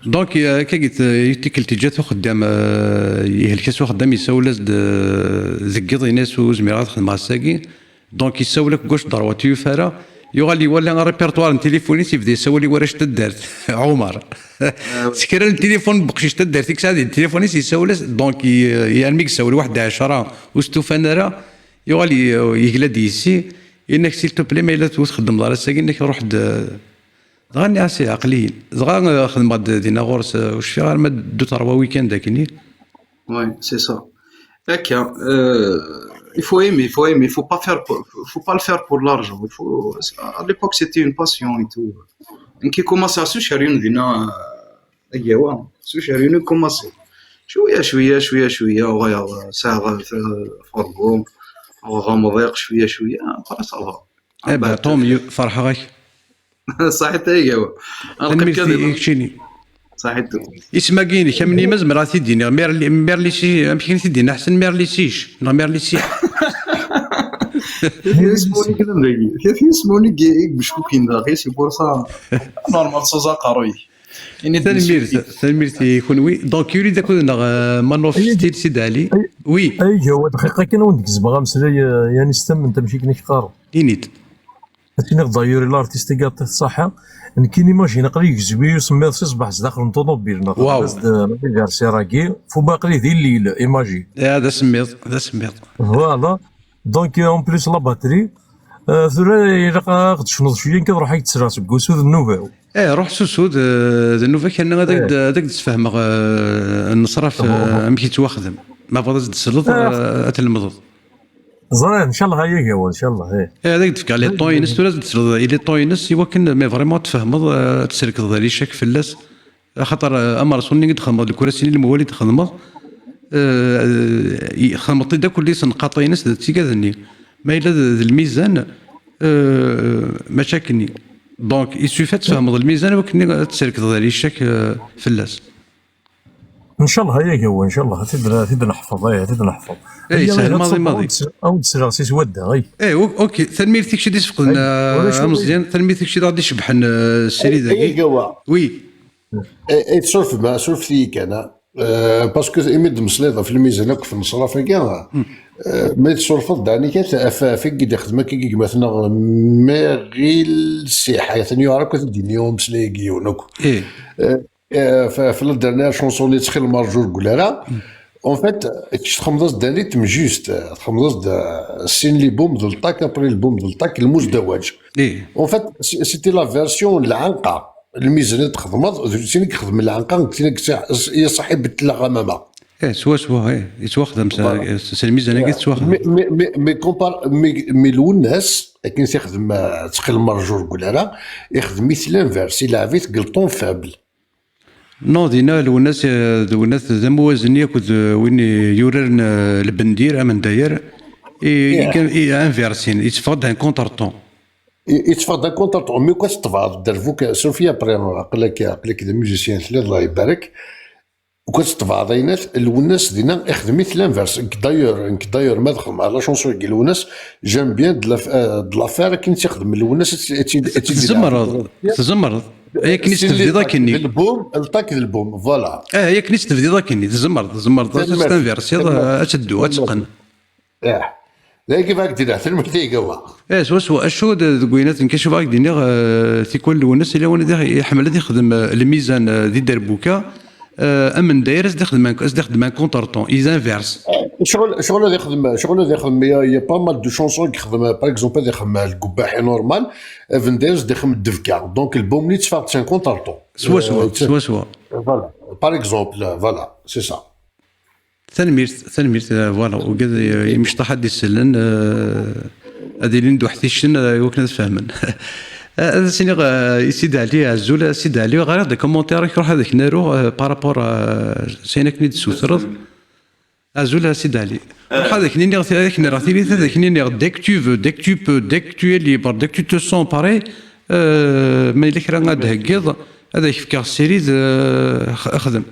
دونك كي قلت يتيك التجات وخدام يهلكس وخدام يسولز زقيض ناس وزميرات خدمه الساقي دونك يسولك كوش درواتي فارا يغالي ولا ريبرتوار تليفوني تيبدا يسولي ورا شتا دارت عمر سكر التليفون بقشي شتا دارت ديك الساعه التليفوني يسولس دونك يعني يسولي واحد 10 وستوفان راه يغالي يقلد يسي انك سيل تو بلي ما الا تخدم دار الساكن انك روح غاني عسي عقليين زغا خدمه دينا غورس واش فيها ما دو تروا ويكاند داكني وي سي سا هكا il faut pas le faire pour l'argent. À l'époque c'était une passion et tout. Donc il commence à se chercher دينا ايوا سو chercher commencer شويه وغير ساعه فرقوم غامضيق شويه خلاص صافا توم فرحه غاك صحيت ايوا انا صحيت اسمها كاين كمني مزمر تيديني ميرليسي يمكن تيدينا احسن ميرليسيش ميرليسي اسموني كذا داكي اسموني بشكوكين داغي سي بور سا نورمال سوزا قروي يعني تنمير يكون وي دونك يريد يكون مانوف ستيل سيد علي وي هو دقيقه كاين وندك زبغا مسلا يعني ستم انت ماشي كنيك قارو ينيت هاتيني ضايوري لارتيست كاط الصحه كاين ايماجين قري يكزبي يسمى صباح داخل الطوموبيل ناقص غارسي راكي فو باقي ذي الليل ايماجين هذا سميط فوالا دونك اون بليس لا باتري ثورا الا شنو شويه كنروح يتسرع سكوسود النوفا روح سوسود النوفا كان هذاك تفهم النصراف مشي تواخدم ما بغاش تسلط تلمض زين ان شاء الله هاي هو ان شاء الله هذاك تفكر على طوينس لازم تسلط الى طوينس يمكن مي فريمون تفهم تسلك ذلك شك فلاس خاطر امر سوني تخدم الكراسي الموالي تخدم خدمتي داك اللي سنقاطينس تيكاذني ما الا الميزان مشاكلني دونك يسوفات تفهم الميزان ولكن تسلك ذلك الشك فلاس ان شاء الله هاي هو ان شاء الله تبدا نحفظ اي سهل ماضي او تسرع سي سوده اوكي تلميذك شي تفقدنا مزيان تلميذك شي غادي يشبحن السيري داكي وي سولف فيك انا باسكو يمد مسليطه في الميزان في النصراف كاع ما يتصرفض دعني كيف كي خدمه كي مثلا ما غير السياحه ثاني يعرف كديني يوم مسلاقي ونك في الدرنا شونسون اللي تخيل مرجور قول لا اون فيت كي تخمض داني تم جوست تخمض السين لي بوم دو الطاك ابري البوم دو الطاك المزدوج ايه اون فيت سيتي لا فيرسيون العنقه الميزانيه تخدم سيني كخدم العنقه هي صاحبه الغمامه ايه سوا ايه يتواخدم سي الميزانيه كي تتواخدم. مي كومبار مي الوناس كي يخدم تقل مرجور ولا يخدم مثل لانفيرس الا عفيت قلطون فابل. نو دينا الوناس ذا موازن ياكل وين يوررن البندير امن داير كان انفيرسين يتفقد ان كونتر طون يتفقد ان كونتر طون مي كاش تفاض درفوك سوفيا بريمون قلك ذا ميوزيسيان الله يبارك وكنت تفاضينات الوناس دينا يخدم مثل لانفيرس دايور ما دخل مع لا شونسون ديال الوناس جام بيان د لافير كي تخدم الوناس تزمرض هي كنيت تفديضا كني البوم الطاك البوم فوالا هي كنيت تفديضا كني تزمرض تنفيرس اشدو اتقن لا كيف هاك دير حتى المرتي قوا سوا شو دوينات نكشف هاك دينا في كل الوناس اللي وانا يحمل يخدم الميزان دي دربوكا امن داير يخدم كونتر طون ايزانفيرس شغل يخدم يا با مال دو شونسون يخدم باغ اكزومبل يخدم القباحي نورمال افنديرز يخدم الدفكا دونك البوم نيت فاق سان كونتر طون سوا فوالا باغ اكزومبل فوالا سي سا تنميرت فوالا وقد يمشطح حد يسلن هذه اللي ندو حتيشن وكنا تفهمن هذا سيني سيد علي عزول سيد علي غير هذا كومونتير يروح هذاك نارو بارابور سينا كني تسوترض عزول سيد علي روح هذاك نيني هذاك نراتي هذاك نيني ديك تو فو ديك تو بو ديك تو ليبر ديك تو تو سون باري ما يلك راه غادهكض هذا يفكر السيري خدم.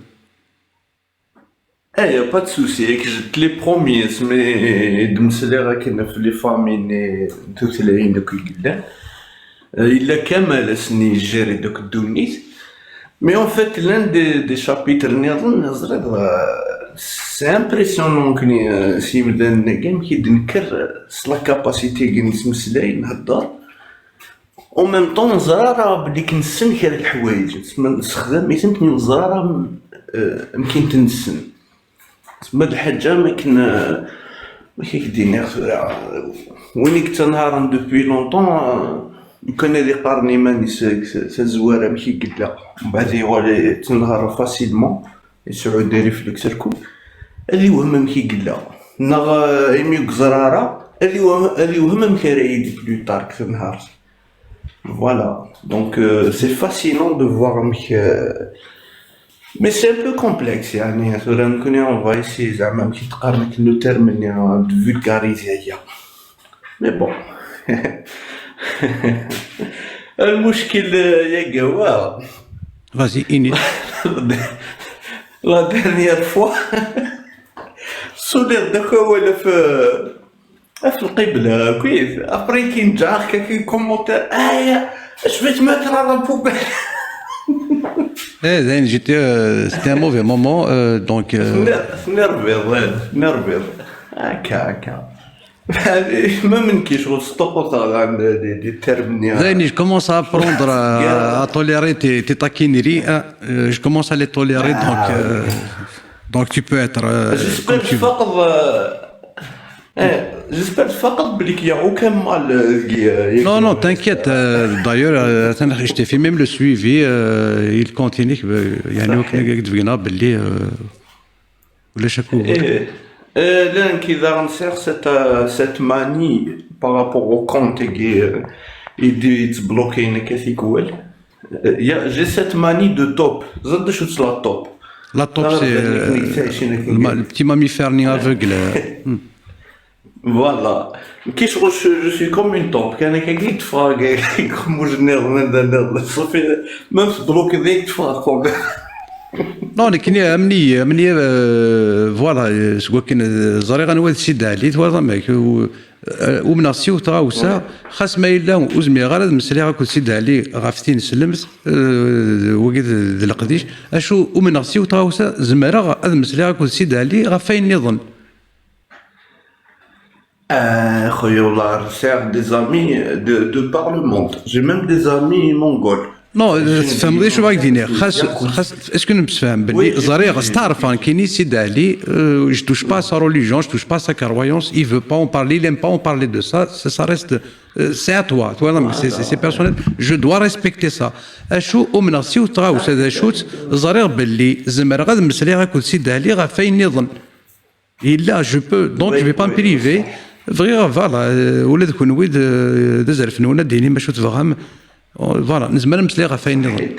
ايه با تسوسي جبت لي بروميس مي دمسلي راه كاين في لي فامين توتلاين دوك الكلام إلا كمال سني جيري دوك الدونيت مي اون فيت لان دي شابيتر نظن زرد سي امبرسيونون كني سي مدان كاين كي نكر لا كاباسيتي كي نتمسلاي نهضر او ميم طون زراره بلي كنسن كاع الحوايج نستخدم ميتني نزراره يمكن تنسن تما الحاجه ما كيديني وين كنت نهار دوبوي لونطون كان اللي قارني ماني سزواره ماشي قلت لا من بعد يولي تنهار فاسيلمون يسعود دي ريفلكس الكل اللي وهم كي قلا نغ يمي زراره اللي وهم كرايد بلو طارك في النهار فوالا دونك سي فاسينون دو فوار مك مي سي ان بو كومبلكس يعني راه نكون اون فاي سي زعما كي تقارن كنو تيرميني دو فولغاريزي هي مي بون المشكل يا قوا غازي اني لا ديرنيير فوا سولير داك ولا في القبله كويس ابري كي نجا هكا كي كومونتير اش بغيت ما ترى لا بوبال زين c'était un mauvais moment donc نرفض هكا ما منكي شغل ستوب عند دي تيرميني زين je commence à apprendre à tolérer tes taquineries je commence à les tolérer donc tu peux être comme tu veux. J'espère فقط بلي يا aucun mal. Non, t'inquiète. D'ailleurs, je t'ai fait même le suivi. Il continue. يعني وكنا دفقنا باللي ولا شكو. L'un qui a lancé cette manie par rapport au compte qui est bloqué j'ai cette manie de top. Zad شو la top. La top c'est le petit mammifère ni aveugle. Voilà. Je suis comme une top. Quand il y a des fois, comme je n'ai même bloqué des fois comme. Non, لكن مني فوالا سوا كان زري غنواد سيد علي تواضع معك ومناسيو تغاوسا خاص ما الا وزمي غير مسلي غاكل سيد علي غافتين سلمت وقيت ذا القديش اشو ومناسيو تغاوسا زمرا هذا مسلي غاكل سيد علي غافين نظن. خويا والله سير des amis de par le monde. J'ai même des amis mongols. نو تفهم شو باغي ديني خاص اسكو نفهم باللي زريغ تعرف كاين سيد علي je touche pas à sa religion, je touche pas à sa croyance, il veut pas en parler, il aime pas en parler de ça, ça reste c'est à toi, c'est personnel, je dois respecter ça. اشو ومناسي وتغاوس هذا شوت زريغ باللي زمر غاد مسلي غاكل سيد علي غا فاين يظن الا جو بو دونك جو في با بريفي فغير فوالا ولاد كونوي دزر فنونه ديني باش تفهم فوالا نزمر مسلي غا فاين يظن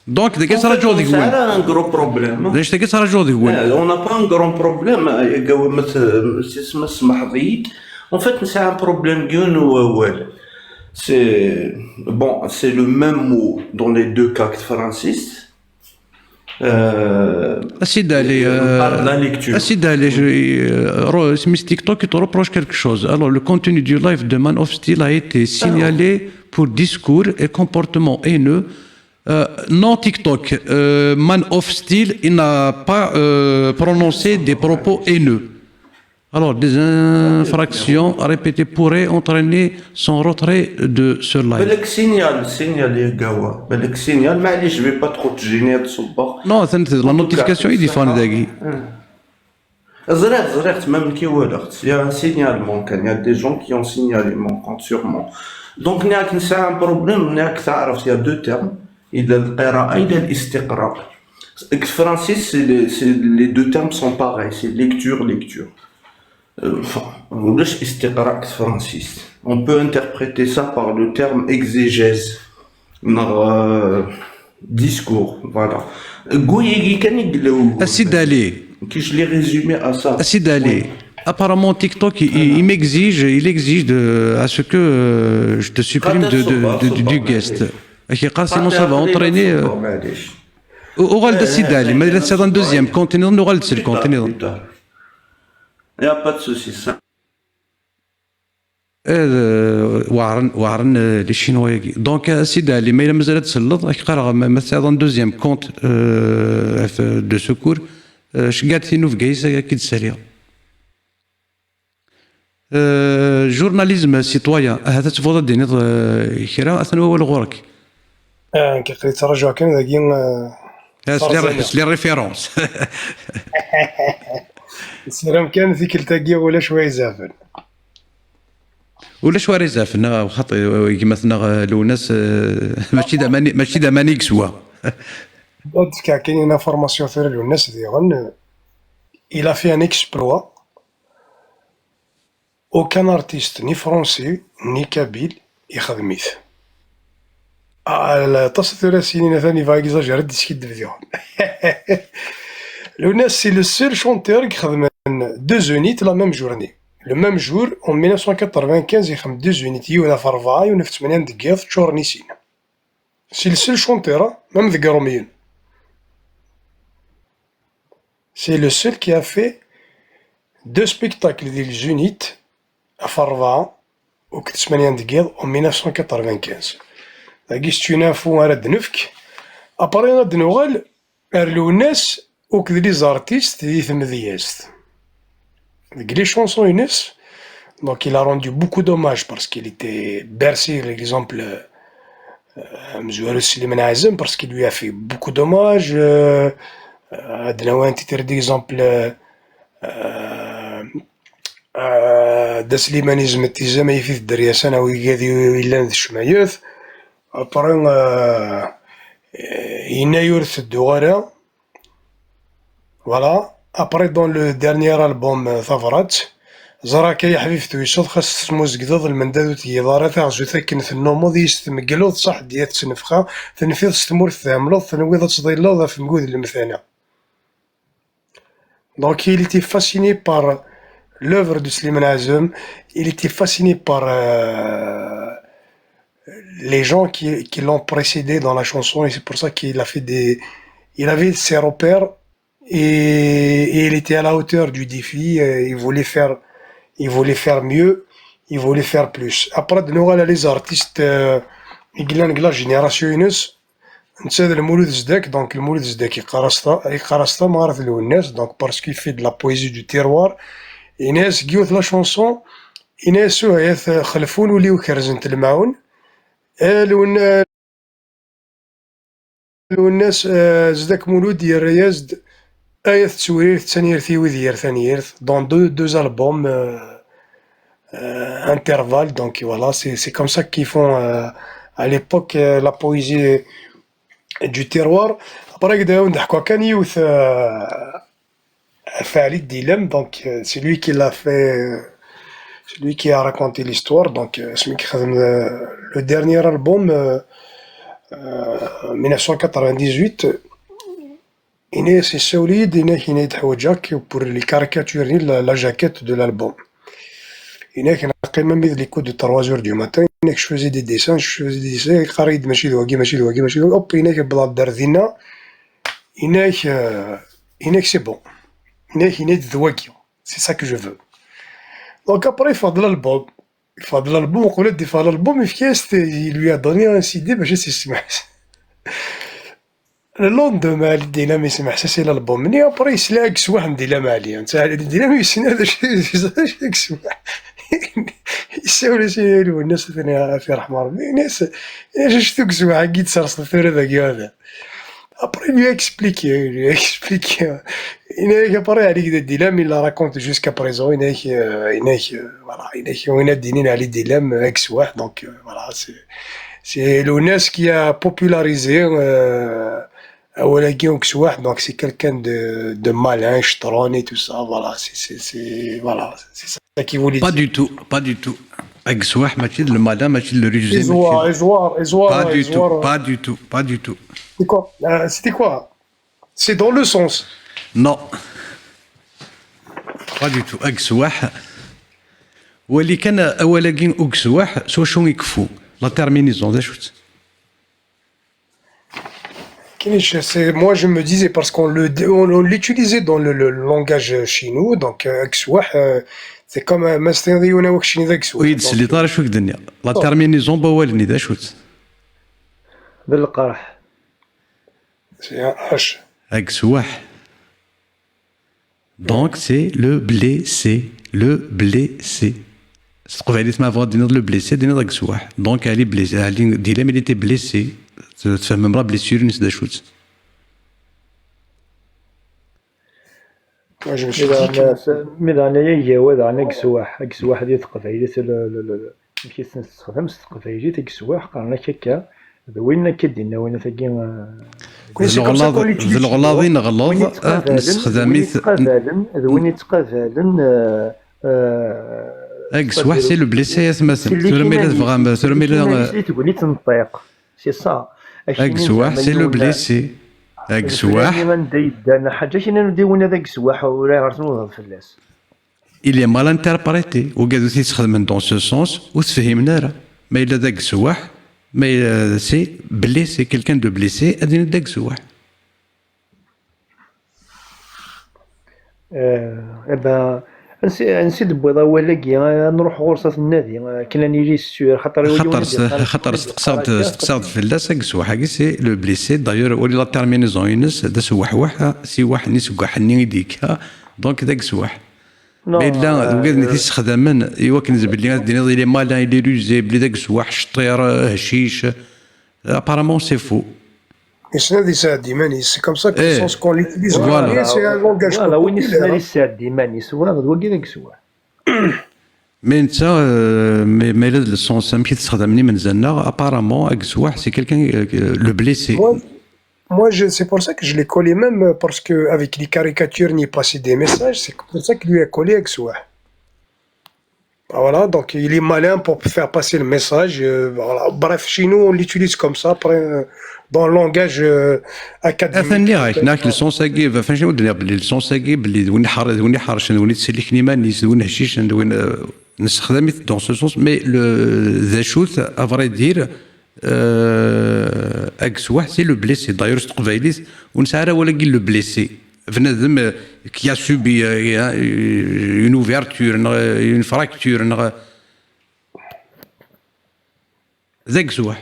دونك داك صرا جو ديك وين un gros problème. ليش داك صرا جو ديك وين On n'a pas un grand problème. اسمح لي. En fait, c'est un problème c'est bon, c'est le même mot dans les deux cas Francis. Acide allez, sur TikTok, il te reproche quelque chose. Alors, le contenu du live de Man of Steel a été signalé pour discours et comportement haineux. Non TikTok, Man of Steel, il n'a pas prononcé des propos haineux. Alors, des infractions répétées pourraient entraîner son retrait de ce live. بالك signal يا قوا بالك signal معليش je vais pas trop te gêner تصبر. Non, la notification est différente d'agui. زرعت même كي ولغت. Il y a un signalement كان. Il y a des gens qui ont signalé mon compte sur moi. Donc ناك نسا un problème ناك تعرف il y a deux termes. إذا القراءة إذا الاستقراء. Francis les deux termes sont pareils, c'est lecture. ولاش استقراء فرانسيس on peut interpréter ça par le terme exégèse discours voilà قوي كان يقلو السيد علي كي je l'ai résumé à ça السيد علي apparemment TikTok il exige à ce que je te supprime du guest sinon ça va entraîner وغالد السيد علي ما c'est un deuxième contenu وغالد c'est le contenu. Il n'y a pas de souci, ça. وعرن لي شينوا دونك سيدي اللي ما مازال تسلط قرا مثلا ان دوزيام كونت دو سكور شقاتينو في كايس كي تسالي جورناليزم سيتويان هذا تفضل ديني كرا اثنو هو الغورك كي قريت تراجع كان ذاكي سلي ريفيرونس السلام كان ذيك التاقيه ولا شويه زافن ولا شويه زافن خاطر كيما ثنا لوناس ماشي دا مانيك سوا دونك كاينين انفورماسيون ثير لوناس ديالن il a fait un exploit aucun artiste ni français ni kabyle يخدميت تصثير سنين ثاني فا اكزاجير ديسكي ديالهم Lounas, c'est le seul chanteur qui a fait 2 unités la même journée. Le même jour, en 1995, il a fait 2 unités, il a fait 4 et 8 دقيقة تشور نيسين. C'est le seul chanteur, même de Garomion. C'est le seul qui a fait 2 spectacles des unités à faire 4 و 8 دقيقة en 1995. C'est une info à Radnufk. Après, on a de Noël, Lounas, ou que les artistes disent les chansons Younes, donc il a rendu beaucoup d'hommages parce qu'il était bercé, par exemple, Mzouar Slimane Azem, parce qu'il lui a fait beaucoup d'hommages. Un titre d'exemple d'Aslimanisme Tizem et Fith Dariasana ou Yadi Ilan Shmayuth. Après, il y a eu Douara. Voilà. Après, dans le dernier album Thavarat, زراك يا حبيبتي يصد خاص تسموز قداد المندادو تيضارة تعزو ثاكن في النومو يستمقلوض صح ديال تسنفخا تنفيض ستمور ثاملوض تنويض تصديلوض في مقود المثانة. Donc il était fasciné par l'œuvre de Slimane Azem, il était fasciné par les gens qui l'ont précédé dans la chanson et c'est pour ça qu'il a fait il avait ses repères et il était à la hauteur du défi, il voulait faire mieux, il voulait faire plus. Après de nous les artistes la génération Younes نتساد المولود زداك دونك المولود زداك يقراستا مغارث الناس دونك باسكو في de la poésie du terroir ناس كيوث لا شونسون ناس خلفون وليو كرزنت المعون والناس زداك مولود يزد آية تسويرت ثانيرثي وذير ثانيرث دون deux albums intervalles, donc voilà, c'est comme ça qu'ils font à l'époque la poésie du terroir. Après يبداو نضحكوا كان يوث Farid Dilem, donc c'est lui qui l'a fait, c'est lui qui a raconté l'histoire, donc celui qui a fait le dernier album 1998. C'est solide, il est Jack pour les caricatures, la jaquette de l'album. Il est même mis les coups de 3 heures du matin, je faisais des dessins, قريد ماشي ذوقي hop il est بلا دردينا il est c'est bon. Il est ذوقي, c'est ça que je veux. Donc après il fait de l'album, on connaît des fois l'album il lui a donné un CD باش يسمع. Le lendemain الدينامي يسمع سي l'album مني après يسلاق سواح نديلام عليه نتا الدينامي يسنى هذا الشيء يسمع يساول شي والناس ثاني في رحمه ربي الناس شفتو كسواح كي تصرص الثوره ذاك هذا. Après, il lui a expliqué. Il a parlé avec des dilemmes, il la raconte jusqu'à présent. Il a donné les dilemmes avec soi. Donc, voilà, c'est l'ONES qui a popularisé donc c'est quelqu'un de malin, chetron et tout ça. Voilà, c'est ça qu'il voulait dire. Pas du tout. Agsouah, machid le malin, machid le rusé. Pas du tout. C'était quoi? C'est dans le sens. Non. Pas du tout. Agsouah. واللي كان أولا كين أكسواح شو يكفو لا terminaison ذا شوت. Moi je me disais parce qu'on l'utilisait dans le langage chinois, donc agsouah c'est comme un مستندي وانا وكشني ذاك سوا. ويد اللي طار شو الدنيا لا terminaison بوالني ذا شوت. بالقرح. C'est un H. Agsouah. Donc c'est le blessé. تقف عليه تسمع فغاد دينا لو بليسي دينا Agsouah. Donc elle est blessée. Dilem il était blessé. تفهم مرا بليسير نس دا شوت. ماذا أنايا يجاوز عن أكسواح ديال التقبايلات كيف تستخدم التقبايلات أكسواح قالنا هكا وين كدينا وين ثقي الغلاظ نغلظ نستخدميت وين يتقابلن أكسواح سي لو بليسي مثلا ترميلا فغام ترميلا تقولي تنطيق سي صا أكسواح سي لو بليسي أكسواح حاجه شي نديون هذاك السواح ولا غرسنو فلاس il est mal interprété وقادو تيستخدم dans ce sens وتفهمنا راه ما إلا ذاك السواح ما سي بليسي quelqu'un de blessé ادينا ذاك السواح. نسيت بوضا ولاكي نروح غرصة النادي كنا نيجي السير خاطر استقصاد فلاس أكسواح هاكي سي لو بليسي دايور ولي لا تيرمينيزون ينس دا سواح سواح ني سواح ني يديك دونك داك سواح مي لا وقاد تيستخدم ايوا كنزبل لي دينا لي مالان لي روزي بلي داك سواح شطير هشيش ابارامون سي فو. C'est comme ça que le sens qu'on l'utilise. C'est un langage mais ça, mais le sens qui تستخدم من زنا apparemment أكسواح c'est quelqu'un le blessé. Moi, c'est pour ça que je l'ai collé même parce que avec les caricatures, il passait des messages. C'est pour ça qu'il lui a collé Agsouah. Voilà, donc il est malin pour faire passer le message. Voilà. Bref, chez nous, on l'utilise comme ça. Après, dans le langage académique. أثني غايك ناك السونس أجي فاش نقول لك بلي السونس أجي بلي وين حارش وين تسلك نيمان وين هشيش وين نستخدم dans ce sens mais le the truth à vrai dire Agsouah c'est le blessé d'ailleurs c'est قبايليت ونسعى ولا قيل le blessé بنادم qui a subi une ouverture une fracture Agsouah